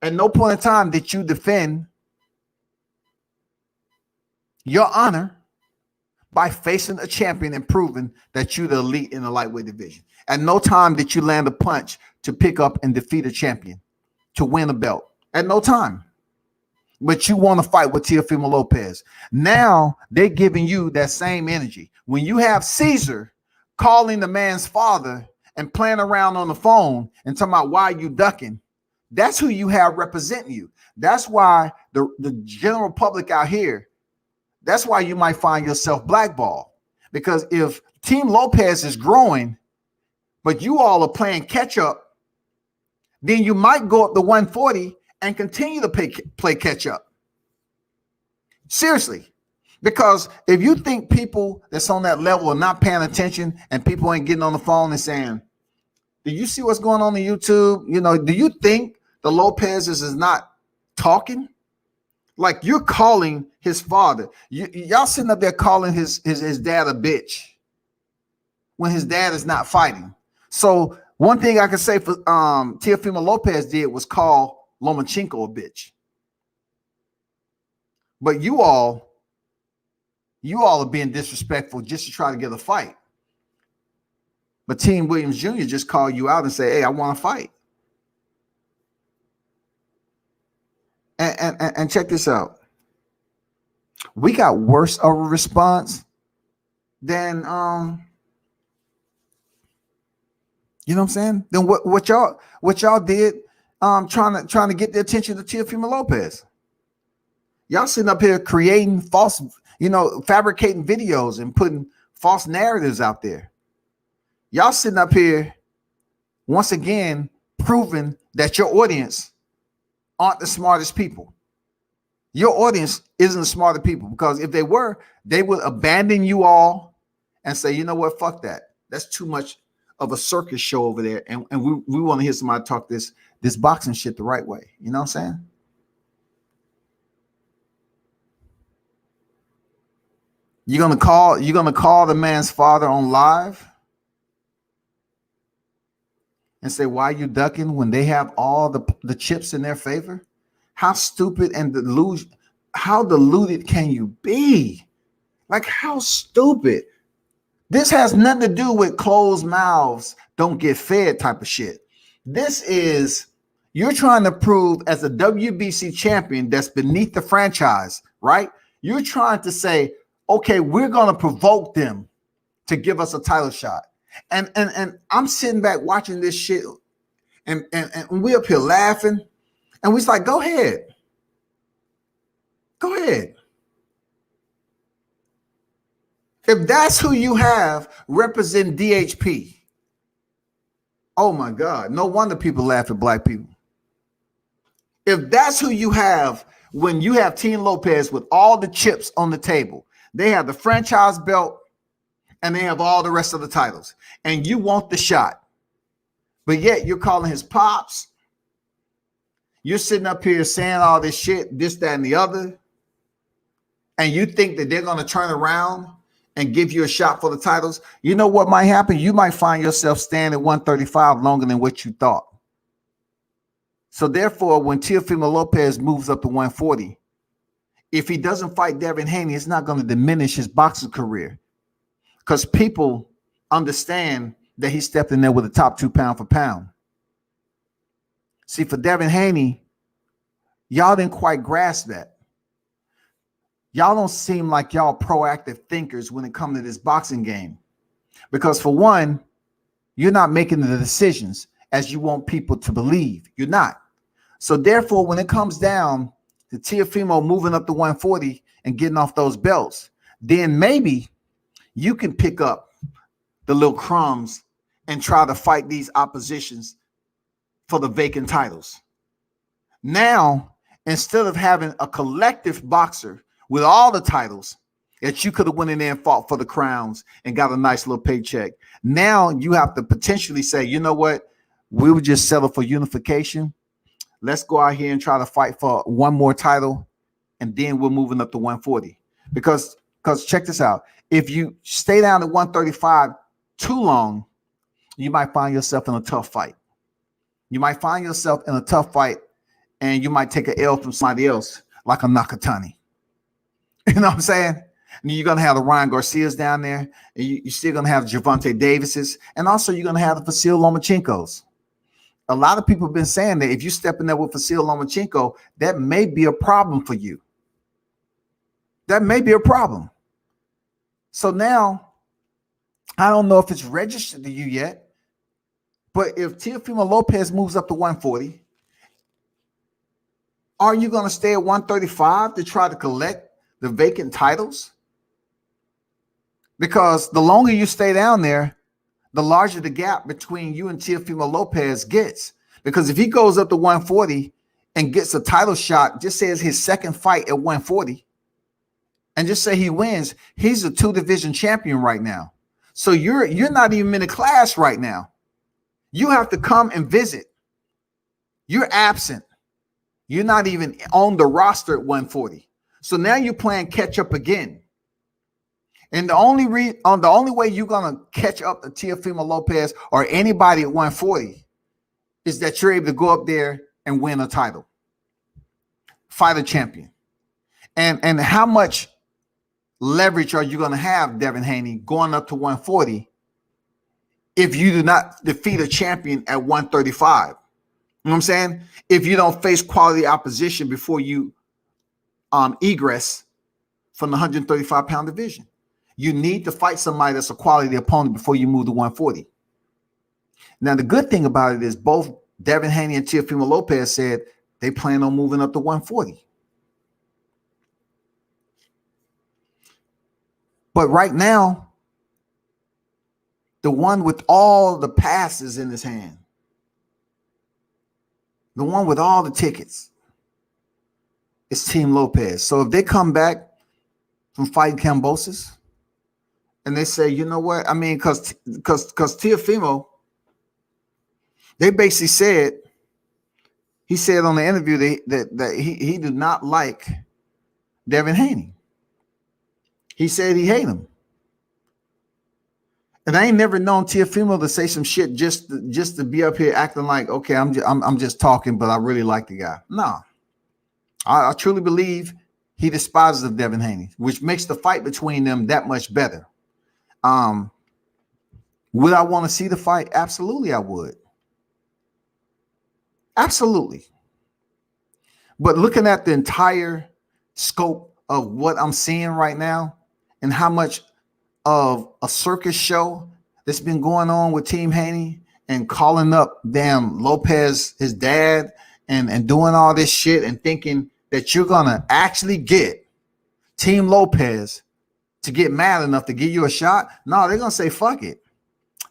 At no point in time did you defend your honor by facing a champion and proving that you're the elite in the lightweight division. At no time did you land a punch to pick up and defeat a champion to win a belt. At no time. But you want to fight with Teofimo Lopez. Now they're giving you that same energy. When you have Caesar calling the man's father and playing around on the phone and talking about why you ducking, that's who you have representing you. That's why the general public out here, that's why you might find yourself blackballed. Because if Team Lopez is growing, but you all are playing catch up, then you might go up to 140 and continue to play catch up. Seriously. Because if you think people that's on that level are not paying attention and people ain't getting on the phone and saying, do you see what's going on YouTube? You know, do you think the Lopez's is not talking? Like, you're calling his father. Y'all sitting up there calling his dad a bitch when his dad is not fighting. So one thing I can say for Teofimo Lopez did was call Lomachenko a bitch. But you all are being disrespectful just to try to get a fight. But Team Williams Jr. just called you out and say, hey, I want to fight. And check this out. We got worse of a response than you know what I'm saying? Then what y'all did trying to get the attention of Teofimo Lopez. Y'all sitting up here creating false, fabricating videos and putting false narratives out there. Y'all sitting up here once again proving that your audience aren't the smartest people. Your audience isn't the smartest people, because if they were, they would abandon you all and say, you know what, fuck that. That's too much of a circus show over there. And we want to hear somebody talk this boxing shit the right way. You know what I'm saying? You're gonna call the man's father on live and say, why are you ducking when they have all the chips in their favor? How stupid and how deluded can you be? Like, how stupid? This has nothing to do with closed mouths don't get fed type of shit. This is, you're trying to prove as a WBC champion that's beneath the franchise, right? You're trying to say, okay, we're going to provoke them to give us a title shot. And I'm sitting back watching this shit, and we up here laughing, and we's like, go ahead. Go ahead. If that's who you have represent DHP, oh my God, no wonder people laugh at black people. If that's who you have when you have Team Lopez with all the chips on the table, they have the franchise belt and they have all the rest of the titles, and you want the shot, but yet you're calling his pops. You're sitting up here saying all this shit, this, that, and the other, and you think that they're going to turn around and give you a shot for the titles. You know what might happen? You might find yourself staying at 135 longer than what you thought. So therefore, when Teofimo Lopez moves up to 140, if he doesn't fight Devin Haney, it's not going to diminish his boxing career, because people understand that he stepped in there with a top 2 pound for pound. See, for Devin Haney, y'all didn't quite grasp that. Y'all don't seem like y'all proactive thinkers when it comes to this boxing game. Because for one, you're not making the decisions as you want people to believe. You're not. So therefore, when it comes down to Teofimo moving up to 140 and getting off those belts, then maybe you can pick up the little crumbs and try to fight these oppositions for the vacant titles. Now, instead of having a collective boxer with all the titles that you could have went in there and fought for the crowns and got a nice little paycheck, now you have to potentially say, you know what? We would just settle for unification. Let's go out here and try to fight for one more title, and then we're moving up to 140. Because check this out. If you stay down at 135 too long, you might find yourself in a tough fight. You might find yourself in a tough fight, and you might take an L from somebody else, like a Nakatani. You know what I'm saying? And you're going to have the Ryan Garcias down there, and you're still going to have Gervonta Davises, and also you're going to have the Vasyl Lomachenkos. A lot of people have been saying that if you step in there with Vasyl Lomachenko, that may be a problem for you. That may be a problem. So now, I don't know if it's registered to you yet, but if Teofimo Lopez moves up to 140, are you going to stay at 135 to try to collect the vacant titles? Because the longer you stay down there, the larger the gap between you and Teofimo Lopez gets. Because if he goes up to 140 and gets a title shot, just say it's his second fight at 140, and just say he wins, he's a 2-division champion right now. So you're not even in the class right now. You have to come and visit. You're absent. You're not even on the roster at 140. So now you're playing catch up again. And the only way you're gonna catch up to Teofimo Lopez or anybody at 140 is that you're able to go up there and win a title, fight a champion. And how much leverage are you gonna have, Devin Haney, going up to 140 if you do not defeat a champion at 135? You know what I'm saying? If you don't face quality opposition before you egress from the 135-pound division. You need to fight somebody that's a quality opponent before you move to 140. Now, the good thing about it is both Devin Haney and Teofimo Lopez said they plan on moving up to 140. But right now, the one with all the passes in his hand, the one with all the tickets, is Team Lopez. So if they come back from fighting Kambosos, and they say, you know what? I mean, because Teofimo, they basically said, he said on the interview that he did not like Devin Haney. He said he hated him. And I ain't never known Teofimo to say some shit just to be up here acting like, okay, I'm just talking, but I really like the guy. No, I truly believe he despises of Devin Haney, which makes the fight between them that much better. Would I want to see the fight? Absolutely, I would. Absolutely. But looking at the entire scope of what I'm seeing right now and how much of a circus show that's been going on with Team Haney and calling up damn Lopez, his dad, and doing all this shit and thinking that you're going to actually get Team Lopez to get mad enough to give you a shot. No, they're going to say, fuck it.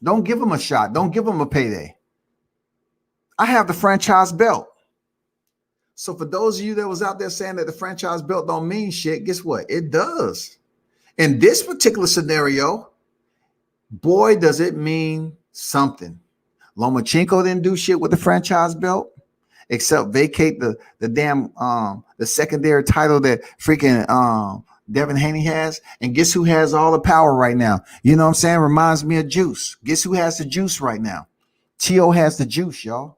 Don't give him a shot. Don't give him a payday. I have the franchise belt. So for those of you that was out there saying that the franchise belt don't mean shit, guess what? It does. In this particular scenario, boy, does it mean something. Lomachenko didn't do shit with the franchise belt except vacate the damn the secondary title that freaking Devin Haney has. And guess who has all the power right now? You know what I'm saying? Reminds me of juice. Guess who has the juice right now? Tio has the juice, y'all.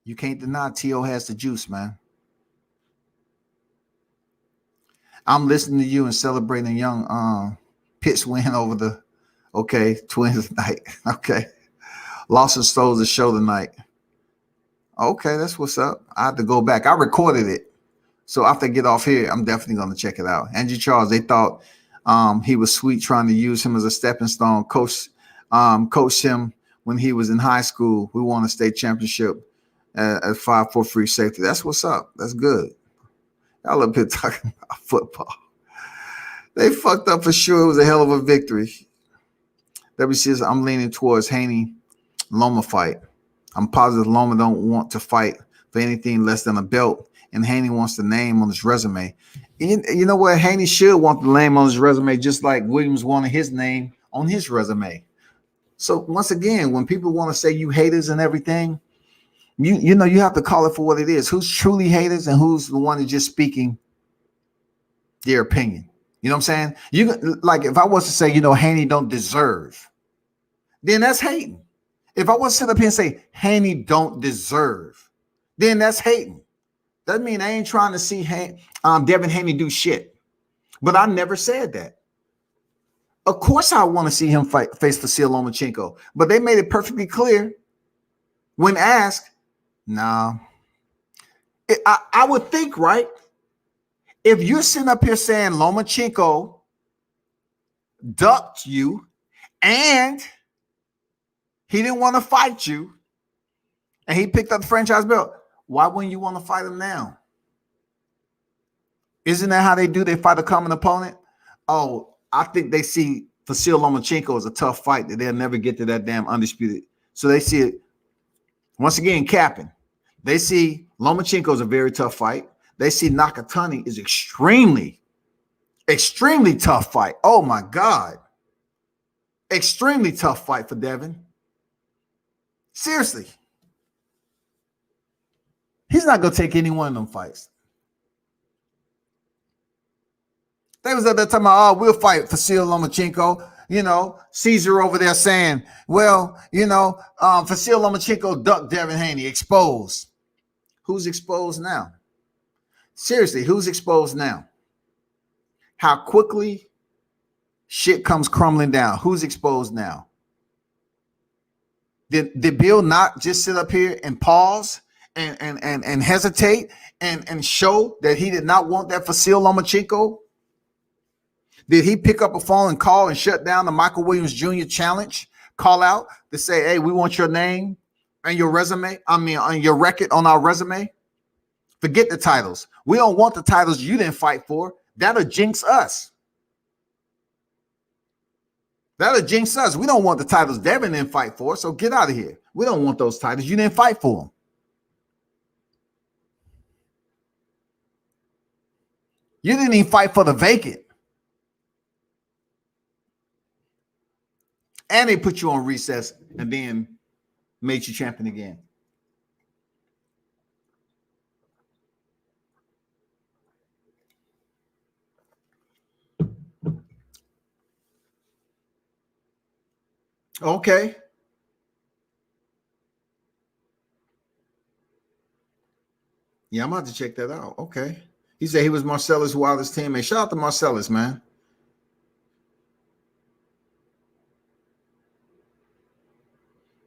You can't deny Tio has the juice, man. I'm listening to you and celebrating young Pitt's win over the Twins tonight. Okay. Lost and stole the show tonight. Okay, that's what's up. I have to go back. I recorded it. So after I get off here, I'm definitely going to check it out. Angie Charles, they thought he was sweet trying to use him as a stepping stone. Coached him when he was in high school. We won a state championship at 5'4" free safety. That's what's up. That's good. Y'all up here talking about football. They fucked up for sure. It was a hell of a victory. W says, I'm leaning towards Haney Loma fight. I'm positive Loma don't want to fight for anything less than a belt, and Haney wants the name on his resume. You know what? Haney should want the name on his resume, just like Williams wanted his name on his resume. So once again, when people want to say you haters and everything, you know you have to call it for what it is. Who's truly haters and who's the one that's just speaking their opinion? You know what I'm saying? You like if I was to say, Haney don't deserve, then that's hating. If I was to sit up here and say Haney don't deserve, then that's hating. That means I ain't trying to see Devin Haney do shit. But I never said that. Of course, I want to see him face Vasyl Lomachenko, but they made it perfectly clear when asked. No, I would think, right? If you're sitting up here saying Lomachenko ducked you and he didn't want to fight you and he picked up the franchise belt, why wouldn't you want to fight him now? Isn't that how they do? They fight a common opponent. Oh, I think they see Vasyl Lomachenko as a tough fight that they'll never get to that damn undisputed. So they see it once again capping. They see Lomachenko is a very tough fight. They see Nakatani is extremely tough fight. Oh my God. Extremely tough fight for Devin. Seriously. He's not going to take any one of them fights. They was up there talking about, we'll fight Vasyl Lomachenko. Caesar over there saying, well, Vasyl Lomachenko ducked Devin Haney, exposed. Who's exposed now? Seriously, who's exposed now? How quickly shit comes crumbling down. Who's exposed now? Did Bill not just sit up here and pause and hesitate and show that he did not want that Vasyl Lomachenko? Did he pick up a phone and call and shut down the Michael Williams Jr. challenge? Call out to say, hey, we want your name and your resume. On your record on our resume. Forget the titles. We don't want the titles you didn't fight for. That'll jinx us. That'll jinx us. We don't want the titles Devin didn't fight for, so get out of here. We don't want those titles. You didn't fight for them. You didn't even fight for the vacant. And they put you on recess and then made you champion again. Okay. Yeah, I'm about to check that out. Okay. He said he was Marcellus' wildest teammate. Shout out to Marcellus, man.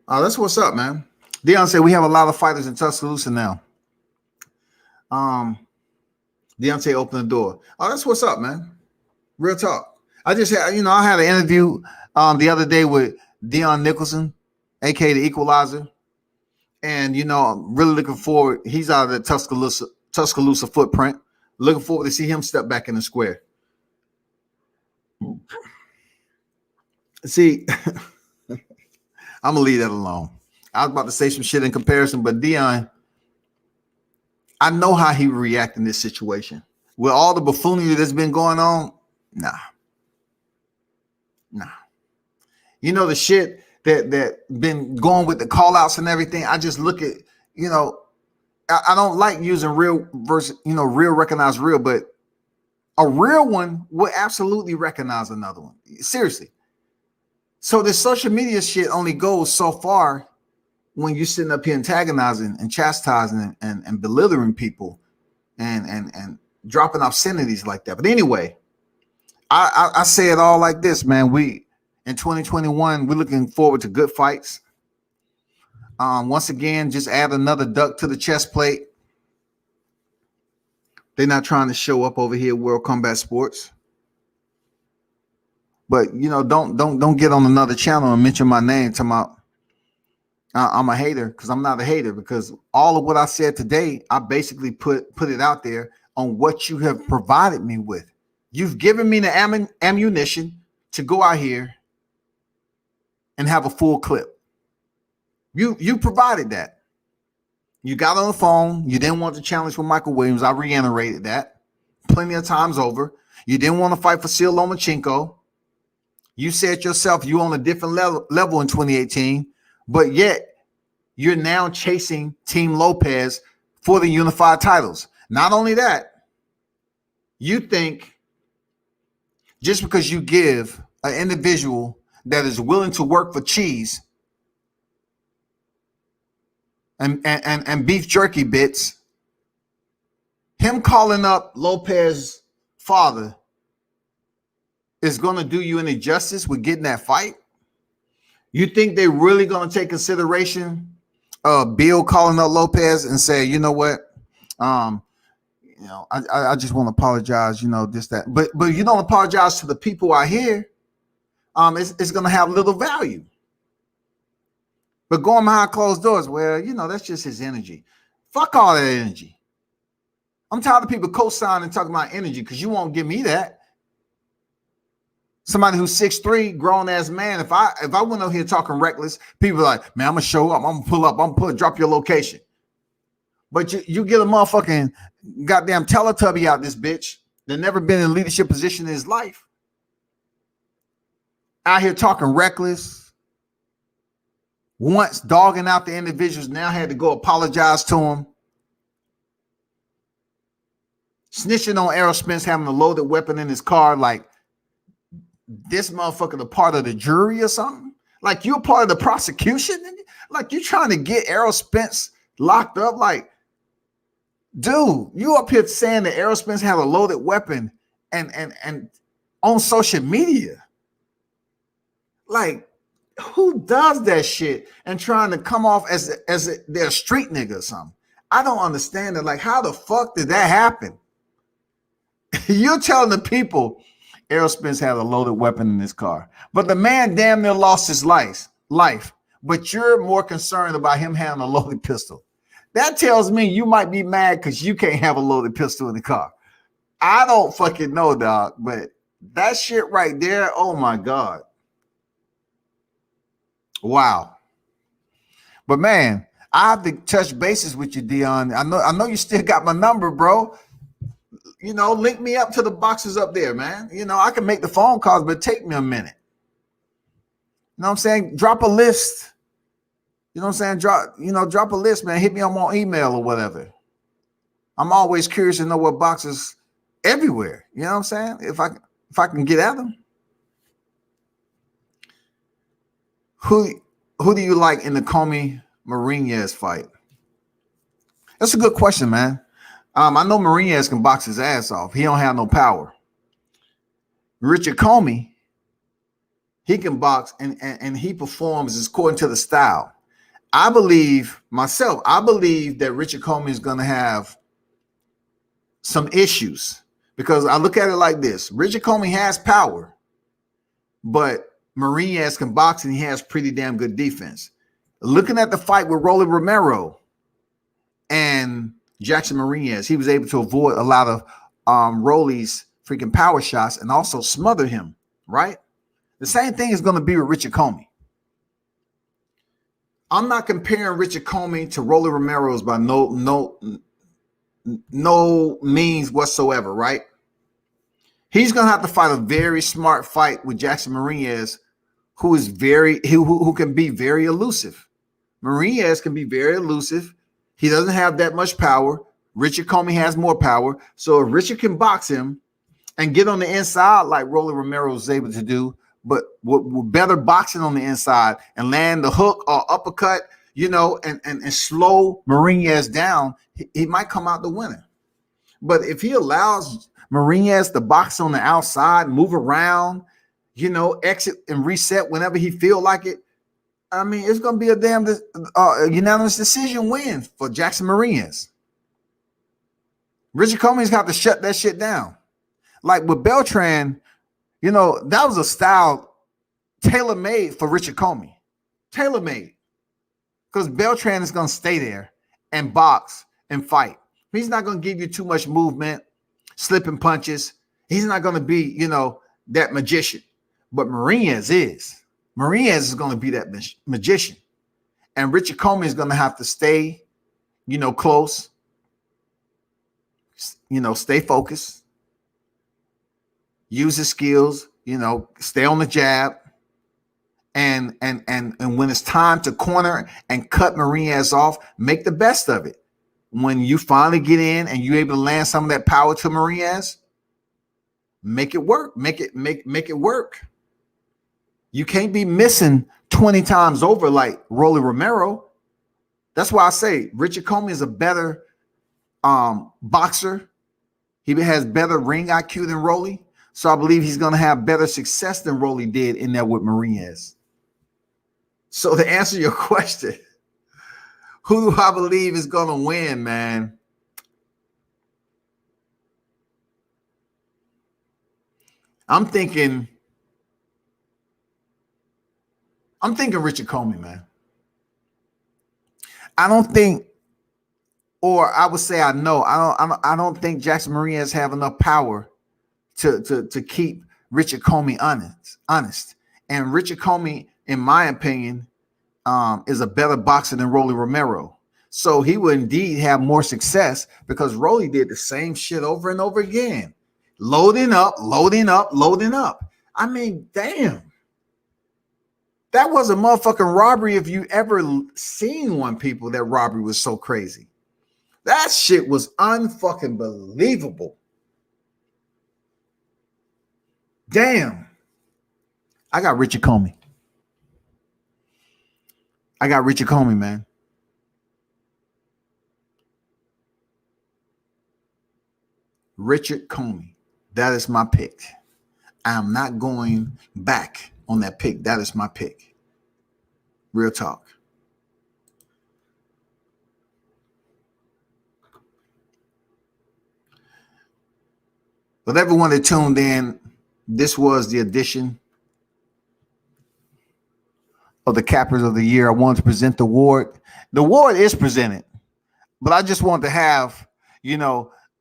Oh, that's what's up, man. Dion said we have a lot of fighters in Tuscaloosa now. Deontay opened the door. Oh, that's what's up, man. Real talk. I just had, I had an interview the other day with Dion Nicholson, aka the Equalizer, and I'm really looking forward. He's out of the Tuscaloosa footprint. Looking forward to see him step back in the square. See, I'm gonna leave that alone. I was about to say some shit in comparison, but Dion, I know how he would react in this situation. With all the buffoonery that's been going on, nah. The shit that been going with the call outs and everything. I just look at, I don't like using real versus, real recognize real, but a real one will absolutely recognize another one. Seriously. So this social media shit only goes so far when you're sitting up here antagonizing and chastising and belittling people and dropping obscenities like that. But anyway, I say it all like this, man. In 2021, we're looking forward to good fights. Once again, just add another duck to the chest plate. They're not trying to show up over here at World Combat Sports. But don't get on another channel and mention my name talking about I'm a hater, because I'm not a hater, because all of what I said today, I basically put it out there on what you have provided me with. You've given me the ammunition to go out here and have a full clip. You provided that. You got on the phone. You didn't want to challenge with Michael Williams. I reiterated that plenty of times over. You didn't want to fight for Sil Lomachenko. You said yourself you on a different level in 2018, but yet you're now chasing Team Lopez for the unified titles. Not only that, you think just because you give an individual that is willing to work for cheese and beef jerky bits, him calling up Lopez's father is going to do you any justice with getting that fight? You think they're really going to take consideration of Bill calling up Lopez and say, you know what, I just want to apologize, this, that. But you don't apologize to the people out here, it's going to have little value. But going behind closed doors, well, that's just his energy. Fuck all that energy. I'm tired of people co-signing and talking about energy because you won't give me that. Somebody who's 6'3", grown-ass man, if I went out here talking reckless, people are like, man, I'm going to show up. I'm going to pull up. Drop your location. But you get a motherfucking goddamn Teletubby out this bitch that never been in a leadership position in his life. Out here talking reckless. Once dogging out the individuals, now had to go apologize to him. Snitching on Errol Spence having a loaded weapon in his car, like this motherfucker a part of the jury or something. Like you're part of the prosecution. Like you trying to get Errol Spence locked up. Like, dude, you up here saying that Errol Spence had a loaded weapon and on social media. Like, who does that shit and trying to come off as they're a street nigga or something? I don't understand it. Like, how the fuck did that happen? You're telling the people Errol Spence had a loaded weapon in his car, but the man damn near lost his life. But you're more concerned about him having a loaded pistol. That tells me you might be mad because you can't have a loaded pistol in the car. I don't fucking know, dog, but that shit right there, oh my God. Wow. But man, I have to touch bases with you, Dion. I know you still got my number, bro. Link me up to the boxes up there, man. I can make the phone calls, but take me a minute. You know what I'm saying? Drop a list. You know what I'm saying? Drop a list, man. Hit me on my email or whatever. I'm always curious to know what boxes everywhere. You know what I'm saying? If I can get at them. Who do you like in the Comey Marinez fight? That's a good question, man. I know Marinez can box his ass off. He don't have no power. Richard Comey, he can box and he performs according to the style. I believe that Richard Comey is going to have some issues because I look at it like this. Richard Comey has power, but Marinez can box and he has pretty damn good defense. Looking at the fight with Rolly Romero and Jackson Marinez, he was able to avoid a lot of Rolly's freaking power shots and also smother him, right? The same thing is going to be with Richard Comey. I'm not comparing Richard Comey to Rolly Romero's by no means whatsoever, right? He's going to have to fight a very smart fight with Jackson Marinez, who can be very elusive. Marinez can be very elusive. He doesn't have that much power. Richard Comey has more power. So if Richard can box him and get on the inside like Rolly Romero was able to do, but with better boxing on the inside and land the hook or uppercut, and slow Marinez down, he might come out the winner. But if he allows Marinez to box on the outside, move around, exit and reset whenever he feel like it, I mean, it's going to be a damn unanimous decision win for Jackson Marinez. Richard Comey's got to shut that shit down. Like with Beltran, that was a style tailor-made for Richard Comey. Tailor-made. Because Beltran is going to stay there and box and fight. He's not going to give you too much movement. slipping punches. He's not going to be, that magician. But Mariñez is. Mariñez is going to be that magician. And Richard Comey is going to have to stay, close, stay focused, use his skills, stay on the jab. And when it's time to corner and cut Mariñez off, make the best of it. When you finally get in and you're able to land some of that power to Mariñez, make it work. Make it work. You can't be missing 20 times over like Rolly Romero. That's why I say Richard Comey is a better boxer. He has better ring IQ than Rolly. So I believe he's going to have better success than Rolly did in there with Mariñez. So to answer your question, who do I believe is going to win, man? I'm thinking Richard Comey, man. I don't think, or I would say I know. I don't think Jackson Mariñez have enough power to keep Richard Comey honest. And Richard Comey, in my opinion, is a better boxer than Rolly Romero. So he will indeed have more success because Rolly did the same shit over and over again. Loading up. I mean, damn. That was a motherfucking robbery if you ever seen one, people. That robbery was so crazy. That shit was unfucking believable. Damn. I got Richard Comey, man. Richard Comey. That is my pick. I am not going back on that pick. That is my pick. Real talk. But everyone that tuned in, this was the edition of the Cappers of the Year. I wanted to present the award. The award is presented, but I just wanted to have,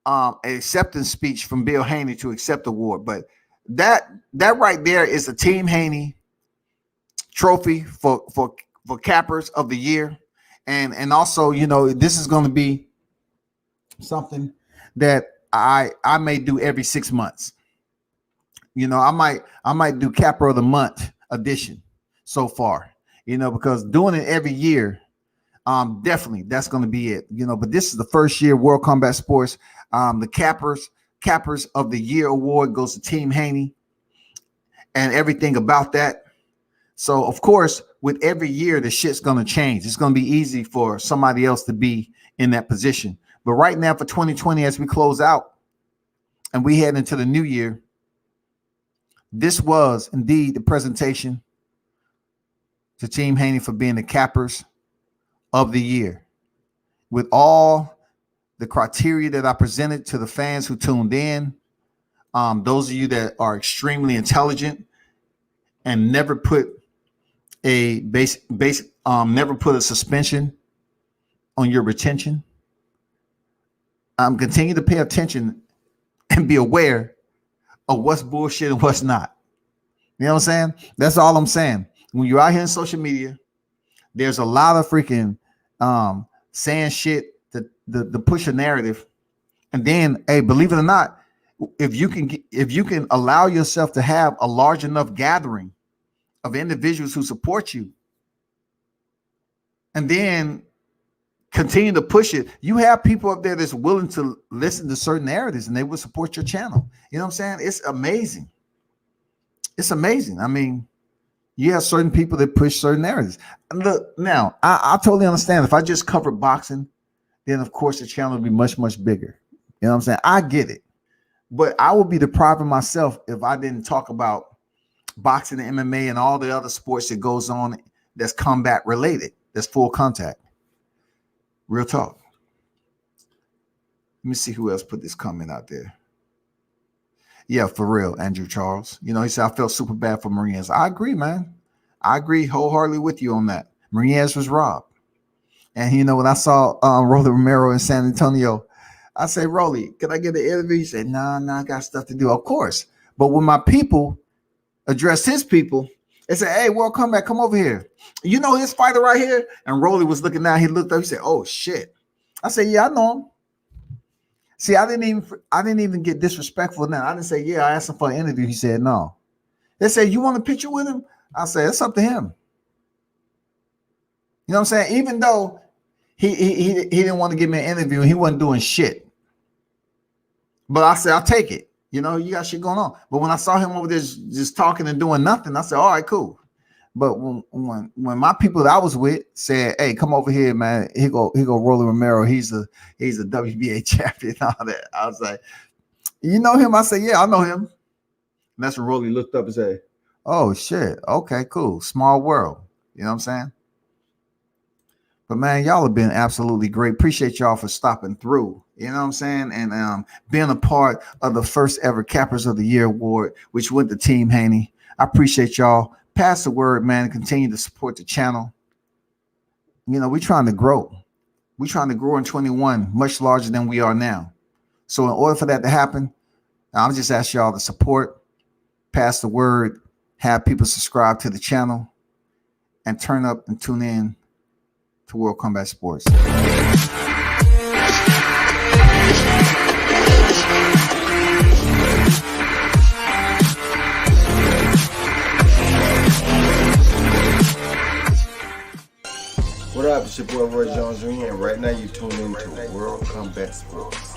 an acceptance speech from Bill Haney to accept the award. But that right there is the Team Haney trophy for Cappers of the Year. And also, this is going to be something that I may do every 6 months. I might do Capper of the Month edition so far, because doing it every year, definitely that's going to be it. But this is the first year World Combat Sports. The Cappers of the Year award goes to Team Haney and everything about that. So of course, with every year, the shit's going to change. It's going to be easy for somebody else to be in that position. But right now for 2020, as we close out and we head into the new year, this was indeed the presentation to Team Haney for being the Cappers of the Year. With all the criteria that I presented to the fans who tuned in, those of you that are extremely intelligent and never put a never put a suspension on your retention, continue to pay attention and be aware of what's bullshit and what's not. You know what I'm saying? That's all I'm saying. When you're out here in social media, there's a lot of freaking saying shit to push a narrative. And then, hey, believe it or not, if you can allow yourself to have a large enough gathering of individuals who support you, and then continue to push it, you have people up there that's willing to listen to certain narratives and they will support your channel. You know what I'm saying? It's amazing. It's amazing. I mean, you have certain people that push certain narratives. Look, now I totally understand. If I just covered boxing, then of course the channel would be much, much bigger. You know what I'm saying? I get it. But I would be depriving myself if I didn't talk about boxing and MMA and all the other sports that goes on that's combat related, that's full contact. Real talk. Let me see who else put this comment out there. Yeah, for real, Andrew Charles. He said, I felt super bad for Mariñez. I agree, man. I agree wholeheartedly with you on that. Mariñez was robbed. And, when I saw Rolly Romero in San Antonio, I say, Rolly, can I get an interview? He said, nah, I got stuff to do. Of course. But when my people addressed his people, they said, hey, World Comeback, come over here. You know this fighter right here? And Rolly was looking down. He looked up. He said, oh, shit. I said, yeah, I know him. See, I didn't even get disrespectful now. I didn't say, yeah, I asked him for an interview. He said, no. They said, you want a picture with him? I said, it's up to him. You know what I'm saying? Even though he didn't want to give me an interview, he wasn't doing shit. But I said, I'll take it. You know, you got shit going on. But when I saw him over there just talking and doing nothing, I said, all right, cool. But when my people that I was with said, hey, come over here, man. Here go Rolly Romero. He's a WBA champion and all that. I was like, you know him? I said, yeah, I know him. And that's when Rolly looked up and said, oh, shit. Okay, cool. Small world. You know what I'm saying? But, man, y'all have been absolutely great. Appreciate y'all for stopping through. You know what I'm saying? And being a part of the first ever Cappers of the Year award, which went to Team Haney. I appreciate y'all. Pass the word, man, and continue to support the channel. You know, we're trying to grow. We're trying to grow in 21, much larger than we are now. So in order for that to happen, I'll just ask y'all to support, pass the word, have people subscribe to the channel, and turn up and tune in to World Combat Sports. What up, it's your boy Roy Jones Jr. and right now you tune in to World Combat Sports.